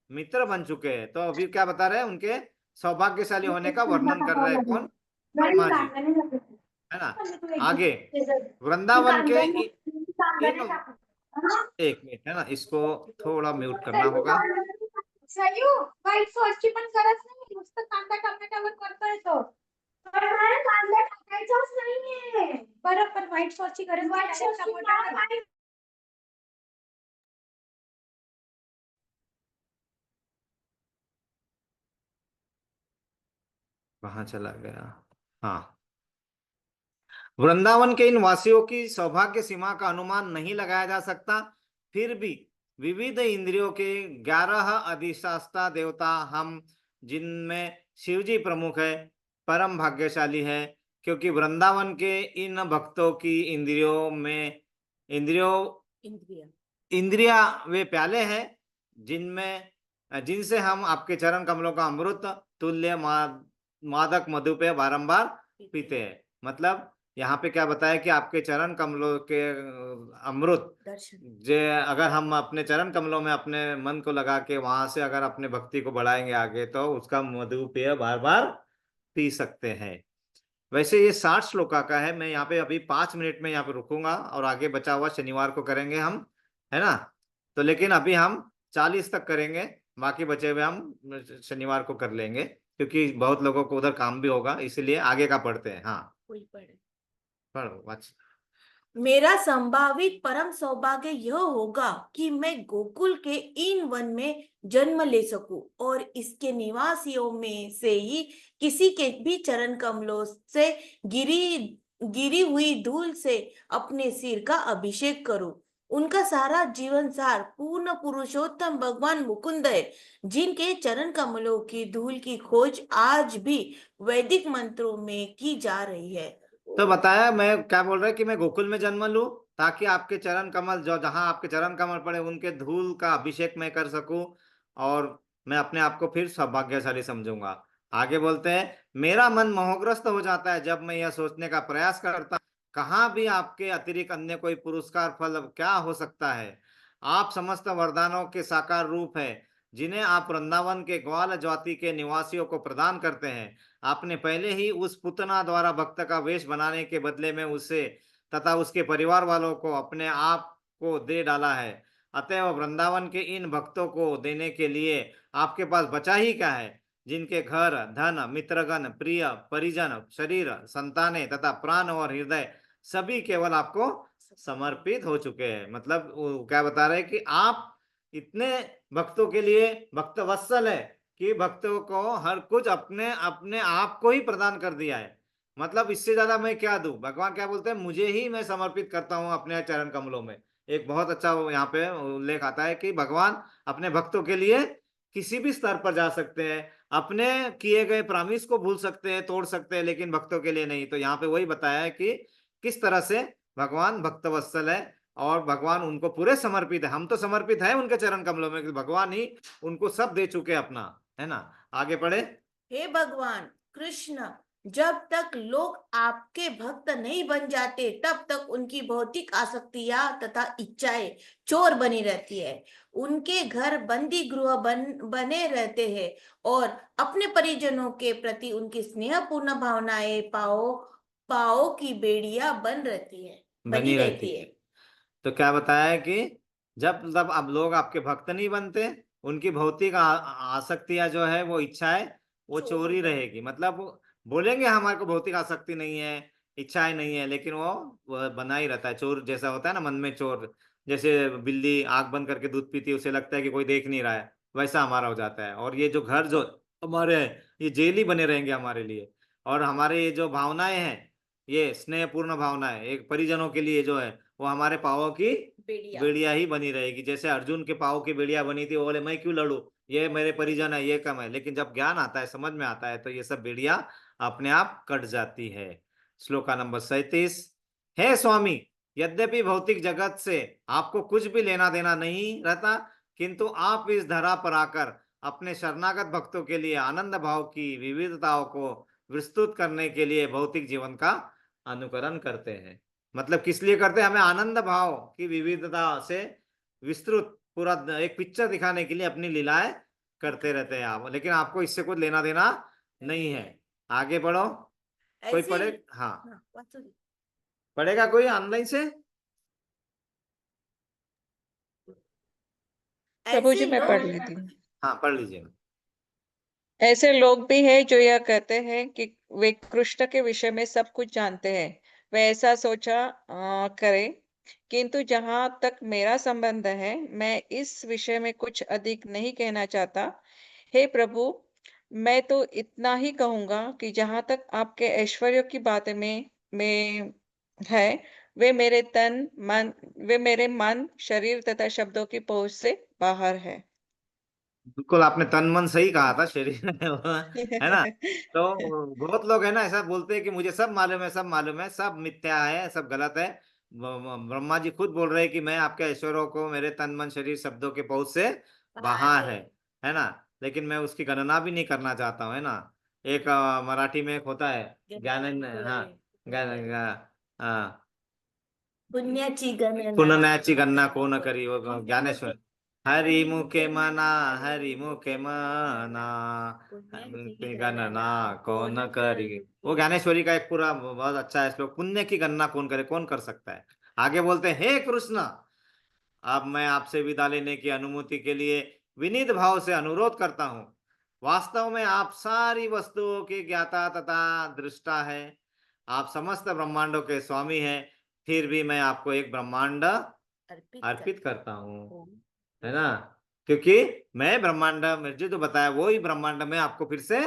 मित्र बन चुके हैं। तो अभी क्या बता रहे हैं, उनके सौभाग्यशाली होने का वर्णन कर रहे हैं कौन, ब्रह्मा जी, है ना। आगे वृंदावन के एक मिनट, है ना, इसको थोड़ा म्यूट करना होगा। व्हाईट सॉसची पण गरज नाही, नुसतं कांदा टमाट्यावर करतोय तो, पण कांदा टाकायचाच नाहीये। बरं, पण व्हाईट सॉसची गरज नाही। कहाँ चला गया। हाँ, वृंदावन के इन वासियों की सौभाग्य सीमा का अनुमान नहीं लगाया जा सकता, फिर भी विविध इंद्रियों के 11 अधिष्ठाता देवता हम, जिनमें शिवजी प्रमुख है, परम भाग्यशाली है, क्योंकि वृंदावन के इन भक्तों की इंद्रिया वे प्याले हैं जिनसे हम आपके चरण कमलों का अमृत तुल्य मादक मधु पे बारंबार पीते हैं। मतलब यहाँ पे क्या बताया कि आपके चरण कमलों के अमृत जे अगर हम अपने चरण कमलों में अपने मन को लगा के वहां से अगर अपने भक्ति को बढ़ाएंगे आगे, तो उसका मधु पेय बार बार पी सकते हैं। वैसे ये 60 श्लोका का है। मैं यहाँ पे अभी 5 मिनट में यहाँ पे रुकूंगा और आगे बचा हुआ शनिवार को करेंगे हम, है ना। तो लेकिन अभी हम 40 तक करेंगे, बाकी बचे हुए हम शनिवार को कर लेंगे, क्योंकि बहुत लोगों को उधर काम भी होगा, इसलिए आगे का पढ़ते हैं। हाँ, पढ़ो वाच। मेरा संभावित परम सौभाग्य यह होगा कि मैं गोकुल के इन वन में जन्म ले सकूं और इसके निवासियों में से ही किसी के भी चरण कमलों से गिरी हुई धूल से अपने सिर का अभिषेक करूं। उनका सारा जीवन सार पूर्ण पुरुषोत्तम भगवान मुकुंद है, जिनके चरण कमलों की धूल की खोज आज भी वैदिक मंत्रों में की जा रही है। तो बताया, मैं क्या बोल रहा है कि मैं गोकुल में जन्म लूं ताकि आपके चरण कमल जो जहां आपके चरण कमल पड़े उनके धूल का अभिषेक मैं कर सकूं, और मैं अपने आप को फिर सौभाग्यशाली समझूंगा। आगे बोलते हैं, मेरा मन मोहग्रस्त हो जाता है जब मैं यह सोचने का प्रयास करता कहाँ भी आपके अतिरिक्त अन्य कोई पुरस्कार फल क्या हो सकता है। आप समस्त वरदानों के साकार रूप है, जिन्हें आप वृंदावन के ग्वाल जाति के निवासियों को प्रदान करते हैं। आपने पहले ही उस पुतना द्वारा भक्त का वेश बनाने के बदले में उसे तथा उसके परिवार वालों को अपने आप को दे डाला है। अतएव वृंदावन के इन भक्तों को देने के लिए आपके पास बचा ही क्या है, जिनके घर, धन, मित्रगण, प्रिय परिजन, शरीर, संतानें तथा प्राण और हृदय सभी केवल आपको समर्पित हो चुके हैं। मतलब वो क्या बता रहे हैं कि आप इतने भक्तों के लिए भक्त वत्सल है कि भक्तों को हर कुछ अपने अपने आप को ही प्रदान कर दिया है। मतलब इससे ज्यादा मैं क्या दूं। भगवान क्या बोलते हैं, मुझे ही मैं समर्पित करता हूं अपने चरण कमलों में। एक बहुत अच्छा यहाँ पे उल्लेख आता है कि भगवान अपने भक्तों के लिए किसी भी स्तर पर जा सकते हैं, अपने किए गए प्रॉमिस को भूल सकते हैं, तोड़ सकते हैं, लेकिन भक्तों के लिए नहीं। तो यहाँ पे वही बताया है कि किस तरह से भगवान भक्त वत्सल है और भगवान उनको पूरे समर्पित है। हम तो समर्पित है उनके चरण कमलों में, भगवान ही उनको सब दे चुके अपना, है ना। आगे पढ़े। हे भगवान कृष्ण, जब तक लोग आपके भक्त नहीं बन जाते तब तक उनकी भौतिक आसक्तियां तथा इच्छाएं चोर बनी रहती है। उनके घर बंदी गृह बने रहते हैं और अपने परिजनों के प्रति उनकी स्नेहपूर्ण भावनाएं पाओ की बेड़िया बनी रहती है। तो क्या बताया है कि जब तब अब लोग आपके भक्त नहीं बनते, उनकी भौतिक आसक्तियां जो है वो इच्छाएं वो चोरी रहेगी। मतलब वो बोलेंगे हमारे को भौतिक आसक्ति नहीं है, इच्छाएं नहीं है, लेकिन वो बना ही रहता है। चोर जैसा होता है ना, मन में चोर। जैसे बिल्ली आंख बंद करके दूध पीती है, उसे लगता है कि कोई देख नहीं रहा है, वैसा हमारा हो जाता है। और ये जो घर जो हमारे हैं ये जेल ही बने रहेंगे हमारे लिए। और हमारे ये जो भावनाएं हैं, ये स्नेहपूर्ण भावनाएं एक परिजनों के लिए जो है वो हमारे पावों की बेड़िया ही बनी रहेगी। जैसे अर्जुन के पावों की बेड़िया बनी थी, वो बोले मैं क्यों लड़ू, ये मेरे परिजन है, ये कम है। लेकिन जब ज्ञान आता है, समझ में आता है, तो ये सब बेड़िया अपने आप कट जाती है। श्लोका नंबर 37। हे स्वामी, यद्यपि भौतिक जगत से आपको कुछ भी लेना देना नहीं रहता, किंतु आप इस धरा पर आकर अपने शरणागत भक्तों के लिए आनंद भाव की विविधताओं को विस्तृत करने के लिए भौतिक जीवन का अनुकरण करते हैं। मतलब किस लिए करते हैं, हमें आनंद भाव की विविधता से विस्तृत पूरा एक पिक्चर दिखाने के लिए अपनी लीलाएं करते रहते हैं आप, लेकिन आपको इससे कुछ लेना देना नहीं है। आगे बढ़ो। कोई ऐसे पढ़े? हाँ, पढ़ेगा कोई ऑनलाइन से? प्रभु जी ऐसे मैं पढ़ लोग लेती हूँ। हाँ, पढ़ लीजिए। ऐसे लोग भी हैं जो यह कहते हैं कि वे कृष्ण के विषय में सब कुछ जानते हैं। वे ऐसा सोचा करें, किंतु जहां तक मेरा संबंध है, मैं इस विषय में कुछ अधिक नहीं कहना चाहता। हे प्रभु, मैं तो इतना ही कहूंगा कि जहां तक आपके ऐश्वर्य की बातें में है, वे मेरे मन, शरीर तथा शब्दों की पहुंच से बाहर है। बिल्कुल, आपने तन मन सही कहा था, शरीर है ना। तो बहुत लोग है ना ऐसा बोलते हैं कि मुझे सब मालूम है, सब मालूम है, सब मिथ्या है, सब गलत है। ब्रह्मा जी खुद बोल रहे हैं कि मैं आपके ऐश्वर्यों को मेरे तन मन शरीर शब्दों के पहुंच से बाहर है ना। लेकिन मैं उसकी गणना भी नहीं करना चाहता हूँ, है ना। एक मराठी में एक होता है ज्ञान, हाँ, हाँ, पुण्याची गणना कोण करी, वो ज्ञानेश्वर। हरि मुखे मना, हरि मुखे मना, पुण्य गणना कौन करी। वो ज्ञानेश्वरी का एक पूरा बहुत अच्छा है श्लोक। पुण्य की गणना कौन करे, कौन कर सकता है। आगे बोलते हैं, हे कृष्ण, अब मैं आपसे विदा लेने की अनुमति के लिए विनीत भाव से अनुरोध करता हूँ। वास्तव में आप सारी वस्तुओं के ज्ञाता तथा दृष्टा है, आप समस्त ब्रह्मांडों के स्वामी हैं। फिर भी मैं आपको एक ब्रह्मांड अर्पित करता हूँ, है ना। क्योंकि मैं ब्रह्मांड, मुझे जो बताया वो ही ब्रह्मांड में आपको फिर से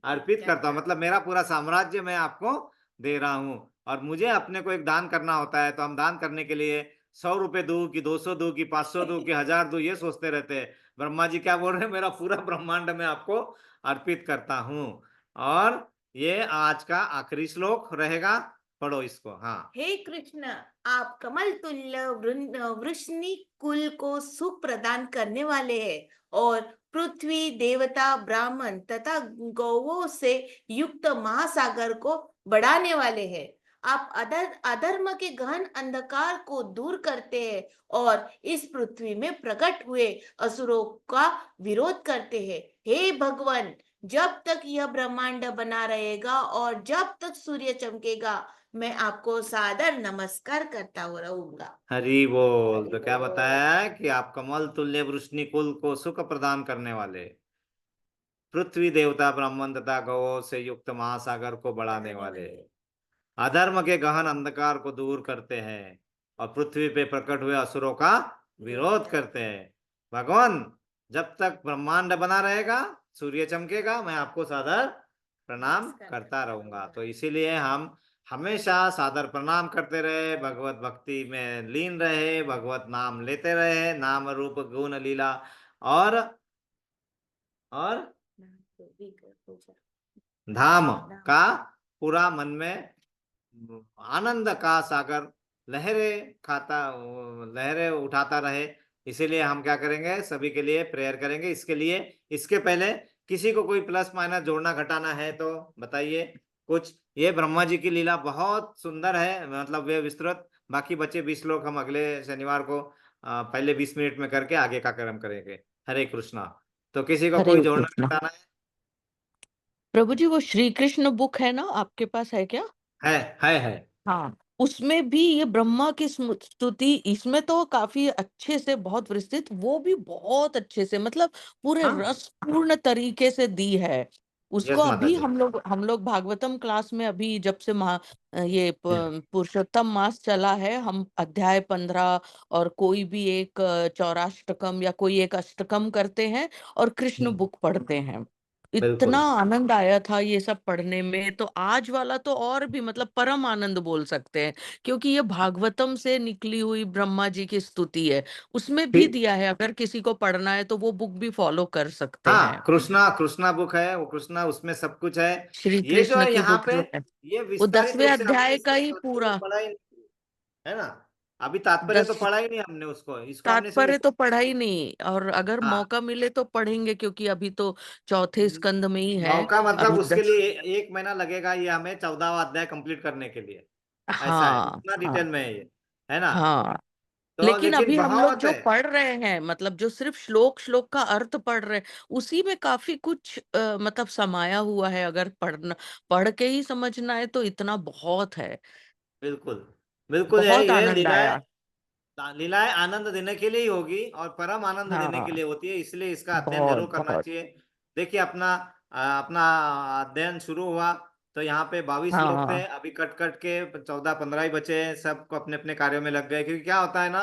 अर्पित करता हूँ। मतलब मेरा पूरा साम्राज्य मैं आपको दे रहा हूँ। और मुझे अपने को एक दान करना होता है, तो हम दान करने के लिए 100 रुपए दूं कि 200 दूं कि 500 दूं कि 1000 दूं, ये सोचते रहते हैं। ब्रह्मा जी क्या बोल रहे हैं, मेरा पूरा ब्रह्मांड में आपको अर्पित करता हूँ। और ये आज का आखिरी श्लोक रहेगा, पढ़ो इसको। हाँ। हे कृष्ण, आप कमल तुल्य वृष्णि कुल को सुख प्रदान करने वाले हैं और पृथ्वी, देवता, ब्राह्मण तथा गौवों से युक्त महासागर को बढ़ाने वाले हैं। आप अधर्म के गहन अंधकार को दूर करते हैं और इस पृथ्वी में प्रकट हुए असुरों का विरोध करते हैं। हे भगवान, जब तक यह ब्रह्मांड बना रहेगा और जब तक सूर्य चमकेगा, मैं आपको सादर नमस्कार करता हुआ रहूंगा। हरि बोल। तो क्या बताया है कि आप कमल तुल्य वृष्णि कुल को सुख प्रदान करने वाले, पृथ्वी, देवता, ब्राह्मण तथा गौ से युक्त महासागर को बढ़ाने वाले, अधर्म के गहन अंधकार को दूर करते हैं और पृथ्वी पे प्रकट हुए असुरों का विरोध करते हैं। भगवान, जब तक ब्रह्मांड बना रहेगा, सूर्य चमकेगा, मैं आपको सादर प्रणाम करता रहूंगा। तो इसीलिए हम हमेशा सादर प्रणाम करते रहे, भगवत भक्ति में लीन रहे, भगवत नाम लेते रहे, नाम रूप गुण लीला और धाम का पूरा मन में आनंद का सागर लहरें उठाता रहे। इसीलिए हम क्या करेंगे, सभी के लिए प्रेयर करेंगे। इसके लिए, इसके पहले किसी को कोई प्लस माइनस जोड़ना घटाना है तो बताइए कुछ। ये ब्रह्मा जी की लीला बहुत सुंदर है, मतलब वे विस्तृत। बाकी बचे 20 लोग हम अगले शनिवार को पहले 20 मिनट में करके आगे का कर्म करेंगे। हरे कृष्णा। तो किसी को हरे कोई जोड़ना कृष्णा। घटाना प्रभु जी, वो श्री कृष्ण बुक है ना, आपके पास है क्या? है। हाँ, उसमें भी ये ब्रह्मा की स्तुति, इसमें तो काफी अच्छे से, बहुत विस्तृत, वो भी बहुत अच्छे से, मतलब पूरे हाँ, रसपूर्ण तरीके से दी है। उसको यस माता अभी जी। हम लोग भागवतम क्लास में, अभी जब से ये पुरुषोत्तम मास चला है, हम अध्याय 15 और कोई भी एक चौराष्टकम या कोई एक अष्टकम करते हैं और कृष्ण बुक पढ़ते हैं। इतना बिल्कुल। आनंद आया था ये सब पढ़ने में। तो आज वाला तो और भी, मतलब परम आनंद बोल सकते हैं, क्योंकि ये भागवतम से निकली हुई ब्रह्मा जी की स्तुति है। उसमें भी ठीक। दिया है, अगर किसी को पढ़ना है तो वो बुक भी फॉलो कर सकते हैं। हाँ, कृष्णा कृष्णा बुक है वो, कृष्णा उसमें सब कुछ है। श्री ये जो कृष्ण है की यहाँ बुक पे, जो है, ये वो विस्तारित 10वें रूप से हमने अध्याय का इसका ही तात्पर्य पूरा। पढ़ा ही नहीं, है ना। अभी तात्पर्य तो 10 पढ़ा ही नहीं हमने, इसको हमने सिर्फ तात्पर्य तो पढ़ा ही नहीं, और अगर हाँ। मौका मिले तो पढ़ेंगे, क्योंकि अभी तो चौथे स्कंद में ही है। मौका मतलब अभी उसके 10। लिए 1 महीना लगेगा ये हमें 14वां अध्याय कंप्लीट करने के लिए। ऐसा है, हाँ, उतना हाँ, डिटेल में है ये, है ना। हाँ। तो लेकिन लेकिन अभी हम लोग बहुत जो है। पढ़ रहे हैं, मतलब जो सिर्फ श्लोक श्लोक का अर्थ पढ़ रहे हैं, उसी में काफी कुछ मतलब समाया हुआ है। अगर पढ़ के ही समझना है तो इतना बहुत है। बिल्कुल, बिल्कुल है। बहुत ये आनंद आया। लीलाएं आनंद देने के लिए ही होगी और परम आनंद देने के हाँ, लिए होती है, इसलिए इसका अध्ययन बहुत जरूर करना बहुत। चाहिए। देखिए, अपना अध्ययन शुरू हुआ तो यहाँ पे 22 लोग थे, हाँ, अभी कट कट के 14-15 ही बचे हैं। सबको अपने अपने कार्यों में लग गए, क्योंकि क्या होता है ना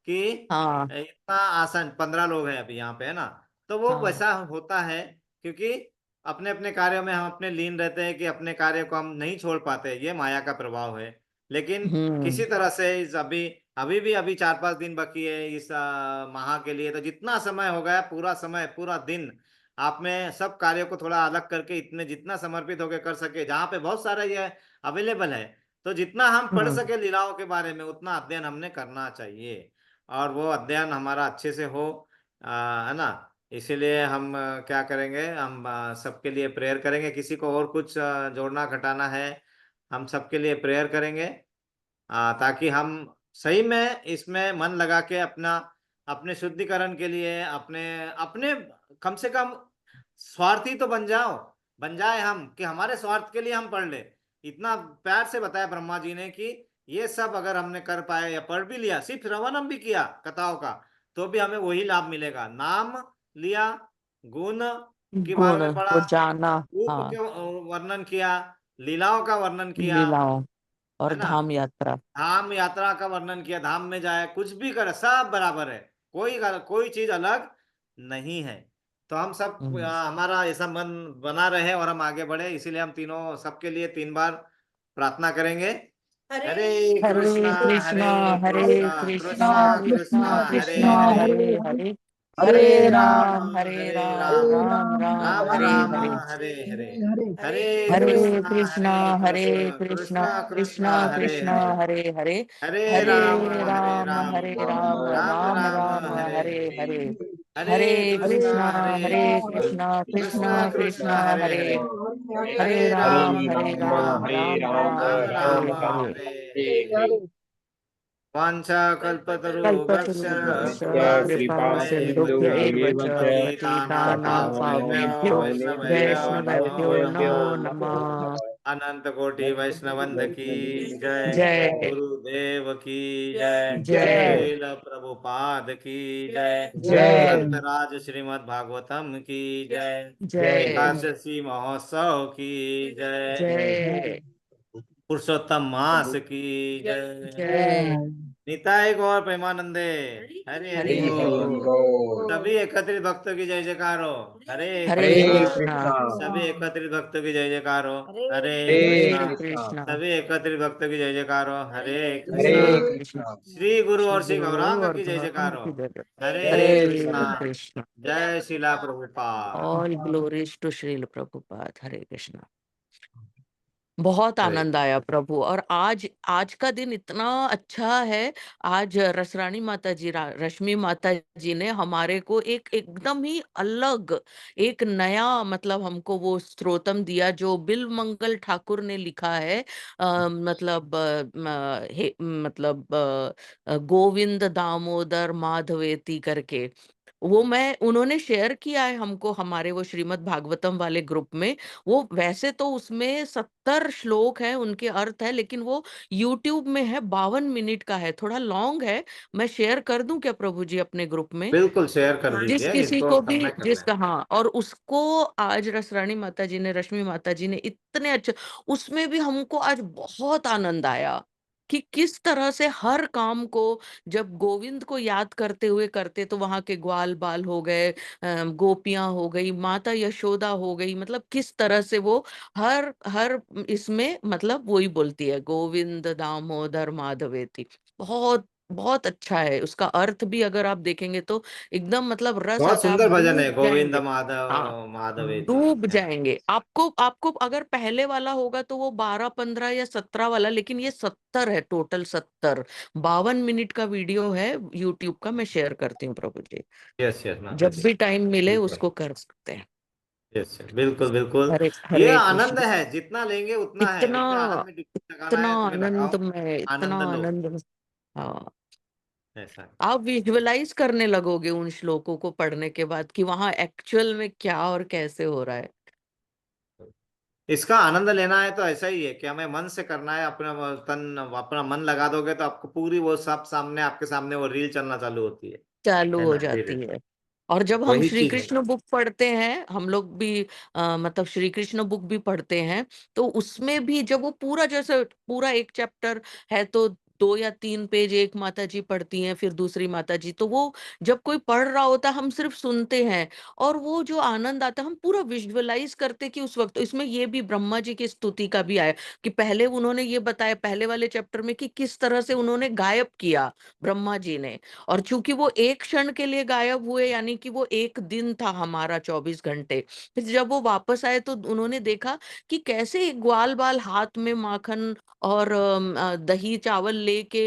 कि हाँ, इतना आसान 15 लोग हैं अभी यहाँ पे, है ना। तो वो हाँ। वैसा होता है क्योंकि अपने अपने कार्यों में हम अपने लीन रहते हैं कि अपने कार्य को हम नहीं छोड़ पाते, ये माया का प्रभाव है। लेकिन किसी हम्म, तरह से इस अभी 4-5 दिन बाकी है इस माह के लिए। तो जितना समय हो गया, पूरा समय, पूरा दिन आप में सब कार्यों को थोड़ा अलग करके इतने जितना समर्पित होकर कर सके, जहाँ पे बहुत सारा ये अवेलेबल है। तो जितना हम पढ़ हम्म, सके लीलाओं के बारे में, उतना अध्ययन हमने करना चाहिए और वो अध्ययन हमारा अच्छे से हो, है ना। इसीलिए हम क्या करेंगे, हम सबके लिए प्रेयर करेंगे। किसी को और कुछ जोड़ना घटाना है, हम सबके लिए प्रेयर करेंगे ताकि हम सही में इसमें मन लगा के अपने शुद्धिकरण के लिए, अपने अपने कम से कम स्वार्थी तो बन जाए हम, कि हमारे स्वार्थ के लिए हम पढ़ ले। इतना प्यार से बताया ब्रह्मा जी ने कि ये सब अगर हमने कर पाए या पढ़ भी लिया, सिर्फ श्रवणम भी किया कथाओं का, तो भी हमें वही लाभ मिलेगा। नाम लिया, गुण के बारे गुण में पढ़ा, को जाना। रूप हाँ, के वर्णन किया, लीलाओं का वर्णन किया, लीलाओं और है ना। धाम यात्रा। धाम यात्रा का वर्णन किया, धाम में जाए, कुछ भी करे, सब बराबर है। कोई चीज अलग नहीं है। तो हम सब हम्म। हमारा ऐसा मन बना रहे और हम आगे बढ़े, इसीलिए हम तीनों सबके लिए 3 बार प्रार्थना करेंगे। हरे हरे कृष्णा, कृष्णा, हरे हरे कृष्णा, कृष्णा, कृष्णा कृष्णा कृष्णा, हरे कृष्णा, हरे, हरे हरे, हरे हरे राम, राम, हरे हरे राम, राम, राम राम, राम हरे राम, हरे। हरे हरे, हरे हरे कृष्णा, कृष्णा, हरे हरे कृष्णा, कृष्णा, कृष्णा कृष्णा, कृष्णा हरे कृष्णा, हरे, हरे हरे, हरे हरे राम, हरे राम, राम, हरे राम, राम राम राम, राम, हरे हरे हरे, हरे, हरे हरे कृष्णा, कृष्णा, हरे हरे कृष्णा, कृष्णा, कृष्णा कृष्णा कृष्णा, कृष्णा, हरे हरे, हरे, हरे हरे राम, राम, हरे हरे राम, राम, राम राम, राम हरे राम, हरे। हरे हरे। वाञ्छा कल्पतरुभ्यश्च कल्पतरुभ्यश्च कृपा कृपा सिन्धुभ्येव च सिन्धुभ्य च पतितानां पतितानां पावनेभ्यो पावनेभ्यो वैष्णवेभ्यो वैष्णवेभ्यो नमो नमो नमः। नमः। अनंत कोटि वैष्णवंद की जय, जय गुरुदेव की जय, जय श्रील प्रभुपाद की जय, जय ग्रंथराज श्रीमद् भागवतम की जय, जय एकादशी महोत्सव की जय। जय। पुरुषोत्तम मास की जय। जय। निताय गौर प्रेमानंदे। हरे हरि हरि हरि बोल। बोल। सभी एकत्रित भक्तों की जय जयकार हो। हरे हरे कृष्णा। कृष्णा। सभी एकत्रित भक्तों की जय जयकार हो। हरे हरे कृष्णा। कृष्णा। सभी एकत्रित भक्तों की जय जयकार हो। हरे हरे कृष्णा। कृष्णा। श्री गुरु और श्री गुरु गौरांग और की जय जयकार गौरांग हो। की जय। हरे हरे कृष्णा। कृष्णा। जय Shrila Prabhupada. All glories to Shrila Prabhupada. Hare Krishna. बहुत हरे आनंद आया प्रभु। और आज आज का दिन इतना अच्छा है। आज रसरानी माता जी, रश्मि माता जी ने हमारे को एक एकदम ही अलग, एक नया मतलब हमको वो स्तोत्रम दिया जो बिल मंगल ठाकुर ने लिखा है। मतलब गोविंद दामोदर माधवेती करके वो मैं उन्होंने शेयर किया है हमको हमारे वो श्रीमद् भागवतम वाले ग्रुप में। वो वैसे तो उसमें 70 श्लोक है, उनके अर्थ है, लेकिन वो यूट्यूब में है, 52 मिनट का है, थोड़ा लॉन्ग है। मैं शेयर कर दूं क्या प्रभु जी अपने ग्रुप में? बिल्कुल शेयर कर जिस दीजिए, किसी जिसको को भी करना है कर लें। जिसका, हाँ, और उसको आज रसरानी माता जी ने, रश्मि माता जी ने इतने अच्छे, उसमें भी हमको आज बहुत आनंद आया कि किस तरह से हर काम को जब गोविंद को याद करते हुए करते तो वहां के ग्वाल बाल हो गए, गोपियां हो गई, माता यशोदा हो गई, मतलब किस तरह से वो हर हर इसमें मतलब वही बोलती है गोविंद दामोदर माधवेती। बहुत बहुत अच्छा है उसका अर्थ भी, अगर आप देखेंगे तो एकदम मतलब रस बहुत आता है, आप सुंदर भजन है, डूब गोविंद जाएंगे। हाँ, माधव माधवेति। डूब जाएंगे। आपको आपको अगर पहले वाला होगा तो वो 12 15 या 17 वाला, लेकिन ये 70 है, टोटल 70। 52 मिनट का वीडियो है यूट्यूब का, मैं शेयर करती हूँ प्रभु जी। यस यस माता जब जी। भी टाइम मिले बिल्कुल। उसको कर सकते हैं। यस बिल्कुल बिल्कुल। हरे ये हरे आनंद कृष्ण। है, जितना लेंगे उतना है, इतना जितने आनंद में डुबकी लगाना इतना है तुम्हें लगाओ। आनंदमय, इतना आनंद लो। आनंद। हाँ, ऐसा है। आप विजुअलाइज करने लगोगे उन श्लोकों को पढ़ने के बाद कि वहां एक्चुअल में क्या और कैसे हो रहा है। इसका आनंद लेना है तो ऐसा ही है कि हमें मन से करना है, अपना तन अपना मन लगा दोगे तो आपको पूरी वो सब सामने, आपके सामने वो रील चलना चालू होती चालू है हो ना, धीरे। जाती है। और जब हम वही श्री चीज है। कृष्ण बुक पढ़ते हैं, हम लोग भी मतलब श्री कृष्ण बुक भी पढ़ते हैं, तो उसमें भी जब वो पूरा, जैसे पूरा एक चैप्टर है तो 2 या 3 पेज एक माता जी पढ़ती हैं, फिर दूसरी माता जी, तो वो जब कोई पढ़ रहा होता है हम सिर्फ सुनते हैं, और वो जो आनंद आता है हम पूरा विजुअलाइज करते कि उस वक्त। इसमें ये भी ब्रह्मा जी की स्तुति का भी आया कि पहले उन्होंने ये बताया पहले वाले चैप्टर में कि किस तरह से उन्होंने गायब किया ब्रह्मा जी ने। और चूंकि वो एक क्षण के लिए गायब हुए, यानी कि वो एक दिन था हमारा 24 घंटे, फिर जब वो वापस आए तो उन्होंने देखा कि कैसे एक ग्वाल बाल हाथ में माखन और दही चावल लेके